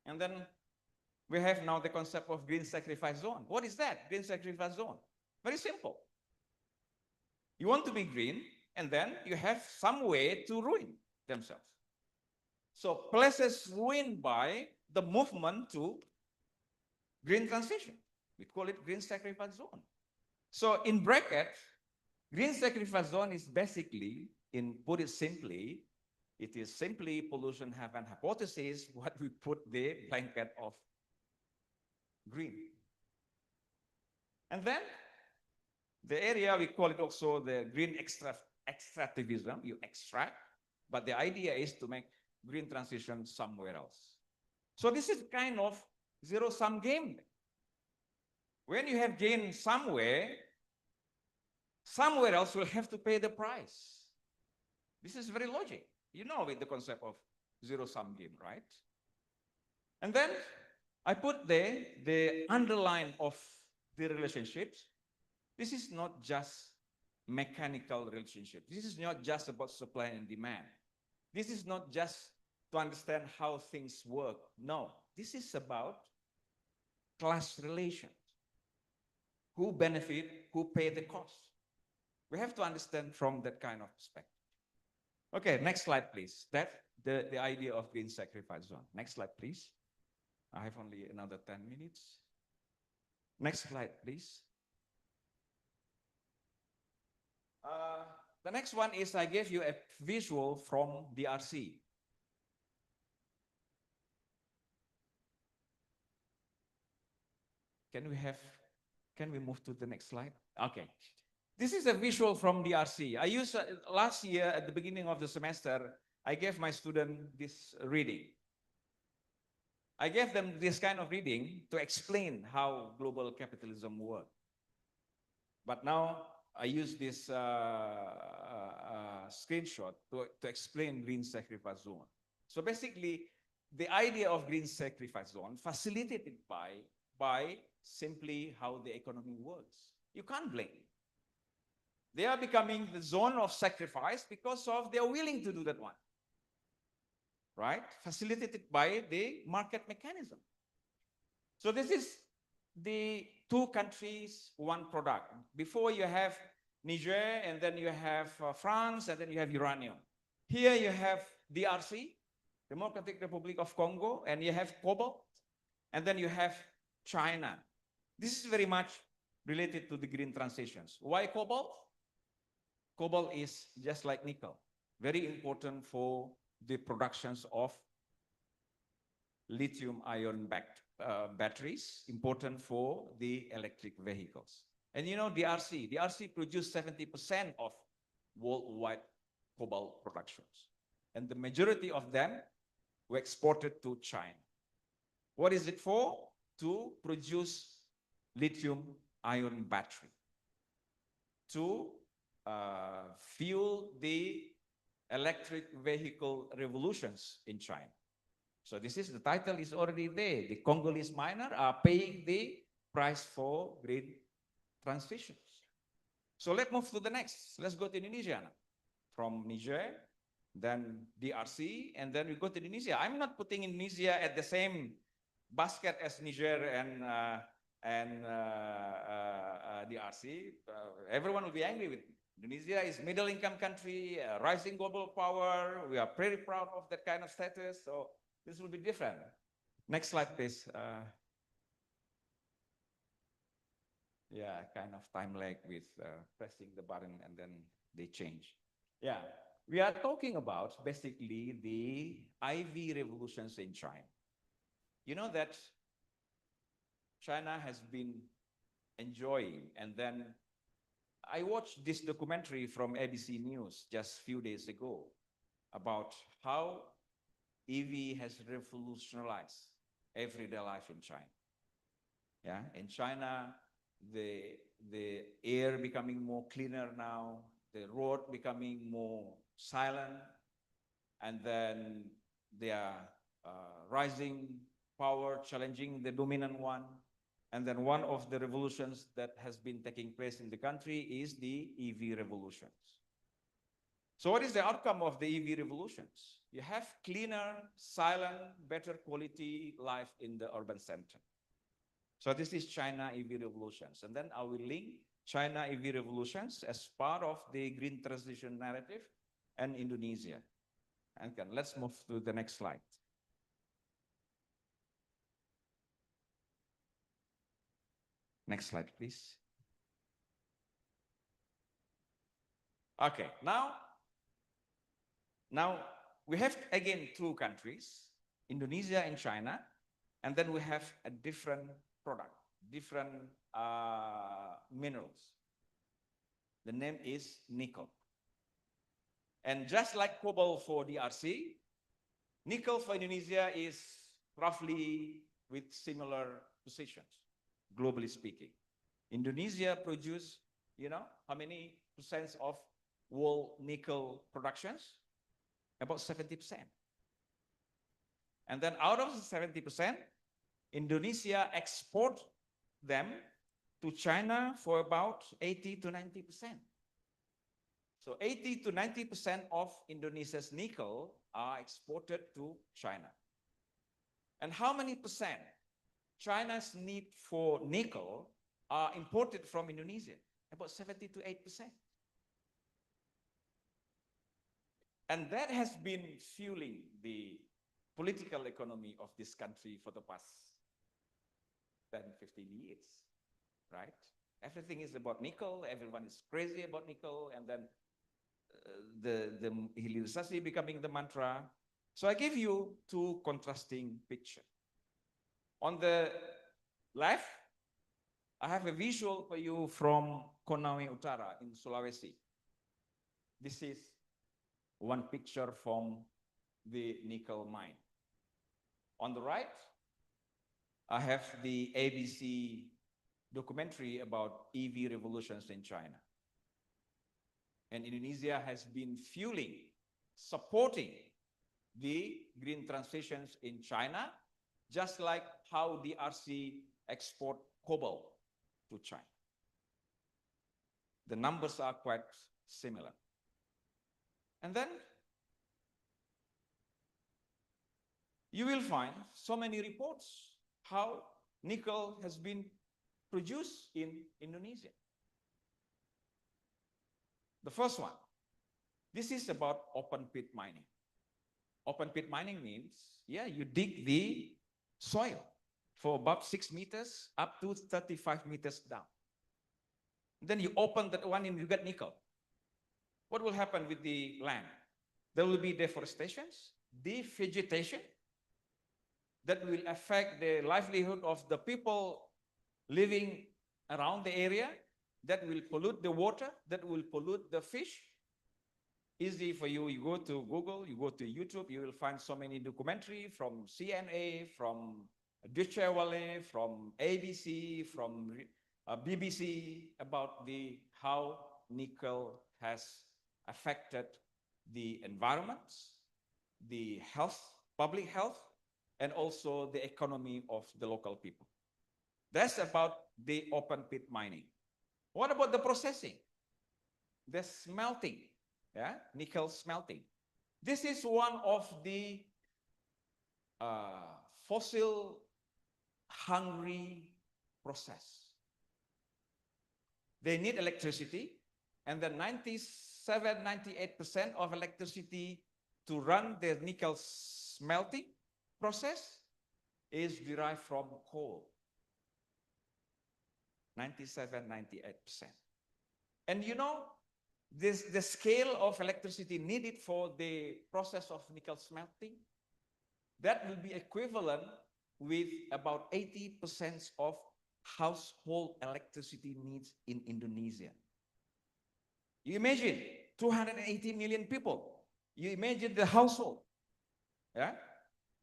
[SPEAKER 7] and then we have now the concept of green sacrifice zone. What is that, green sacrifice zone? Very simple. You want to be green, and then you have some way to ruin themselves. So places ruined by the movement to green transition. We call it green sacrifice zone. So in bracket, green sacrifice zone is basically, put it simply, it is simply pollution heaven hypothesis, what we put the blanket of green. And then the area, we call it also the green extractivism, you extract, but the idea is to make green transition somewhere else. So this is kind of zero-sum game. When you have gain somewhere else will have to pay the price. This is very logic. You know with the concept of zero-sum game, right? And then I put there the underline of the relationships. This is not just mechanical relationship. This is not just about supply and demand. This is not just to understand how things work. No, this is about class relations. Who benefit, who pay the cost. We have to understand from that kind of perspective. Okay, next slide, please. That's the idea of green sacrifice zone. Next slide, please. I have only another 10 minutes. Next slide, please. The next one is I gave you a visual from DRC. Can we move to the next slide? Okay. This is a visual from DRC. I used last year at the beginning of the semester, I gave my student this reading. I gave them this kind of reading to explain how global capitalism works. But now I use this screenshot to explain green sacrifice zone. So basically, the idea of green sacrifice zone facilitated by simply how the economy works. You can't blame it. They are becoming the zone of sacrifice because of they are willing to do that one. Right? Facilitated by the market mechanism. So this is the two countries, one product. Before you have Niger, and then you have France, and then you have uranium. Here you have DRC, Democratic Republic of Congo, and you have cobalt, and then you have China. This is very much related to the green transitions. Why cobalt? Cobalt is just like nickel, very important for the productions of lithium-ion batteries, important for the electric vehicles. And you know, DRC produced 70% of worldwide cobalt productions. And the majority of them were exported to China. What is it for? To produce lithium-ion battery, to fuel the electric vehicle revolutions in China. So this is, the title is already there. The Congolese miners are paying the price for green transitions. So let's move to the next. Let's go to Indonesia now. From Niger, then DRC, and then we go to Indonesia. I'm not putting Indonesia at the same basket as Niger and DRC. Everyone will be angry with me. Indonesia is middle-income country, rising global power. We are very proud of that kind of status. So this will be different. Next slide, please. Yeah, kind of time lag with pressing the button and then they change. Yeah, we are talking about basically the IV revolutions in China. You know that China has been enjoying, and then I watched this documentary from ABC News just a few days ago about how EV has revolutionized everyday life in China. Yeah, in China, the air becoming more cleaner now, the road becoming more silent, and then they are rising power, challenging the dominant one. And then one of the revolutions that has been taking place in the country is the EV revolutions. So what is the outcome of the EV revolutions? You have cleaner, silent, better quality life in the urban center. So this is China EV revolutions. And then I will link China EV revolutions as part of the green transition narrative and Indonesia. And let's move to the next slide. Next slide, please. Okay, now we have again two countries, Indonesia and China, and then we have a different product, different minerals. The name is nickel. And just like cobalt for DRC, nickel for Indonesia is roughly with similar positions, globally speaking. Indonesia produce, how many percent of world nickel productions? About 70%. And then out of the 70%, Indonesia export them to China for about 80 to 90%. So 80 to 90% of Indonesia's nickel are exported to China. And how many percent China's need for nickel are imported from Indonesia? About 70 to 8%. And that has been fueling the political economy of this country for the past 10, 15 years, right? Everything is about nickel, everyone is crazy about nickel, and then the hilirisasi becoming the mantra. So I give you two contrasting pictures. On the left, I have a visual for you from Konawe Utara in Sulawesi. This is one picture from the nickel mine. On the right, I have the ABC documentary about EV revolutions in China. And Indonesia has been fueling, supporting the green transitions in China, just like how DRC export cobalt to China. The numbers are quite similar. And then you will find so many reports how nickel has been produced in Indonesia. The first one, this is about open pit mining. Open pit mining means, you dig the soil for about 6 meters up to 35 meters down. Then you open that one and you get nickel. What will happen with the land? There will be deforestation, devegetation, that will affect the livelihood of the people living around the area, that will pollute the water, that will pollute the fish. Easy for you, you go to Google, you go to YouTube, you will find so many documentaries from CNA, from Deutsche Welle, from ABC, from BBC about how nickel has affected the environment, the health, public health, and also the economy of the local people. That's about the open pit mining. What about the processing? The smelting, nickel smelting. This is one of the fossil-hungry process. They need electricity, and the 97-98% of electricity to run the nickel smelting process is derived from coal. 97-98%. And the scale of electricity needed for the process of nickel smelting, that will be equivalent with about 80% of household electricity needs in Indonesia. You imagine 280 million people. You imagine the household.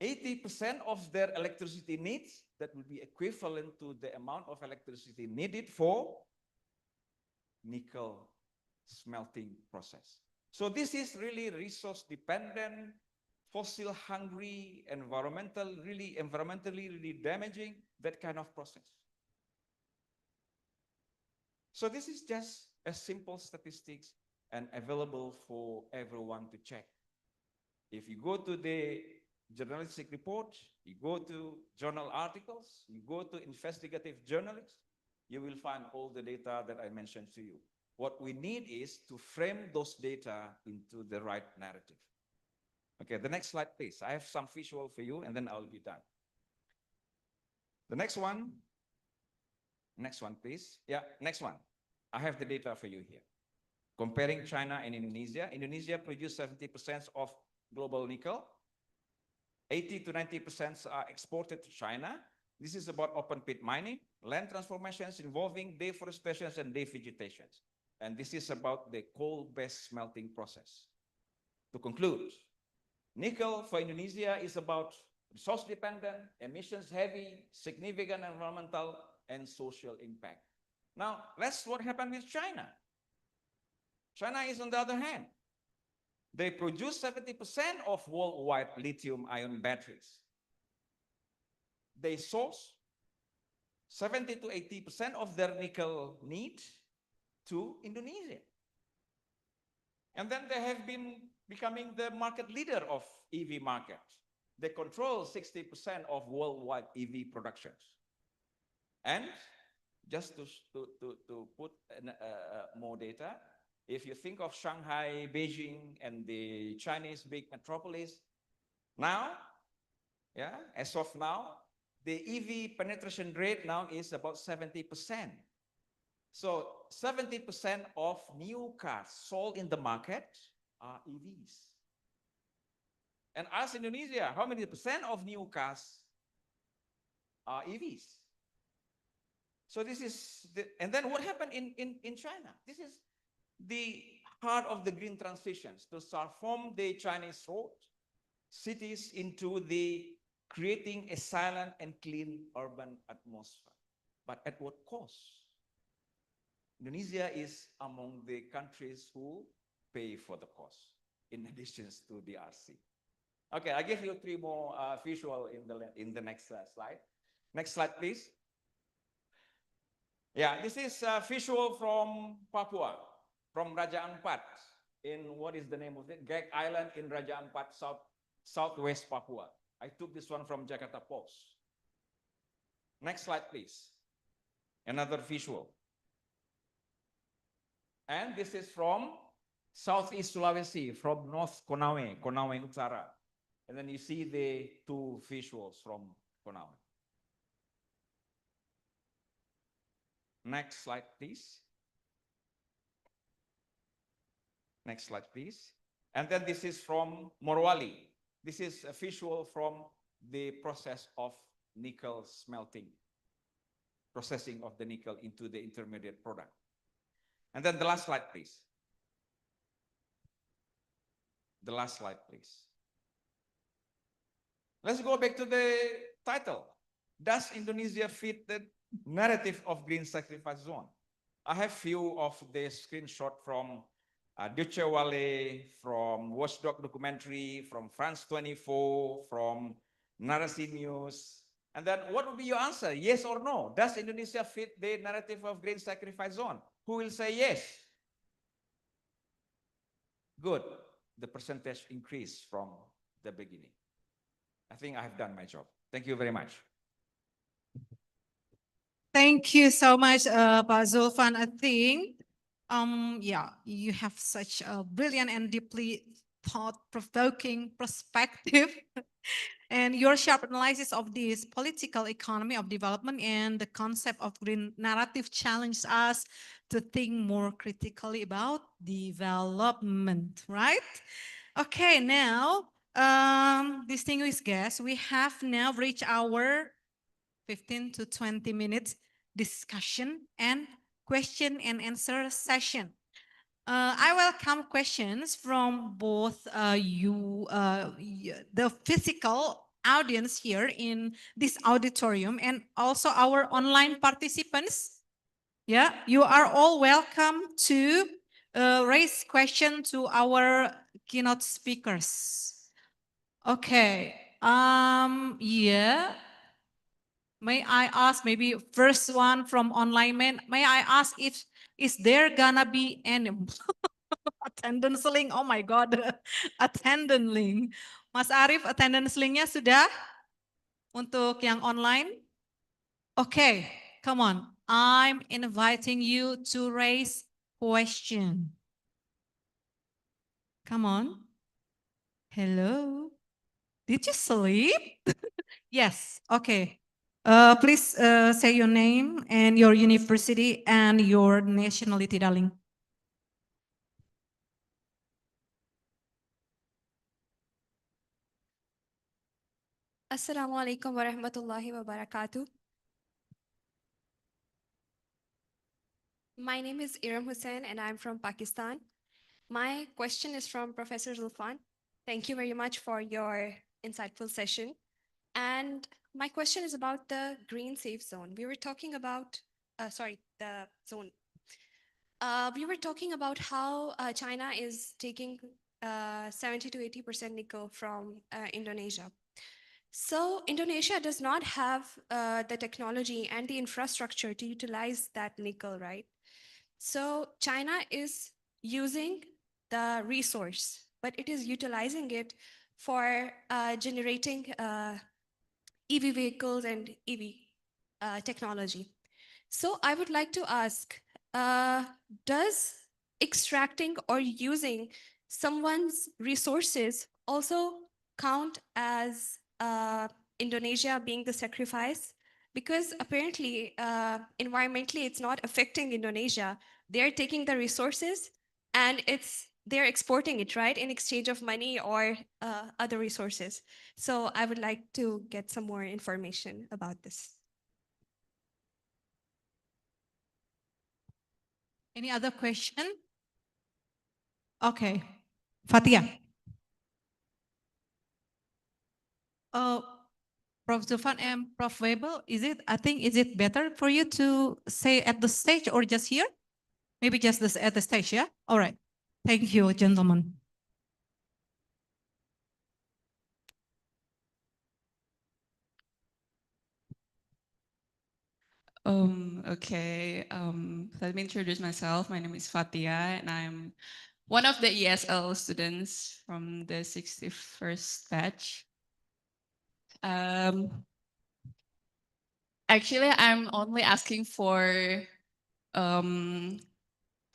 [SPEAKER 7] 80% of their electricity needs, that will be equivalent to the amount of electricity needed for nickel smelting process. So this is really resource dependent, fossil hungry, environmentally really damaging, that kind of process. So this is just a simple statistics and available for everyone to check. If you go to the journalistic report, you go to journal articles, you go to investigative journalists, you will find all the data that I mentioned to you. What we need is to frame those data into the right narrative. Okay, the next slide, please. I have some visual for you, and then I'll be done. The next one. Next one, please. Yeah, next one. I have the data for you here. Comparing China and Indonesia, Indonesia produces 70% of global nickel. 80 to 90% are exported to China. This is about open pit mining, land transformations involving deforestation and devegetation. And this is about the coal-based smelting process. To conclude, nickel for Indonesia is about resource dependent, emissions heavy, significant environmental and social impact. Now, let's what happened with China. China is on the other hand. They produce 70% of worldwide lithium-ion batteries. They source 70 to 80% of their nickel need to Indonesia. And then they have been becoming the market leader of EV market. They control 60% of worldwide EV productions. And just to put more data, if you think of Shanghai, Beijing, and the Chinese big metropolis, now, yeah, as of now, the EV penetration rate now is about 70%. So 70% of new cars sold in the market are EVs. And as Indonesia, how many percent of new cars are EVs? So this is, and then what happened in China? This is the heart of the green transitions to transform the Chinese road cities into the creating a silent and clean urban atmosphere. But at what cost? Indonesia is among the countries who pay for the cost, in addition to the RC. Okay, I give you three more visual in the next slide. Next slide, please. Yeah, this is a visual from Papua, from Raja Ampat, in what is the name of it? Gag Island in Raja Ampat, southwest Papua. I took this one from Jakarta Post. Next slide, please. Another visual. And this is from Southeast Sulawesi, from North Konawe, Konawe Utara. And then you see the two visuals from Konawe. Next slide, please. Next slide, please. And then this is from Morowali. This is a visual from the process of nickel smelting, processing of the nickel into the intermediate product. And then the last slide, please. The last slide, please. Let's go back to the title. Does Indonesia fit the narrative of green sacrifice zone? I have few of the screenshot from Deutsche Welle, from Watchdog documentary, from France 24, from Narasi News. And then what would be your answer? Yes or no? Does Indonesia fit the narrative of green sacrifice zone? Who will say yes? Good. The percentage increased from the beginning. I think I have done my job. Thank you very much.
[SPEAKER 1] Thank you so much, Pak Zulfan. I think, yeah, you have such a brilliant and deeply thought-provoking perspective. And your sharp analysis of this political economy of development and the concept of green narrative challenged us to think more critically about development, right? Okay, now, distinguished guests, we have now reached our 15 to 20 minutes discussion and question and answer session. I welcome questions from both the physical audience here in this auditorium and also our online participants. Yeah, you are all welcome to raise question to our keynote speakers. Okay, yeah. May I ask, maybe first one from online, may I ask if is there gonna be any attendance link? Oh my God, attendance link. Mas Arief, attendance linknya sudah untuk yang online? Okay, come on. I'm inviting you to raise question. Come on. Hello. Did you sleep? Yes. Okay.
[SPEAKER 6] Please say your name and your university and your nationality, darling.
[SPEAKER 8] Assalamualaikum warahmatullahi wabarakatuh. My name is Iram Hussain and I'm from Pakistan. My question is from Professor Zulfan. Thank you very much for your insightful session. And my question is about the green safe zone. We were talking about, the zone. We were talking about how China is taking 70 to 80% nickel from Indonesia. So Indonesia does not have the technology and the infrastructure to utilize that nickel, right? So China is using the resource, but it is utilizing it for generating EV vehicles and EV technology. So I would like to ask, does extracting or using someone's resources also count as Indonesia being the sacrifice? Because apparently, environmentally, it's not affecting Indonesia. They're taking the resources and they're exporting it, right, in exchange of money or other resources. So I would like to get some more information about this.
[SPEAKER 6] Any other question? Okay, Fatia. Prof. Zulfan and Prof. Weber, is it better for you to say at the stage or just here? Maybe just this at the stage, yeah? All right. Thank you, gentlemen.
[SPEAKER 9] Okay, let me introduce myself. My name is Fatia, and I'm one of the ESL students from the 61st batch. Actually, I'm only asking for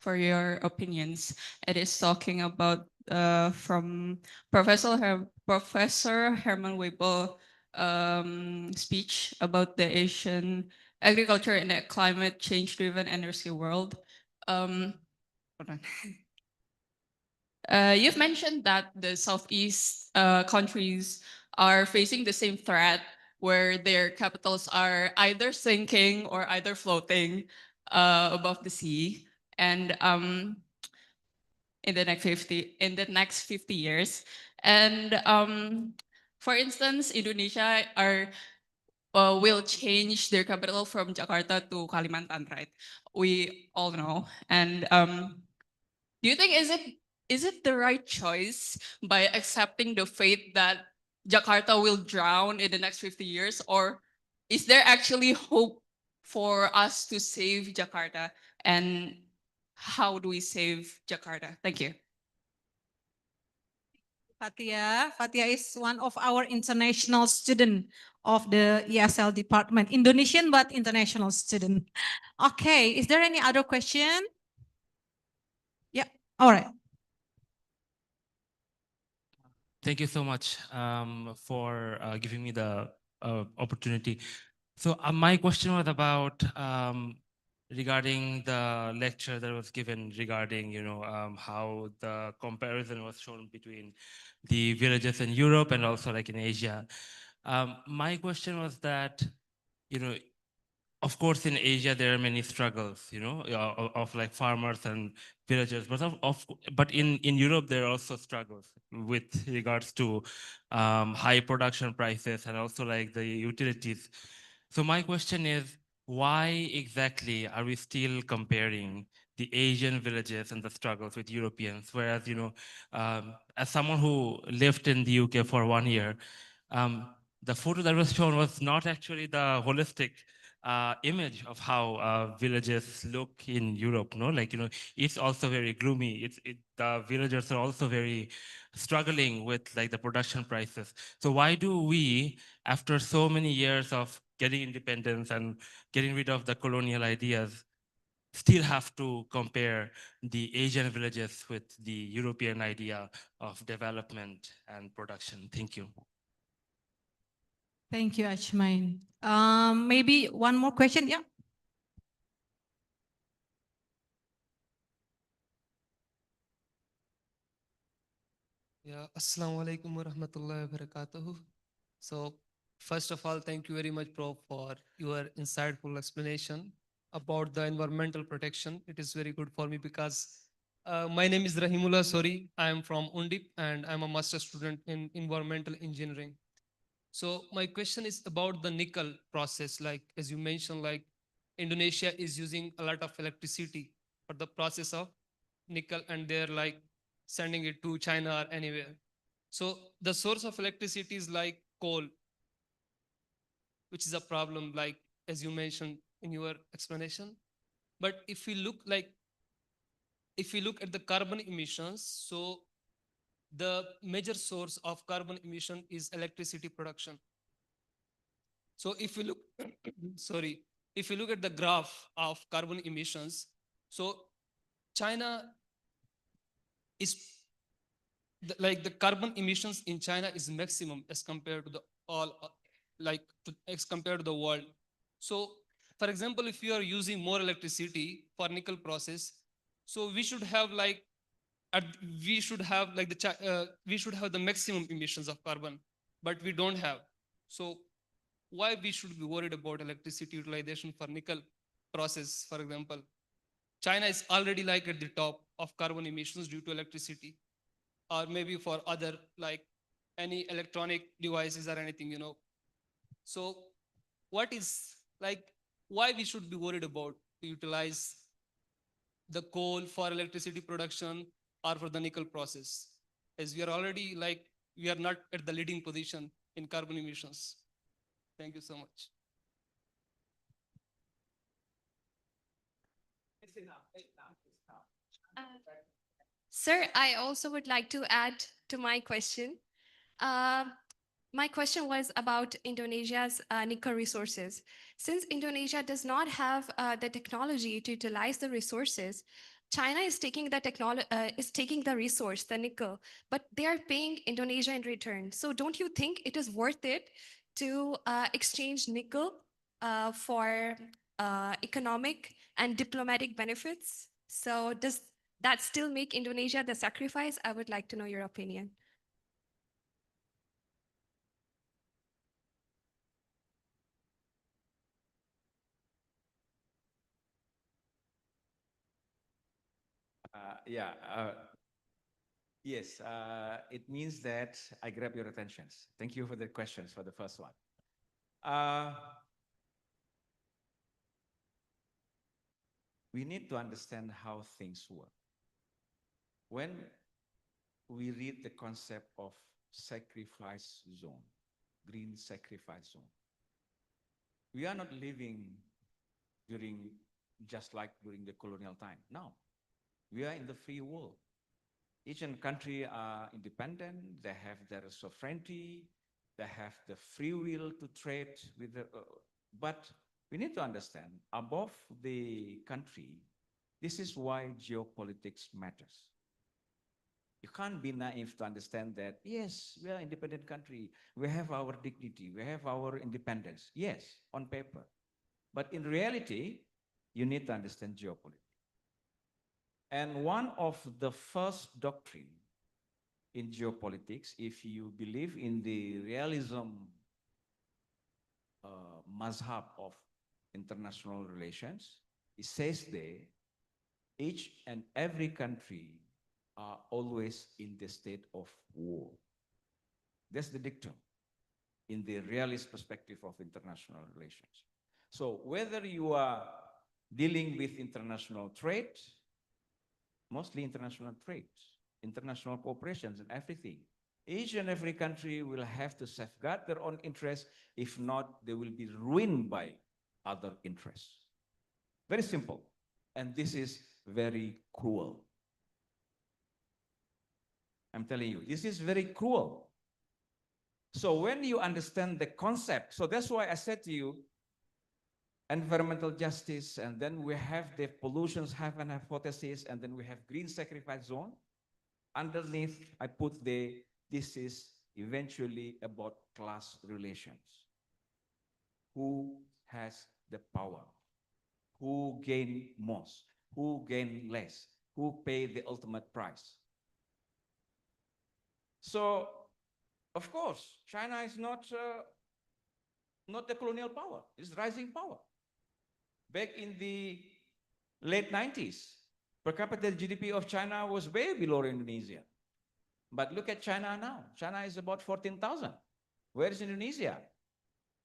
[SPEAKER 9] your opinions. It is talking about from Professor Herman Weibel speech about the Asian agriculture in a climate change driven energy world. Hold on. You've mentioned that the Southeast countries are facing the same threat where their capitals are either sinking or either floating above the sea. And in the next 50 years. And for instance, Indonesia will change their capital from Jakarta to Kalimantan, right? We all know. And do you think is it the right choice by accepting the fate that Jakarta will drown in the next 50 years, or is there actually hope for us to save Jakarta? And how do we save Jakarta? Thank you.
[SPEAKER 6] Fatia is one of our international student of the ESL department, Indonesian but international student. Okay, is there any other question? Yeah, all right.
[SPEAKER 10] Thank you so much for giving me the opportunity. So my question was about regarding the lecture that was given regarding, how the comparison was shown between the villages in Europe and also like in Asia. My question was that, of course, in Asia, there are many struggles, of like farmers and villagers, but in Europe, there are also struggles with regards to high production prices and also like the utilities. So my question is, why exactly are we still comparing the Asian villages and the struggles with Europeans? Whereas, as someone who lived in the UK for 1 year, the photo that was shown was not actually the holistic image of how villages look in Europe, no? Like, it's also very gloomy. The villagers are also very struggling with like the production prices. So why do we, after so many years of getting independence and getting rid of the colonial ideas, still have to compare the Asian villages with the European idea of development and production? Thank you.
[SPEAKER 6] Thank you, Ashmain. Maybe one more question, yeah?
[SPEAKER 11] Yeah, Assalamu alaikum wa rahmatullahi wa barakatuh. So, first of all, thank you very much, Prof, for your insightful explanation about the environmental protection. It is very good for me because my name is Rahimullah Sori. I am from Undip and I'm a master student in environmental engineering. So my question is about the nickel process. Like, as you mentioned, like Indonesia is using a lot of electricity for the process of nickel and they're like sending it to China or anywhere. So the source of electricity is like coal, which is a problem, like as you mentioned in your explanation. But if we look at the carbon emissions, so the major source of carbon emission is electricity production. So if you look, sorry, if you look at the graph of carbon emissions, so China is like the carbon emissions in China is maximum as compared to the all as compared to the world. So for example, if you are using more electricity for nickel process, so we should have like we should have like we should have the maximum emissions of carbon, but we don't have. So why we should be worried about electricity utilization for nickel process, for example? China is already like at the top of carbon emissions due to electricity, or maybe for other like any electronic devices or anything, you know. So what is like why we should be worried about to utilize the coal for electricity production or for the nickel process, as we are already like we are not at the leading position in carbon emissions. Thank you so much.
[SPEAKER 8] Sir, I also would like to add to my question. Uh, my question was about Indonesia's nickel resources. Since Indonesia does not have the technology to utilize the resources, China is taking the resource, the nickel, but they are paying Indonesia in return. So don't you think it is worth it to exchange nickel for economic and diplomatic benefits? So does that still make Indonesia the sacrifice? I would like to know your opinion.
[SPEAKER 7] Yeah. Yes, it means that I grab your attentions. Thank you for the questions for the first one. We need to understand how things work. When we read the concept of sacrifice zone, green sacrifice zone, we are not living during just like during the colonial time. No, we are in the free world. Each and country are independent. They have their sovereignty. They have the free will to trade with the, but we need to understand above the country, this is why geopolitics matters. You can't be naive to understand that, yes, we are an independent country. We have our dignity. We have our independence. Yes, on paper. But in reality, you need to understand geopolitics. And one of the first doctrine in geopolitics, if you believe in the realism mazhab of international relations, it says there, each and every country are always in the state of war. That's the dictum in the realist perspective of international relations. So whether you are dealing with international trade, mostly international trade, international cooperations and everything, each and every country will have to safeguard their own interests. If not, they will be ruined by other interests. Very simple. And this is very cruel. I'm telling you, this is very cruel. So when you understand the concept, so that's why I said to you, environmental justice, and then we have the pollutions have an hypothesis, and then we have green sacrifice zone. Underneath, I put this is eventually about class relations. who has the power, who gain most, who gain less, who pay the ultimate price. So, of course, China is not the colonial power, it's rising power. Back in the late 90s, per capita GDP of China was way below Indonesia. But look at China now. China is about 14,000. Where is Indonesia?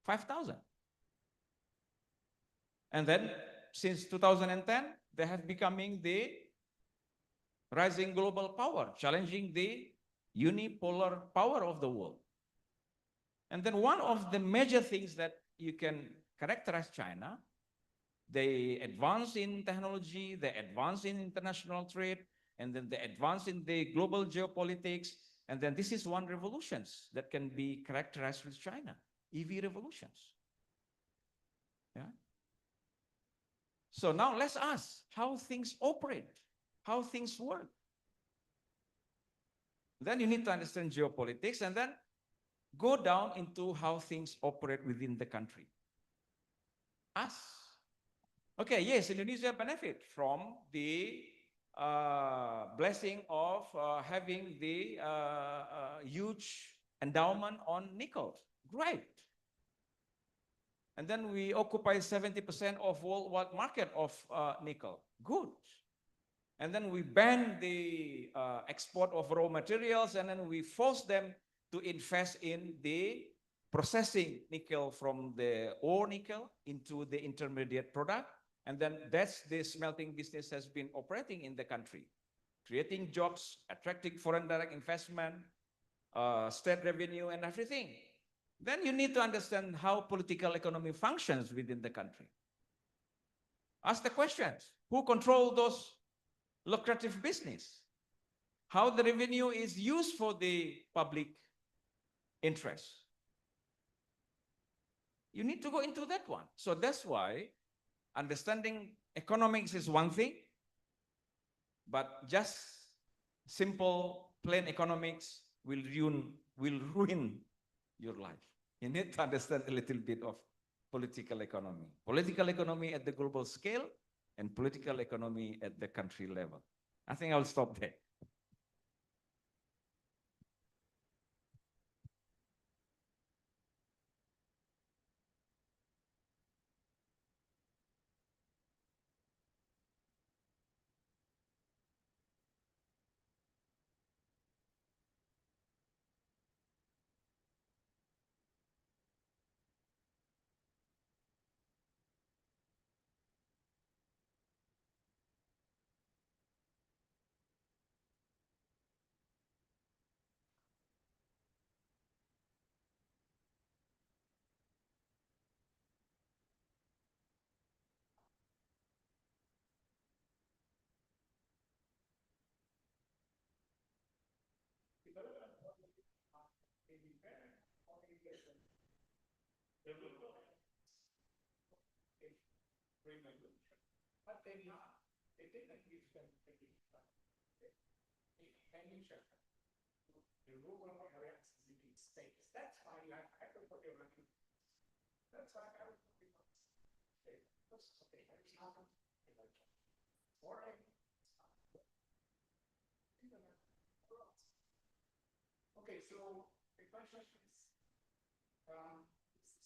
[SPEAKER 7] 5,000. And then since 2010, they have becoming the rising global power, challenging the unipolar power of the world. And then one of the major things that you can characterize China, they advance in technology, they advance in international trade, and then they advance in the global geopolitics. And then this is one revolutions that can be characterized with China, EV revolutions. Yeah. So now let's ask how things operate, how things work. Then you need to understand geopolitics and then go down into how things operate within the country. Us. Okay, yes, Indonesia benefit from the blessing of having the huge endowment on nickel. Great. And then we occupy 70% of worldwide market of nickel. Good. And then we ban the export of raw materials, and then we force them to invest in the processing nickel from the ore nickel into the intermediate product. And then that's the smelting business has been operating in the country, creating jobs, attracting foreign direct investment, state revenue and everything. Then you need to understand how political economy functions within the country. Ask the questions, who control those lucrative business? How the revenue is used for the public interest? You need to go into that one. So that's why understanding economics is one thing, but just simple, plain economics will ruin your life. You need to understand a little bit of political economy. Political economy at the global scale and political economy at the country level. I think I'll stop there.
[SPEAKER 5] Okay, so the question is,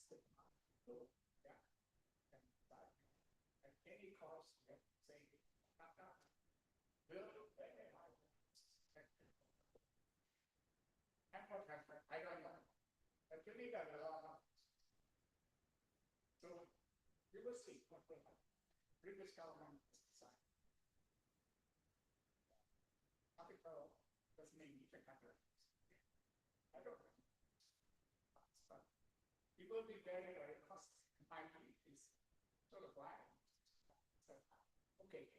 [SPEAKER 5] this is the yeah, at any cost, you have to say, will I don't know. But to me, that a lot of so you will see what will happen. Previous government has decided. Capital doesn't mean you can have it. I don't know. But it will be very, very costly. My view is sort of like, so, okay,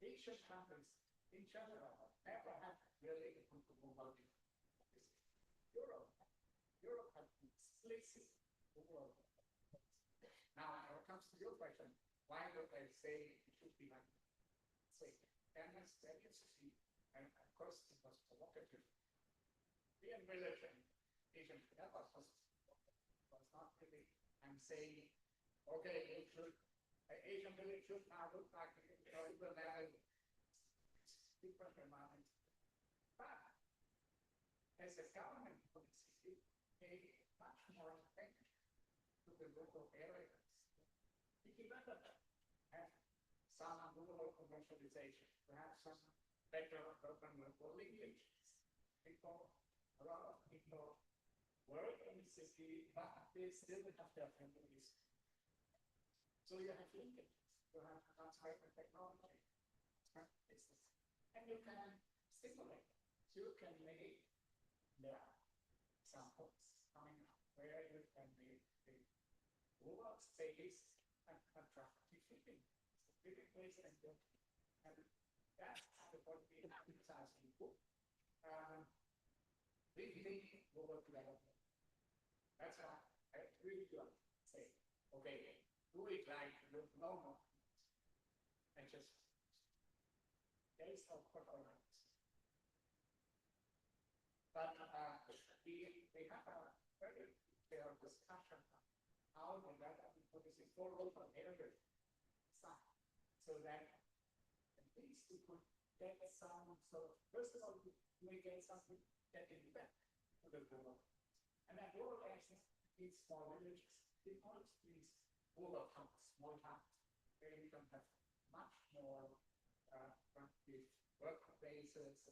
[SPEAKER 5] Asian countries in general never had really a comfortable market. Europe has been splitting the world. Now, when it comes to your question, why would I say it should be like, say, MSC, and of course it was provocative. The religion, Asian, that was not really I'm saying, okay, Asian village should now look like, it will have a different environment. But as a government policy, pay much more attention to the local areas. If you have some rural commercialization, perhaps some better urban local linkages. People, a lot of people work in the city, but they still have their families. So you have linkages, you have transfer of technology, business, and you can stimulate. You can make examples coming up where you can make the rural space and attractive living. Living place and that's what we emphasize in the book. Rethink rural development. That's why I really do say, okay, do it like normal and just based on performance. But we have a very detailed discussion on how the development policy for local areas so that at least we could get some sort of, first of all, we get something that is back to the rural. And that rural areas need small villages, it also needs rural towns, small towns, where you can have much more productive workplaces,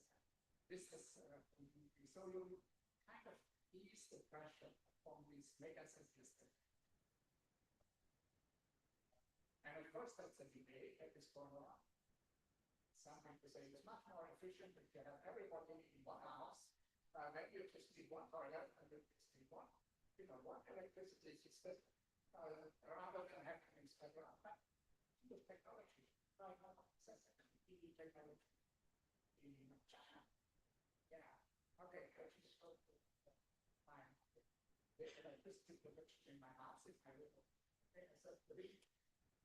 [SPEAKER 5] business community. So you kind of ease the pressure from these mega cities. And of course, that's a debate that is going on. Some people say it's much more efficient if you have everybody in one house. Then you just need one toilet and you just need one electricity system rather than having things spread around. But the technology, right now, EV technology in China. Yeah. Okay, I just go to my electricity production in my house if I will.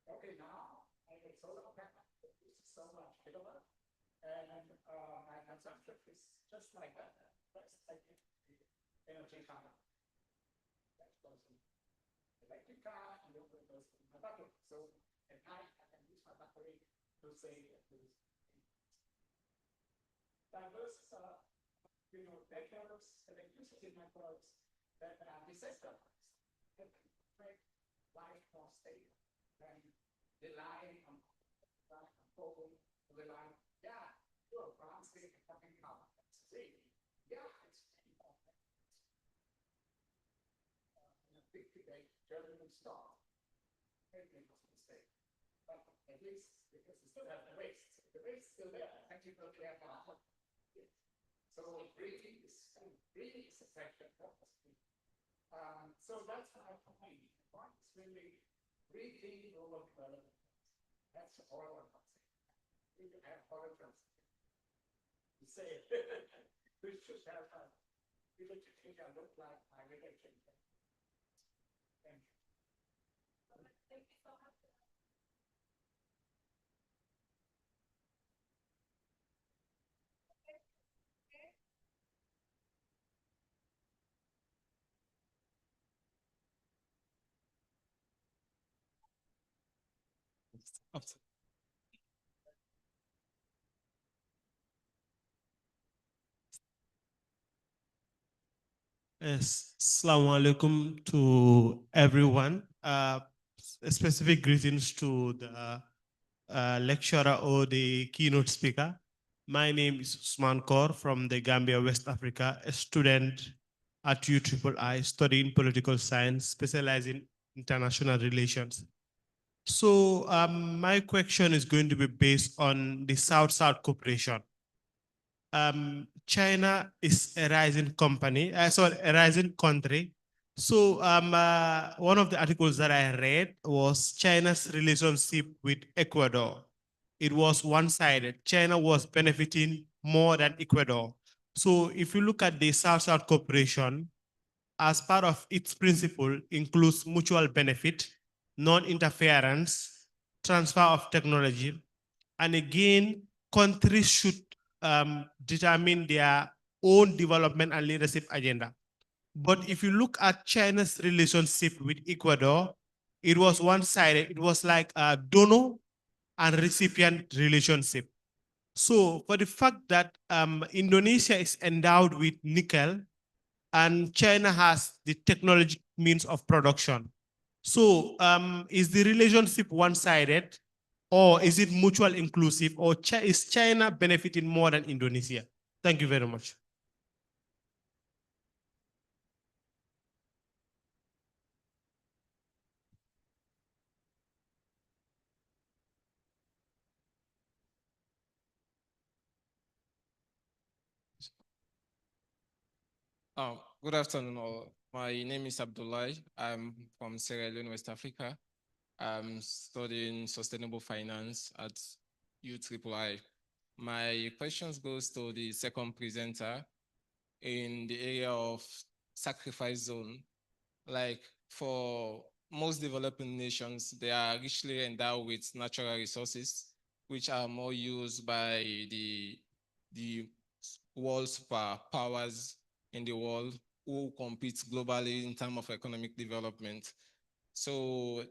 [SPEAKER 5] Okay, now I get solar panel. This is so much kilowatt, and my consumption is just like that. That's like the energy car. That goes in electric car, and then it goes in my battery. So at night I can use my battery to save diverse, networks, electricity networks that are decentralized, that make life more stable. And relying on coal, relying, sure, France is coming out. That's great. Yeah, it's important. In a big debate, Germany will stop. Maybe it was a mistake. But at least, because we still have the waste. The waste is still there. And you don't care about it. So breathing is a factor. So that's my point. The point is really rethinking rural development. That's all I'm saying. We can have other translation. You say we should have a village change that look like my village change. Thank you. Thank you so much.
[SPEAKER 12] Yes, Assalamu alaikum to everyone. Specific greetings to the lecturer or the keynote speaker. My name is Usman Kaur from the Gambia, West Africa, a student at UIII studying political science, specializing in international relations. So my question is going to be based on the South-South cooperation. China is a rising company, a rising country. So one of the articles that I read was China's relationship with Ecuador. It was one-sided. China was benefiting more than Ecuador. So if you look at the South-South cooperation, as part of its principle includes mutual benefit, non-interference, transfer of technology, and again, countries should determine their own development and leadership agenda. But if you look at China's relationship with Ecuador, it was one-sided. It was like a donor and recipient relationship. So for the fact that Indonesia is endowed with nickel and China has the technology means of production. So is the relationship one-sided or is it mutual inclusive or is China benefiting more than Indonesia? Thank you very much.
[SPEAKER 13] Good afternoon, all. My name is Abdullah. I'm from Sierra Leone, West Africa. I'm studying sustainable finance at UIII. My questions goes to the second presenter in the area of sacrifice zone. Like for most developing nations, they are richly endowed with natural resources, which are more used by the world superpowers in the world who compete globally in terms of economic development. So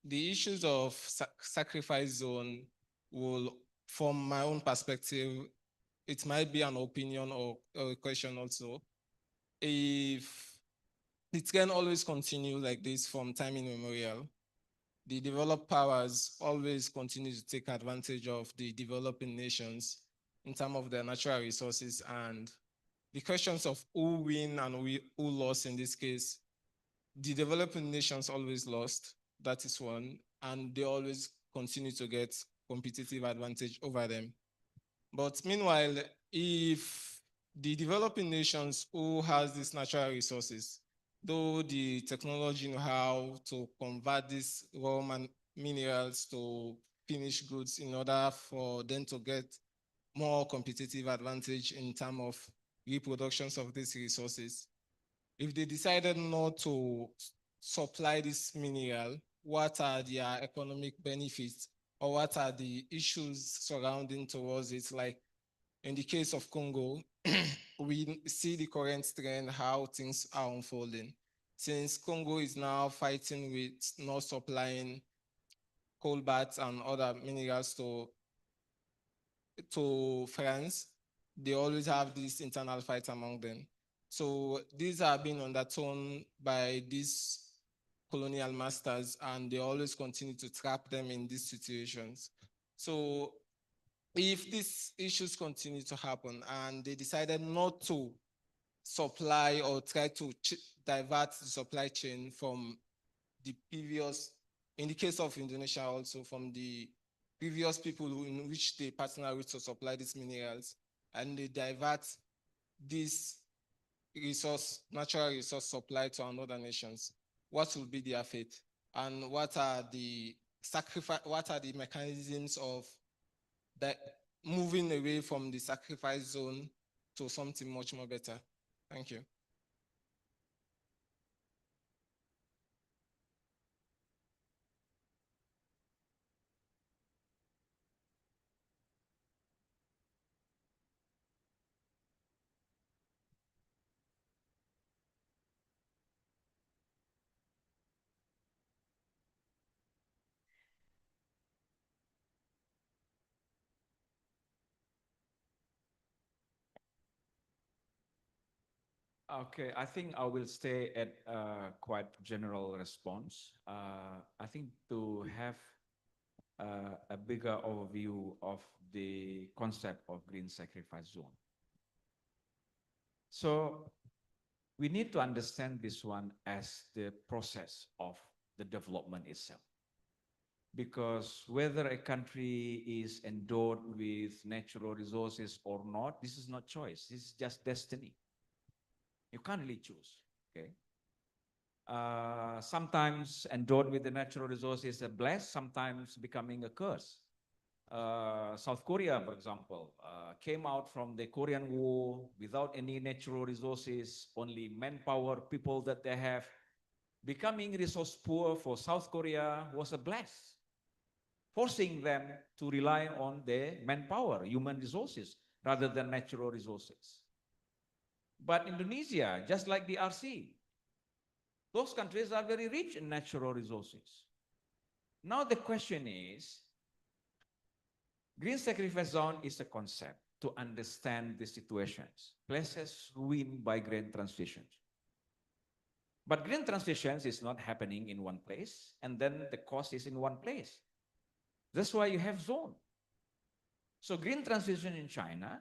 [SPEAKER 13] the issues of sacrifice zone will, from my own perspective, it might be an opinion or a question also. If it can always continue like this from time immemorial, the developed powers always continue to take advantage of the developing nations in terms of their natural resources, and the questions of who win and who lost in this case, the developing nations always lost, that is one, and they always continue to get competitive advantage over them. But meanwhile, if the developing nations who has these natural resources, though the technology know how to convert these raw minerals to finished goods in order for them to get more competitive advantage in terms of reproductions of these resources. If they decided not to supply this mineral, what are their economic benefits or what are the issues surrounding towards it? Like in the case of Congo, we see the current trend, how things are unfolding. Since Congo is now fighting with not supplying cobalt and other minerals to France, they always have this internal fight among them. So these are being undertone by these colonial masters, and they always continue to trap them in these situations. So if these issues continue to happen and they decided not to supply or try to divert the supply chain from the previous, in the case of Indonesia also, from the previous people in which they partner with to supply these minerals, and they divert this resource, natural resource supply to another nations, what will be their fate? And what are the mechanisms of that moving away from the sacrifice zone to something much more better? Thank you.
[SPEAKER 7] Okay, I think I will stay at a quite general response. I think to have a bigger overview of the concept of green sacrifice zone. So we need to understand this one as the process of the development itself. Because whether a country is endowed with natural resources or not, this is not choice. This is just destiny. You can't really choose, okay? Sometimes endowed with the natural resources are blessed, sometimes becoming a curse. South Korea, for example, came out from the Korean War without any natural resources, only manpower, people that they have. Becoming resource poor for South Korea was a bless, forcing them to rely on their manpower, human resources, rather than natural resources. But Indonesia, just like the RC, those countries are very rich in natural resources. Now the question is, green sacrifice zone is a concept to understand the situations, places ruined by green transitions. But green transitions is not happening in one place, and then the cost is in one place. That's why you have zone. So green transition in China,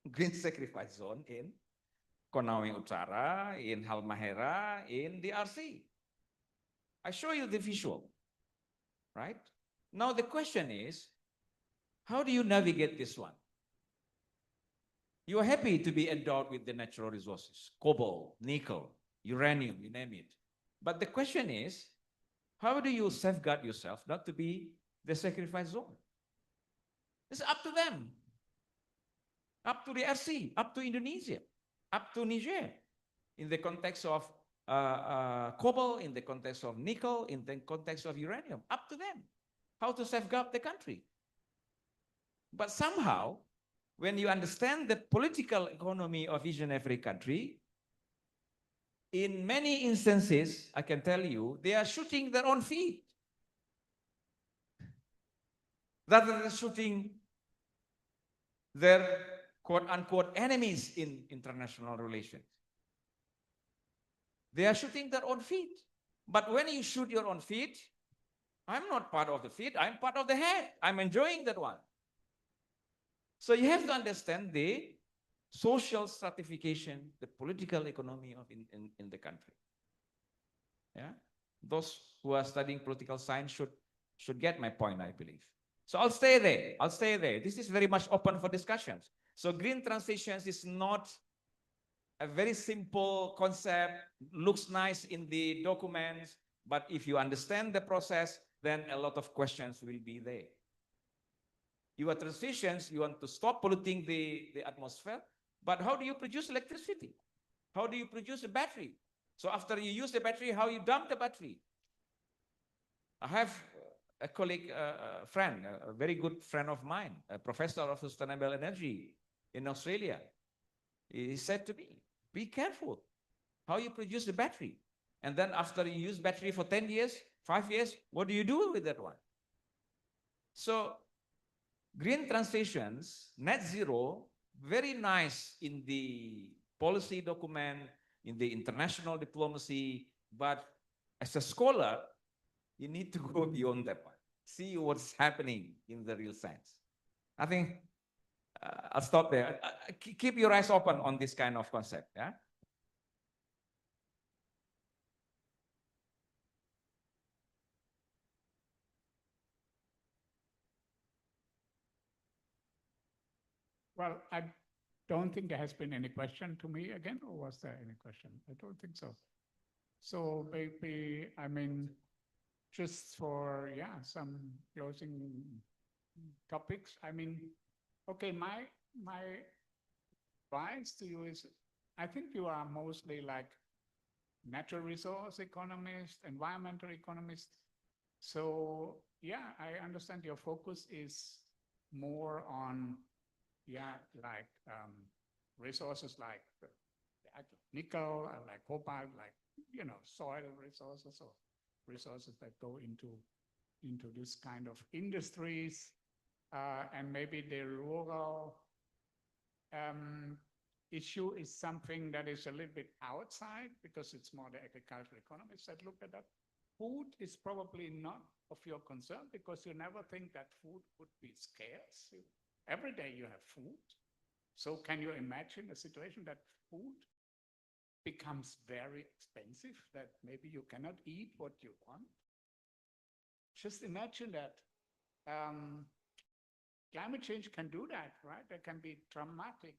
[SPEAKER 7] green sacrifice zone in Konawe Utara, in Halmahera, in the RC. I show you the visual, right? Now the question is, how do you navigate this one? You are happy to be endowed with the natural resources, cobalt, nickel, uranium, you name it. But the question is, how do you safeguard yourself not to be the sacrifice zone? It's up to them, up to the RC, up to Indonesia, up to Niger, in the context of cobalt, in the context of nickel, in the context of uranium, up to them, how to safeguard the country. But somehow, when you understand the political economy of each and every country, in many instances, I can tell you, they are shooting their own feet rather than shooting their quote unquote enemies in international relations. They are shooting their own feet. But when you shoot your own feet, I'm not part of the feet, I'm part of the head. I'm enjoying that one. So you have to understand the social stratification, the political economy of in the country. Yeah, those who are studying political science should get my point, I believe. So I'll stay there. I'll stay there. This is very much open for discussions. So green transitions is not a very simple concept, looks nice in the documents, but if you understand the process, then a lot of questions will be there. Your transitions, you want to stop polluting the atmosphere, but how do you produce electricity? How do you produce a battery? So after you use the battery, how you dump the battery? I have a colleague, a friend, a very good friend of mine, a professor of sustainable energy in Australia. He said to me, be careful how you produce the battery. And then after you use battery for 10 years, 5 years, what do you do with that one? So green transitions, net zero, very nice in the policy document, in the international diplomacy, but as a scholar, you need to go beyond that one. See what's happening in the real sense. I think I'll stop there. Keep your eyes open on this kind of concept. Yeah.
[SPEAKER 5] Well, I don't think there has been any question to me again, or was there any question? I don't think so. So maybe, I mean, just for, yeah, some closing topics. I mean, okay, my advice to you is, I think you are mostly like natural resource economist, environmental economist. So yeah, I understand your focus is more on, yeah, like resources like nickel, like cobalt, like, you know, soil resources or resources that go into this kind of industries, and maybe the rural issue is something that is a little bit outside because it's more the agricultural economists that look at that. Food is probably not of your concern because you never think that food would be scarce. Every day you have food. So can you imagine a situation that food becomes very expensive, that maybe you cannot eat what you want? Just imagine that. Climate change can do that, right? There can be dramatic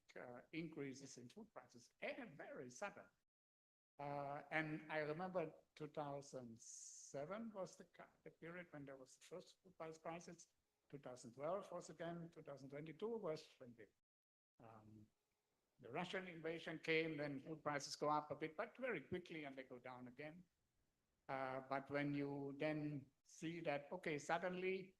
[SPEAKER 5] increases in food prices, and very sudden. And I remember 2007 was the period when there was the first food price crisis. 2012 was again, 2022 was when the Russian invasion came, then food prices go up a bit, but very quickly, and they go down again. But when you then see that, okay, suddenly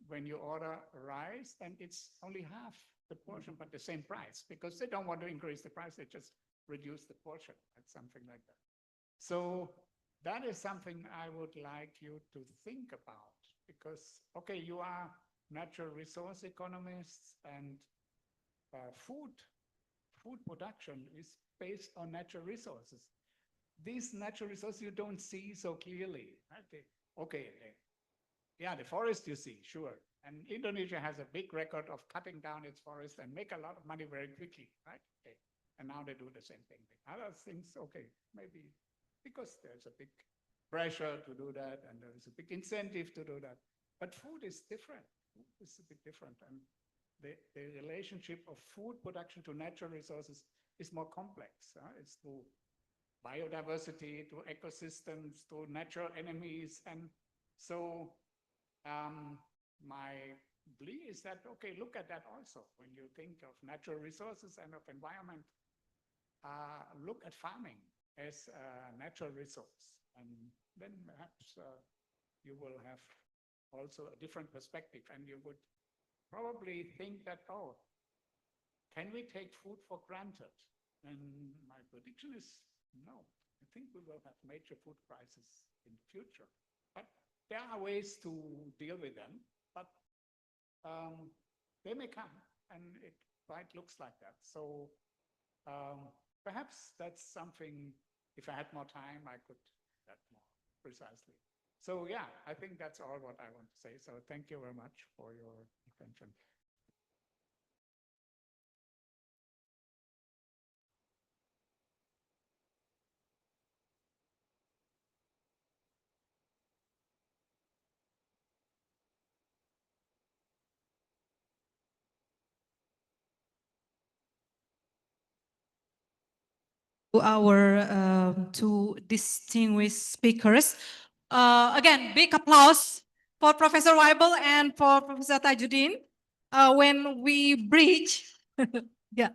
[SPEAKER 5] when you order rice, and it's only half the portion, but the same price, because they don't want to increase the price, they just reduce the portion, like something like that. So that is something I would like you to think about because, okay, you are natural resource economists and food production is based on natural resources. These natural resources you don't see so clearly. Right? Yeah, the forest you see, sure. And Indonesia has a big record of cutting down its forest and make a lot of money very quickly, right? Okay. And now they do the same thing. Other things, okay, maybe because there's a big pressure to do that and there is a big incentive to do that. But food is different. Food is a bit different. And the relationship of food production to natural resources is more complex. It's to biodiversity, to ecosystems, to natural enemies. And so my plea is that, okay, look at that also. When you think of natural resources and of environment, look at farming as a natural resource. And then perhaps you will have also a different perspective and you would probably think that, oh, can we take food for granted? And my prediction is no. I think we will have major food crises in the future. But there are ways to deal with them, but they may come, and it quite looks like that. So perhaps that's something, if I had more time, I could do that more precisely. So yeah, I think that's all what I want to say. So thank you very much for your attention.
[SPEAKER 6] Our two distinguished speakers. Again, big applause for Professor Weibel and for Professor Tajuddin. When we bridge, yeah,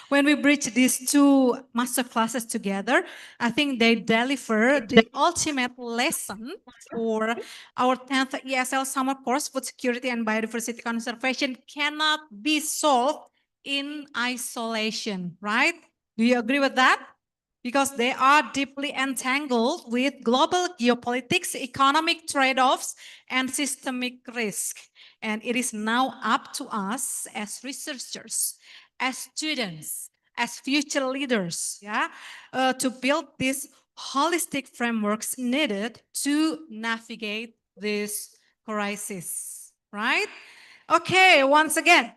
[SPEAKER 6] when we bridge these two master classes together, I think they deliver the ultimate lesson for our 10th ESL summer course, Food Security and Biodiversity Conservation cannot be solved in isolation, right? Do you agree with that? Because they are deeply entangled with global geopolitics, economic trade-offs, and systemic risk. And it is now up to us as researchers, as students, as future leaders, yeah, to build these holistic frameworks needed to navigate this crisis, right? Okay, once again,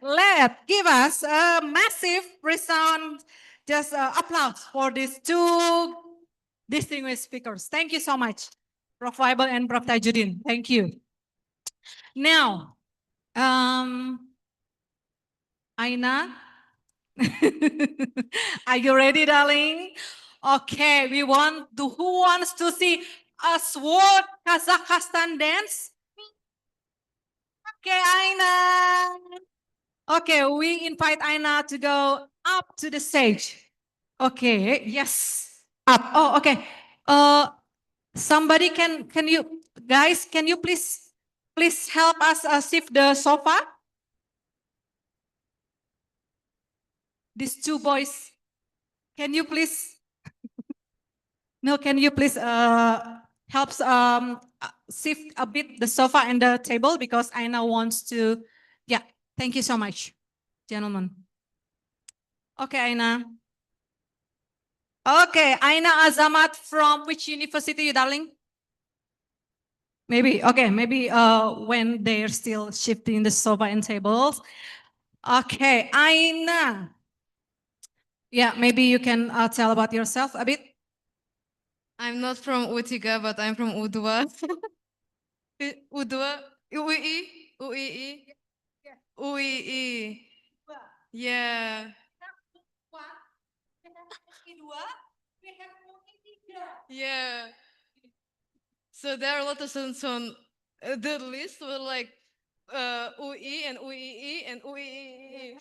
[SPEAKER 6] give us a massive resound, just applause for these two distinguished speakers. Thank you so much, Prof. Weibel and Prof. Tajuddin. Thank you. Now, Aina, are you ready, darling? Okay, who wants to see a sword Kazakhstan dance? Okay, Aina. Okay, we invite Aina to go up to the stage. Okay, yes, up. Oh, okay. Somebody can you guys, can you please help us shift the sofa? These two boys, can you please? No, can you please help shift a bit the sofa and the table because Aina wants to. Yeah, thank you so much, gentlemen. Okay, Aina. Okay, Aina Azamat from which university, you darling? Maybe, okay, maybe when they're still shifting the sofa and tables. Okay, Aina. Yeah, maybe you can tell about yourself a bit.
[SPEAKER 14] I'm not from U3, but I'm from U2. U2, UII, UII, UII. Yeah. Yeah. So there are a lot of students on the list were like UI and UII and UII.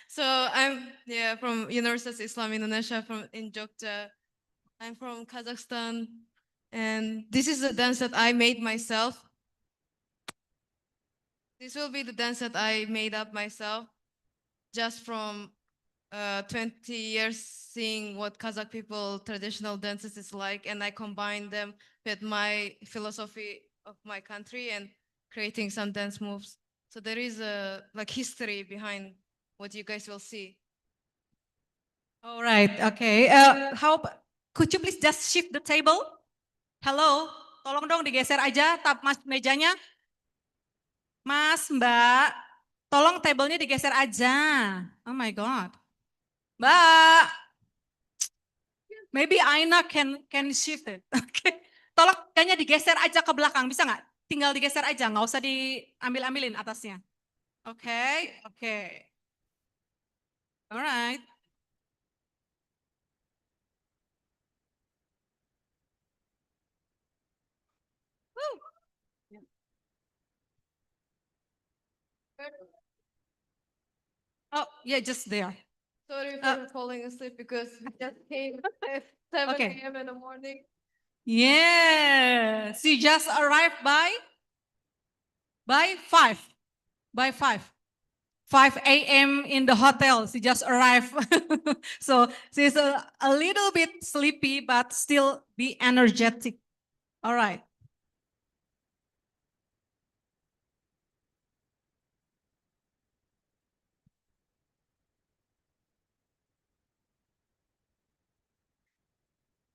[SPEAKER 14] So I'm from University of Islam Indonesia in Jogja. I'm from Kazakhstan, and this is a dance that I made myself. This will be the dance that I made up myself, just from 20 years seeing what Kazakh people traditional dances is like, and I combine them with my philosophy of my country and creating some dance moves. So there is a like history behind what you guys will see.
[SPEAKER 6] All right, okay. Could you please just shift the table? Hello, tolong dong digeser aja mas mejanya. Mas, Mbak, tolong tabelnya digeser aja. Oh my God. Mbak, maybe Aina can shift it. Oke, tolong kayaknya digeser aja ke belakang, bisa nggak? Tinggal digeser aja, nggak usah diambil-ambilin atasnya. Oke, oke. Alright. Oh, yeah, just there.
[SPEAKER 14] Sorry for falling asleep because I just came at 7
[SPEAKER 6] Okay.
[SPEAKER 14] a.m. in the morning.
[SPEAKER 6] Yes, she just arrived by 5. By 5. 5 a.m. in the hotel. She just arrived. So she's a little bit sleepy, but still be energetic. All right.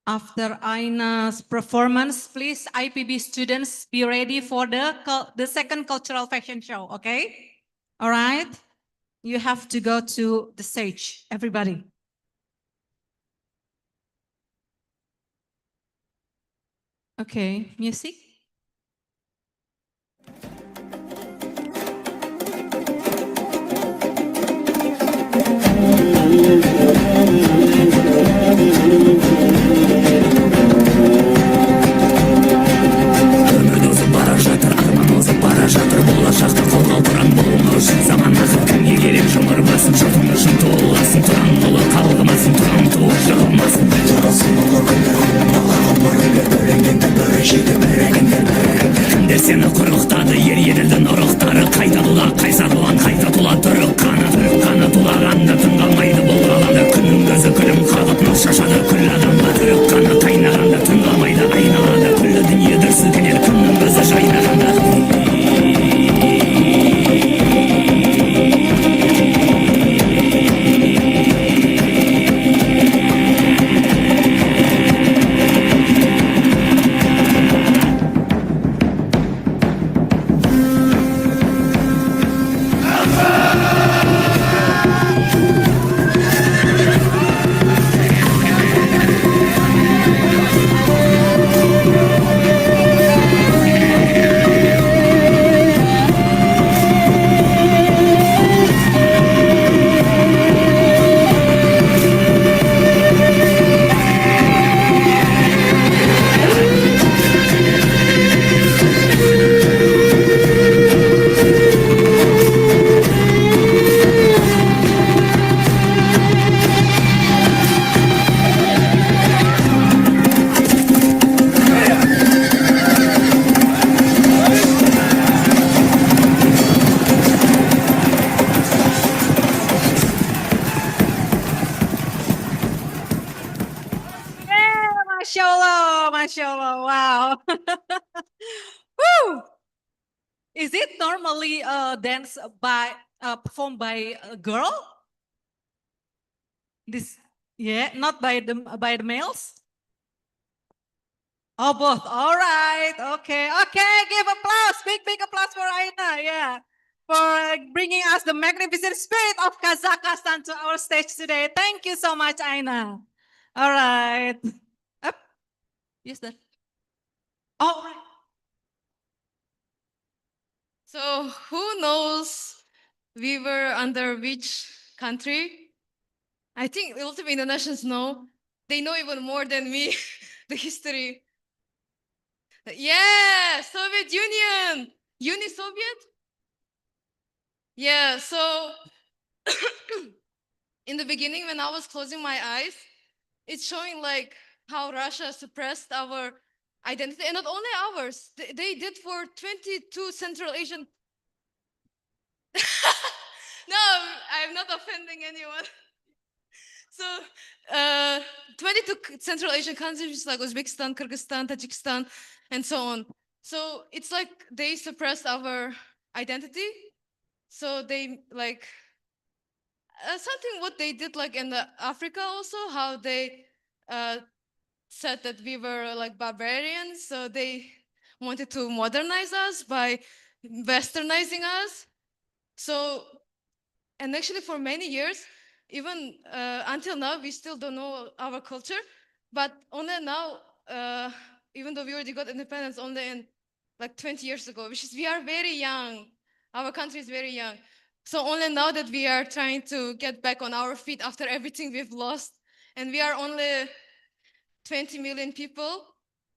[SPEAKER 6] After Aina's performance, please IPB students be ready for the second cultural fashion show, okay? All right. You have to go to the stage, everybody. Okay, music.
[SPEAKER 15] Seni kuruqdadı, yer yerildi nuruqları Qayda dula, qaysadılan, qayda dula Dırıq kanı dulağanda Tınqalmaydı bulğalanda Күннің gözü күлім қағып Нұр шашады күл адамға Dırıq kanı тайнағанда Tınqalmaydı айналада Күллі дүние дүр сілкінер Күннің gözü жайнағанда
[SPEAKER 6] Masya Allah, Masya Allah, wow. Woo! Is it normally dance performed by a girl? This, yeah, not by the males? Oh, both. All right. Okay. Okay. Give applause. Big applause for Aina. Yeah. For bringing us the magnificent spirit of Kazakhstan to our stage today. Thank you so much, Aina. All right. Up. Yes, sir. All right.
[SPEAKER 14] So who knows we were under which country? I think ultimate internationals know. They know even more than me, the history. Yeah, Soviet Union, Uni-Soviet. Yeah, so in the beginning when I was closing my eyes, it's showing like how Russia suppressed our identity, and not only ours, they did for 22 Central Asian. No, I'm not offending anyone. So 22 Central Asian countries like Uzbekistan, Kyrgyzstan, Tajikistan, and so on. So it's like they suppressed our identity. So they like something what they did like in the Africa also, how they said that we were like barbarians. So they wanted to modernize us by westernizing us. So, and actually for many years, even until now, we still don't know our culture. But only now, even though we already got independence only in like 20 years ago, which is we are very young. Our country is very young. So only now that we are trying to get back on our feet after everything we've lost. And we are only 20 million people.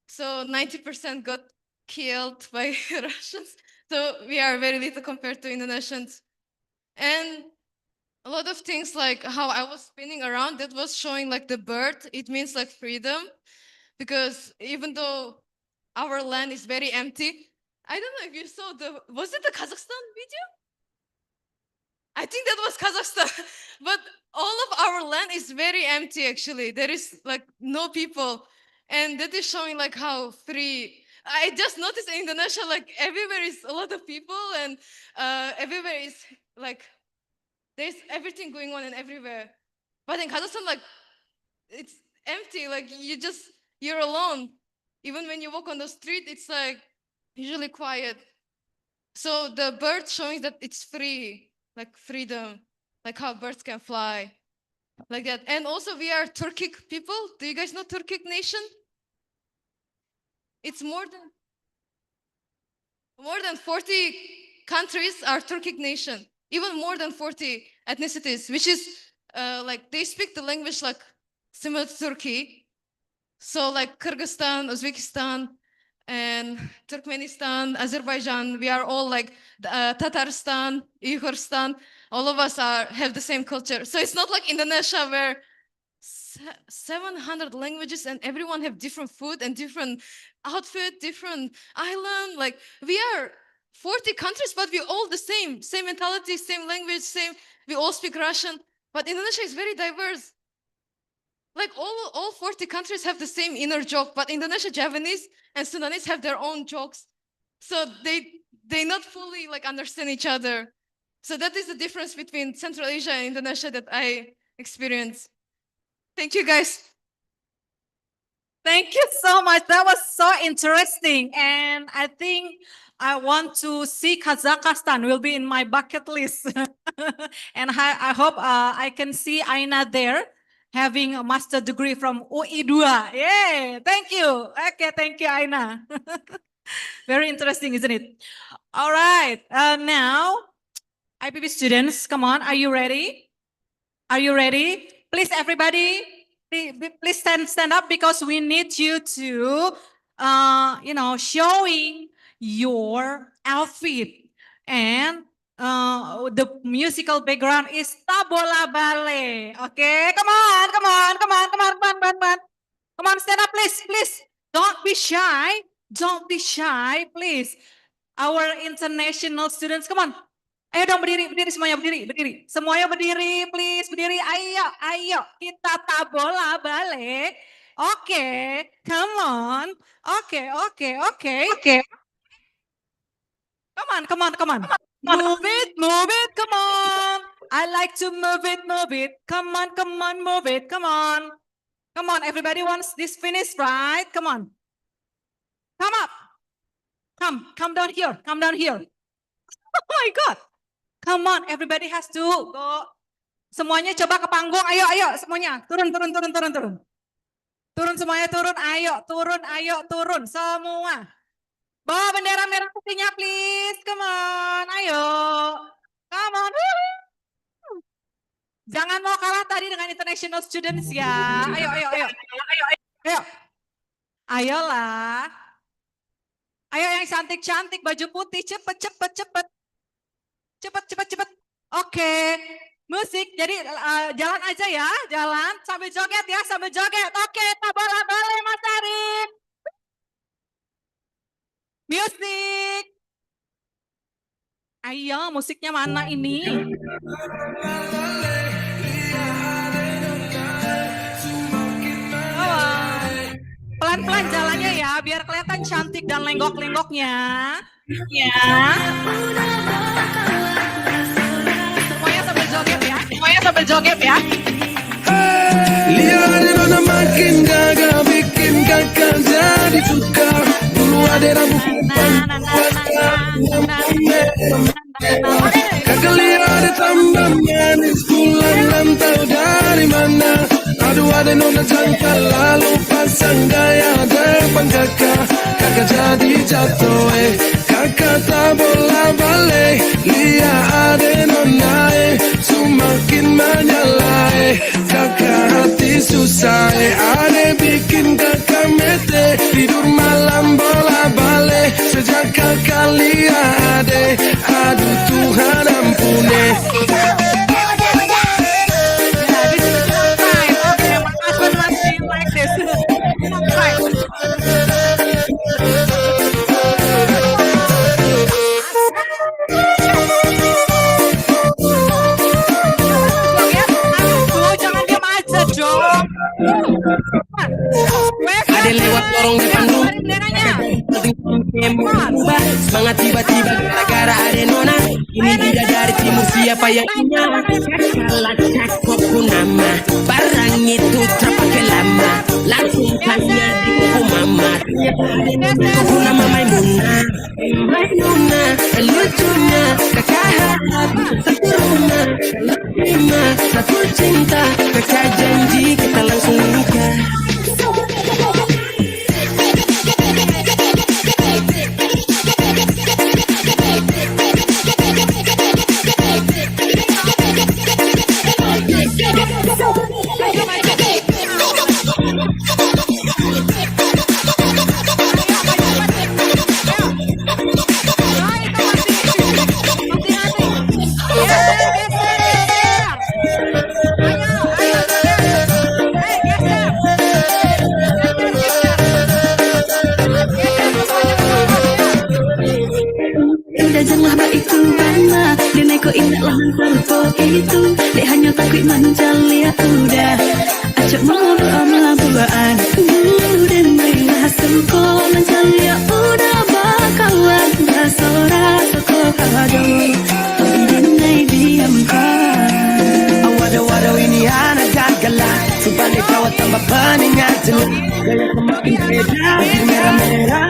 [SPEAKER 14] So 90% got killed by Russians. So we are very little compared to Indonesians. And a lot of things like how I was spinning around, that was showing like the bird. It means like freedom. Because even though our land is very empty, I don't know if you saw was it the Kazakhstan video? I think that was Kazakhstan. But all of our land is very empty actually. There is like no people. And that is showing like how free. I just noticed in Indonesia, like everywhere is a lot of people and everywhere is like, there's everything going on and everywhere. But in Kazakhstan, like it's empty. Like you're alone. Even when you walk on the street, it's like usually quiet. So the bird showing that it's free, like freedom, like how birds can fly, like that. And also we are Turkic people. Do you guys know Turkic nation? It's more than 40 countries are Turkic nation. Even more than 40 ethnicities, which is like they speak the language like similar to Turkey. So like Kyrgyzstan, Uzbekistan, and Turkmenistan, Azerbaijan, we are all like Tatarstan, Uyghurstan, all of us have the same culture. So it's not like Indonesia where 700 languages and everyone have different food and different outfit, different island. Like we are 40 countries, but we all the same mentality, same language, we all speak Russian. But Indonesia is very diverse. Like all 40 countries have the same inner joke, but Indonesia, Javanese, and Sundanese have their own jokes. So they not fully like understand each other. So that is the difference between Central Asia and Indonesia that I experience. Thank you guys.
[SPEAKER 6] Thank you so much. That was so interesting. And I think I want to see Kazakhstan will be in my bucket list. And I hope I can see Aina there having a master degree from UI2. Yeah, thank you. Okay, thank you, Aina. Very interesting, isn't it? All right, now, IPB students, come on, are you ready? Are you ready? Please, everybody, please stand up because we need you to, showing your outfit. And the musical background is Tabola Ballet. Okay, come on. Come on, stand up, please. Don't be shy, please. Our international students, come on. Ayo dong berdiri semuanya berdiri. Semuanya berdiri, please, berdiri. Ayo, kita tabola balik. Oke, come on. Oke. Come on. Move it, come on. I like to move it. Come on, move it, come on. Come on, everybody wants this finished, right? Come on. Come up. Come down here. Oh my God. Come on, everybody has to go. Semuanya coba ke panggung. Ayo semuanya. Turun. Turun semuanya, turun. Semua. Bawa bendera merah putihnya, please. Come on, ayo. Come on. Jangan mau kalah tadi dengan international students ya. Ayo. Ayolah. Ayo yang cantik-cantik, baju putih, cepet. Oke. Musik, jadi jalan aja ya, jalan sambil joget ya, Oke, tabola balai Mas Arif. Musik. Ayo, musiknya mana ini? pelan-pelan jalannya ya, biar kelihatan cantik dan lenggok-lenggoknya. Ya. Semuanya sambil joget ya. Semuanya sambil joget ya.
[SPEAKER 15] Lihat nona makin gagal bikin kakak jadi suka. Dulu ada rambut kakak lihat tambah manis pulang rantau dari mana. Aduh ada nona jangka lalu pasang gaya depan kakak. Kakak jadi jatuh kakak tak bola balik. Lihat ada nona semakin menyala kakak hati susah ada bikin kakak mete. Tidur malam bola balik sejak kakak lihat aduh Tuhan ampuni.
[SPEAKER 16] Ada lewat lorong depan rumah, semangat tiba-tiba gara-gara ada nona. Ini dia dari timur, siapa yang punya? Salah cakap nama, barang itu terpakai lama. Langsung tanya di kuku mama. Kuku nama Maimunah, Maimunah, lucunya kakak hati sempurna. Lima satu cinta, kakak janji kita langsung nikah.
[SPEAKER 17] Janganlah baik itu bana, dan aku ingatlah terpo itu. Dek hanya takut mancal ya udah. Acok mau doa melabuhan, dan marilah sengko mancal ya udah bakawan. Basora toko kado, dinai diamkan.
[SPEAKER 16] Waduh ini anak gagala, sebalik kau tambah peningat jelas. Gaya semakin beda, merah-merah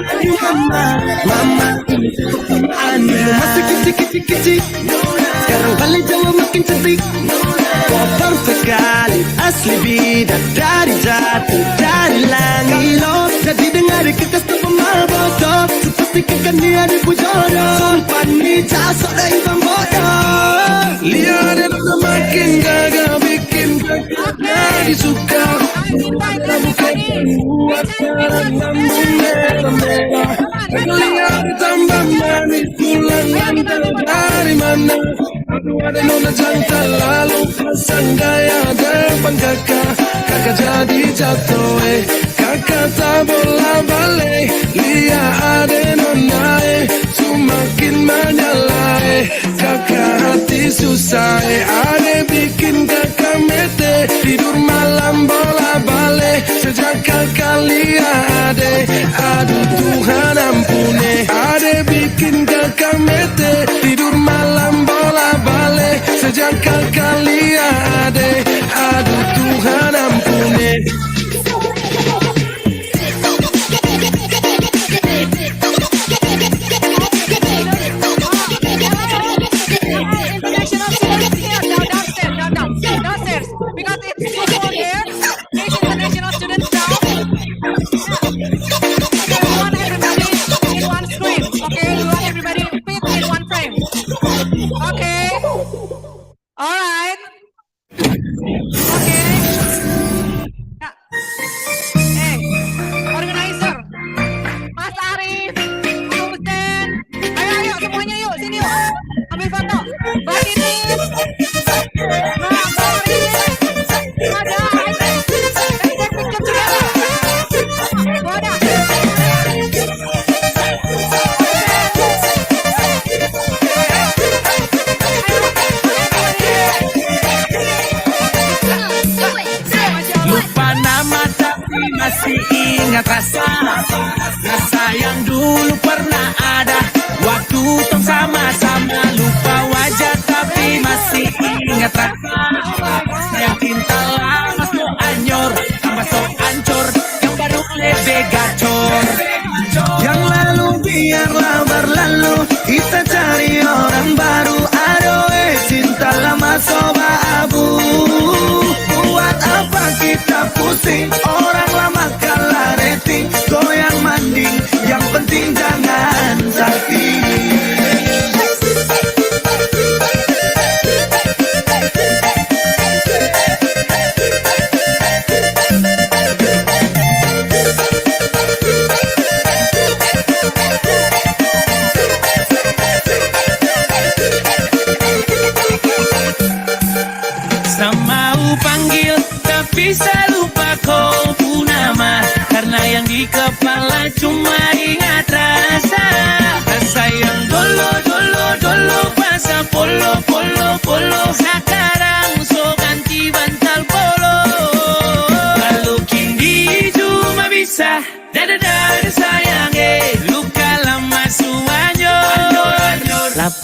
[SPEAKER 16] mama ini aneh. Masih kecil-kecil, sekarang balik jauh makin cantik. Kau sekali, asli bidadari jatuh dari langit. Kalau jadi dengar kekas tak bodoh, sepastikan dia dipujodoh. Sumpah ni jasok dari bang bodoh.
[SPEAKER 15] Lihat ada makin gagal bikin kakak jadi suka. Bukan buat sekarang namun merah-merah. Kakak lihat tambah manis pulang rantau dari mana. Aduh ada nona jangka lalu pasang gaya depan kakak. Kakak jadi jatuh kakak tak bola balik. Lihat ada nona semakin menyala kakak hati susah ada bikin kakak mete. Tidur malam bola balik sejak kakak lihat aduh Tuhan ampuni. Ada bikin kakak mete. Tidur malam bola balik sejak kakak lihat aduh Tuhan ampuni.
[SPEAKER 6] Downstairs, because it's too cold here. These international students down. Okay, we want everybody in one screen. Okay, we want everybody fit in one frame. Okay. All right. Okay. Yeah. Hey, organizer, Mas Arif, Mas Hussein. Ayo semuanya yuk, sini yuk. Ambil foto. Mbak Titis.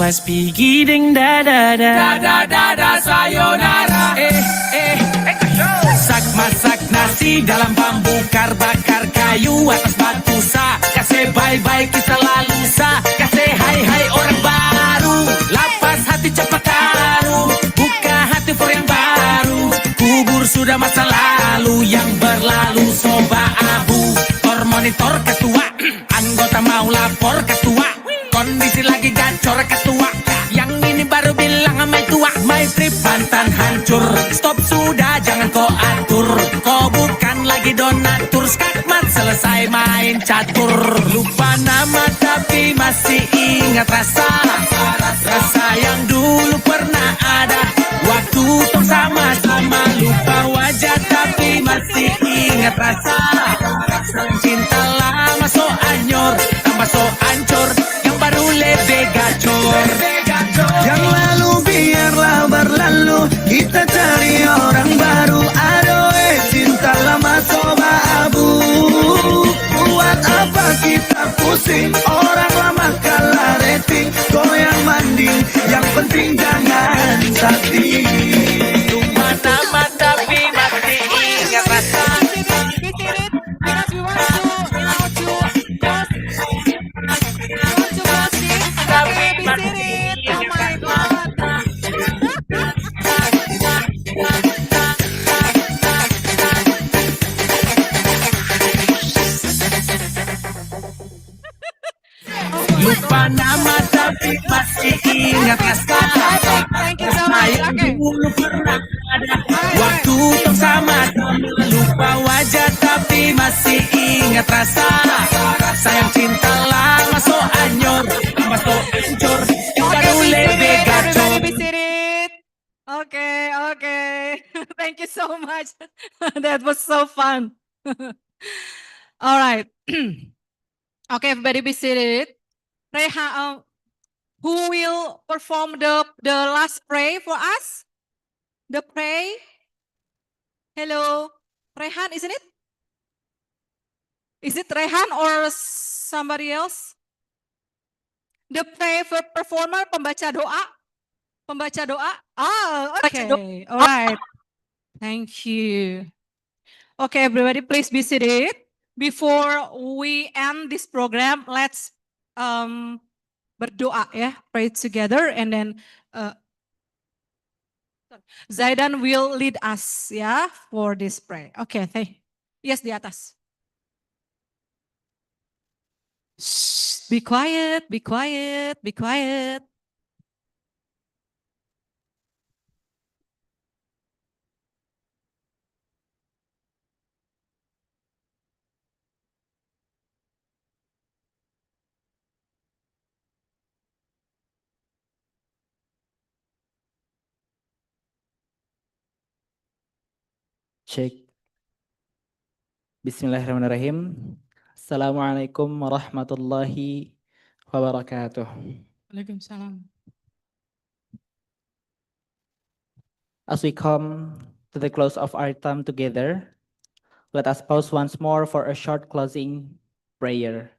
[SPEAKER 15] mas pigi ding da da da. Da da da da sayonara. Masak masak nasi dalam bambu, bakar kayu atas batu sa. Kasih bye bye kita lalu sa. Kasih hai hai orang baru. Lapas hati cepat taruh. Buka hati for yang baru. Kubur sudah masa lalu yang berlalu soba abu. Tor monitor ketua. Anggota mau lapor ketua. Kondisi lagi gacor ketua. Yang ini baru bilang sama tua. My trip mantan hancur. Stop sudah jangan kau atur. Kau bukan lagi donatur. Skakmat selesai main catur. Lupa nama tapi masih ingat rasa. Rasa yang dulu pernah ada. Waktu tong sama-sama. Lupa wajah tapi masih ingat rasa. Cinta lama so anyor. Tambah so ancur. Yang baru lebih gacor.
[SPEAKER 16] Yang lalu biarlah berlalu, kita cari orang baru. Adoe cinta lama soba abu. Buat apa kita pusing, orang lama kalah rating. Goyang manding, yang penting jangan sakit.
[SPEAKER 15] Lupa nama tapi masih ingat rasa. Tapi masih ingat rasa. Lupa nama tapi masih ingat rasa. Rasa yang dulu pernah ada. Waktu tong sama-sama. Lupa wajah tapi masih ingat rasa. Sayang cinta lama so anyor. Tambah so ancur. Yang baru lebih gacor.
[SPEAKER 6] Okay, okay. Thank you so much. That was so fun. All right. Okay, everybody be seated. Reha, who will perform the last pray for us? The pray. Hello, Rehan, isn't it? Is it Rehan or somebody else? The pray for performer, pembaca doa. Pembaca doa. Ah, okay. All right. Thank you. Okay, everybody, please be seated. Before we end this program, let's berdoa ya, pray together, and then Zaidan will lead us ya for this prayer. Okay, yes di atas. Shh, be quiet, be quiet, be quiet.
[SPEAKER 18] Cek. Bismillahirrahmanirrahim. Assalamualaikum warahmatullahi wabarakatuh.
[SPEAKER 6] Waalaikumsalam.
[SPEAKER 18] As we come to the close of our time together, let us pause once more for a short closing prayer.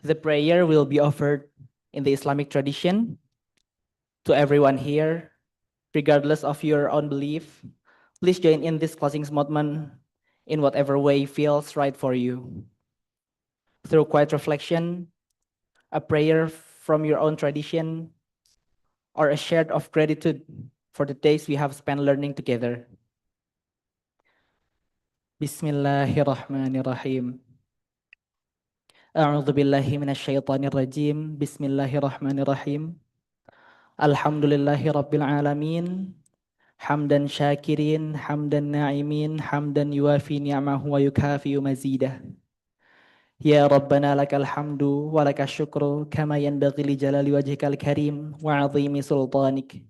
[SPEAKER 18] The prayer will be offered in the Islamic tradition to everyone here, regardless of your own belief. Please join in this closing moment in whatever way feels right for you. Through quiet reflection, a prayer from your own tradition, or a shared of gratitude for the days we have spent learning together. Bismillahirrahmanirrahim. A'udzu billahi minasyaitonir rajim. Bismillahirrahmanirrahim. Alhamdulillahi rabbil alamin. Hamdan syakirin, hamdan na'imin, hamdan yuafi ni'amahu wa yukafi mazidah. Ya Rabbana lakal hamdu wa lakal syukru kama yanbaghi li jalali wajhikal karim wa 'azimi sultanik.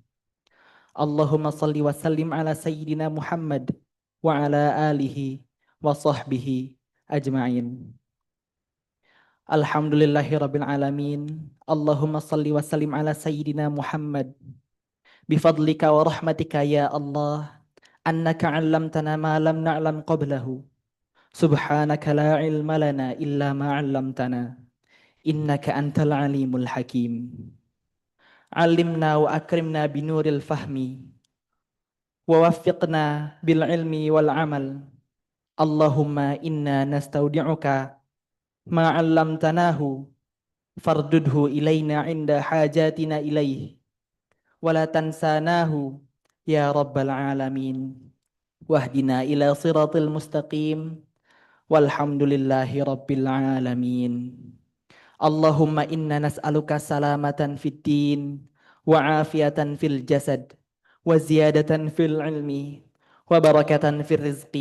[SPEAKER 18] Allahumma salli wa sallim ala sayyidina Muhammad wa ala alihi wa sahbihi ajma'in. Alhamdulillahi rabbil alamin. Allahumma salli wa sallim ala sayyidina Muhammad. Bifadlika wa rahmatika ya Allah, annaka 'allamtana ma lam na'lam qablahu. Subhanaka la ilma lana illa ma 'allamtana. Innaka antal alimul hakim. علمنا وأكرمنا بنور الفهم ووفقنا بالعلم والعمل اللهم إنا نستودعك ما علمتناه فاردده إلينا عند حاجاتنا إليه ولا تنساناه يا رب العالمين واهدنا إلى صراط المستقيم والحمد لله رب العالمين اللهم إنا نسألك سلامة في الدين وعافية في الجسد وزيادة في العلم وبركة في الرزق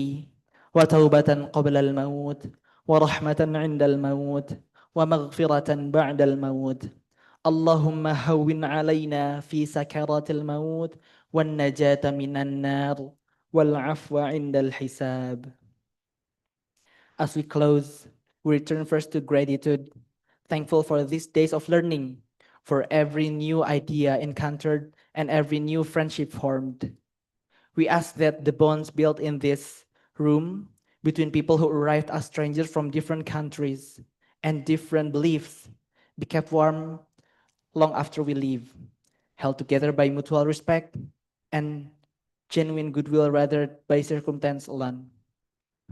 [SPEAKER 18] وتوبة قبل الموت ورحمة عند الموت ومغفرة بعد الموت اللهم هون علينا في سكرات الموت والنجاة من النار والعفو عند الحساب. As we close, we return first to gratitude, thankful for these days of learning, for every new idea encountered and every new friendship formed. We ask that the bonds built in this room between people who arrived as strangers from different countries and different beliefs be kept warm long after we leave, held together by mutual respect and genuine goodwill rather by circumstance alone.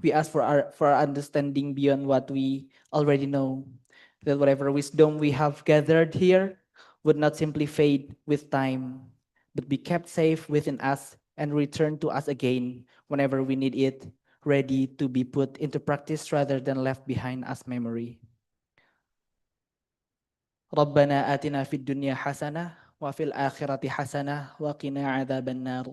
[SPEAKER 18] We ask for our understanding beyond what we already know, that whatever wisdom we have gathered here would not simply fade with time, but be kept safe within us and return to us again whenever we need it, ready to be put into practice rather than left behind as memory. ربنا آتنا في الدنيا حسنة وفي الآخرة حسنة وقنا عذاب النار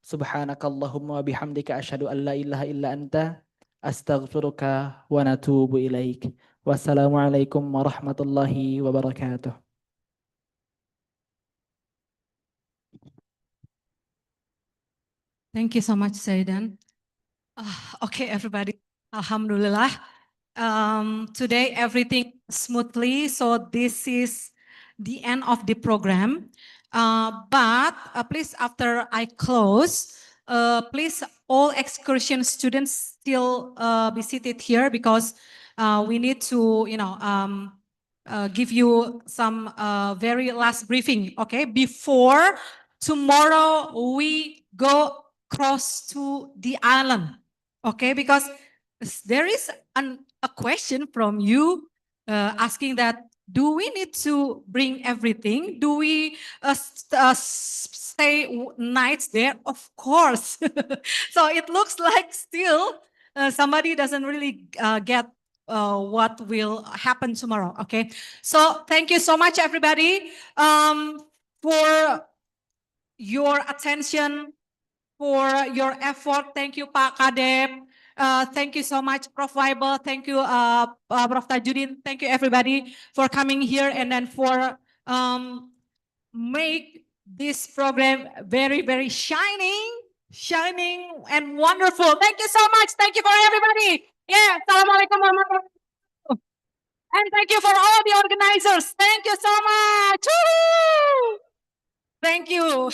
[SPEAKER 18] سبحانك اللهم وبحمدك أشهد أن لا إله إلا أنت أستغفرك ونتوب إليك والسلام عليكم ورحمة الله وبركاته.
[SPEAKER 6] Thank you so much, Zaidan. Okay, everybody. Alhamdulillah. Today everything smoothly, so this is the end of the program. But please, after I close, please all excursion students still be seated here because we need to, give you some very last briefing. Okay, before tomorrow we go cross to the island. Okay, because there is a question from you asking that, do we need to bring everything? Do we stay nights there? Of course. So it looks like still somebody doesn't really get what will happen tomorrow. Okay, so thank you so much, everybody, for your attention, for your effort. Thank you, Pak Kadep. Thank you so much, Prof. Weibel. Thank you, Prof. Tajudin. Thank you, everybody, for coming here and then for make this program very, very shining and wonderful. Thank you so much. Thank you for everybody. Yeah, Assalamualaikum warahmatullahi wabarakatuh. And thank you for all the organizers. Thank you so much. Woo! Thank you.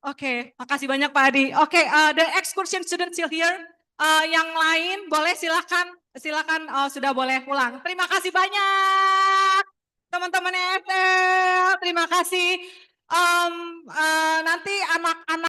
[SPEAKER 6] Oke, makasih banyak Pak Adi. Oke, the excursion student still here. Yang lain boleh silakan sudah boleh pulang. Terima kasih banyak teman-teman ESL. Terima kasih. Nanti anak-anak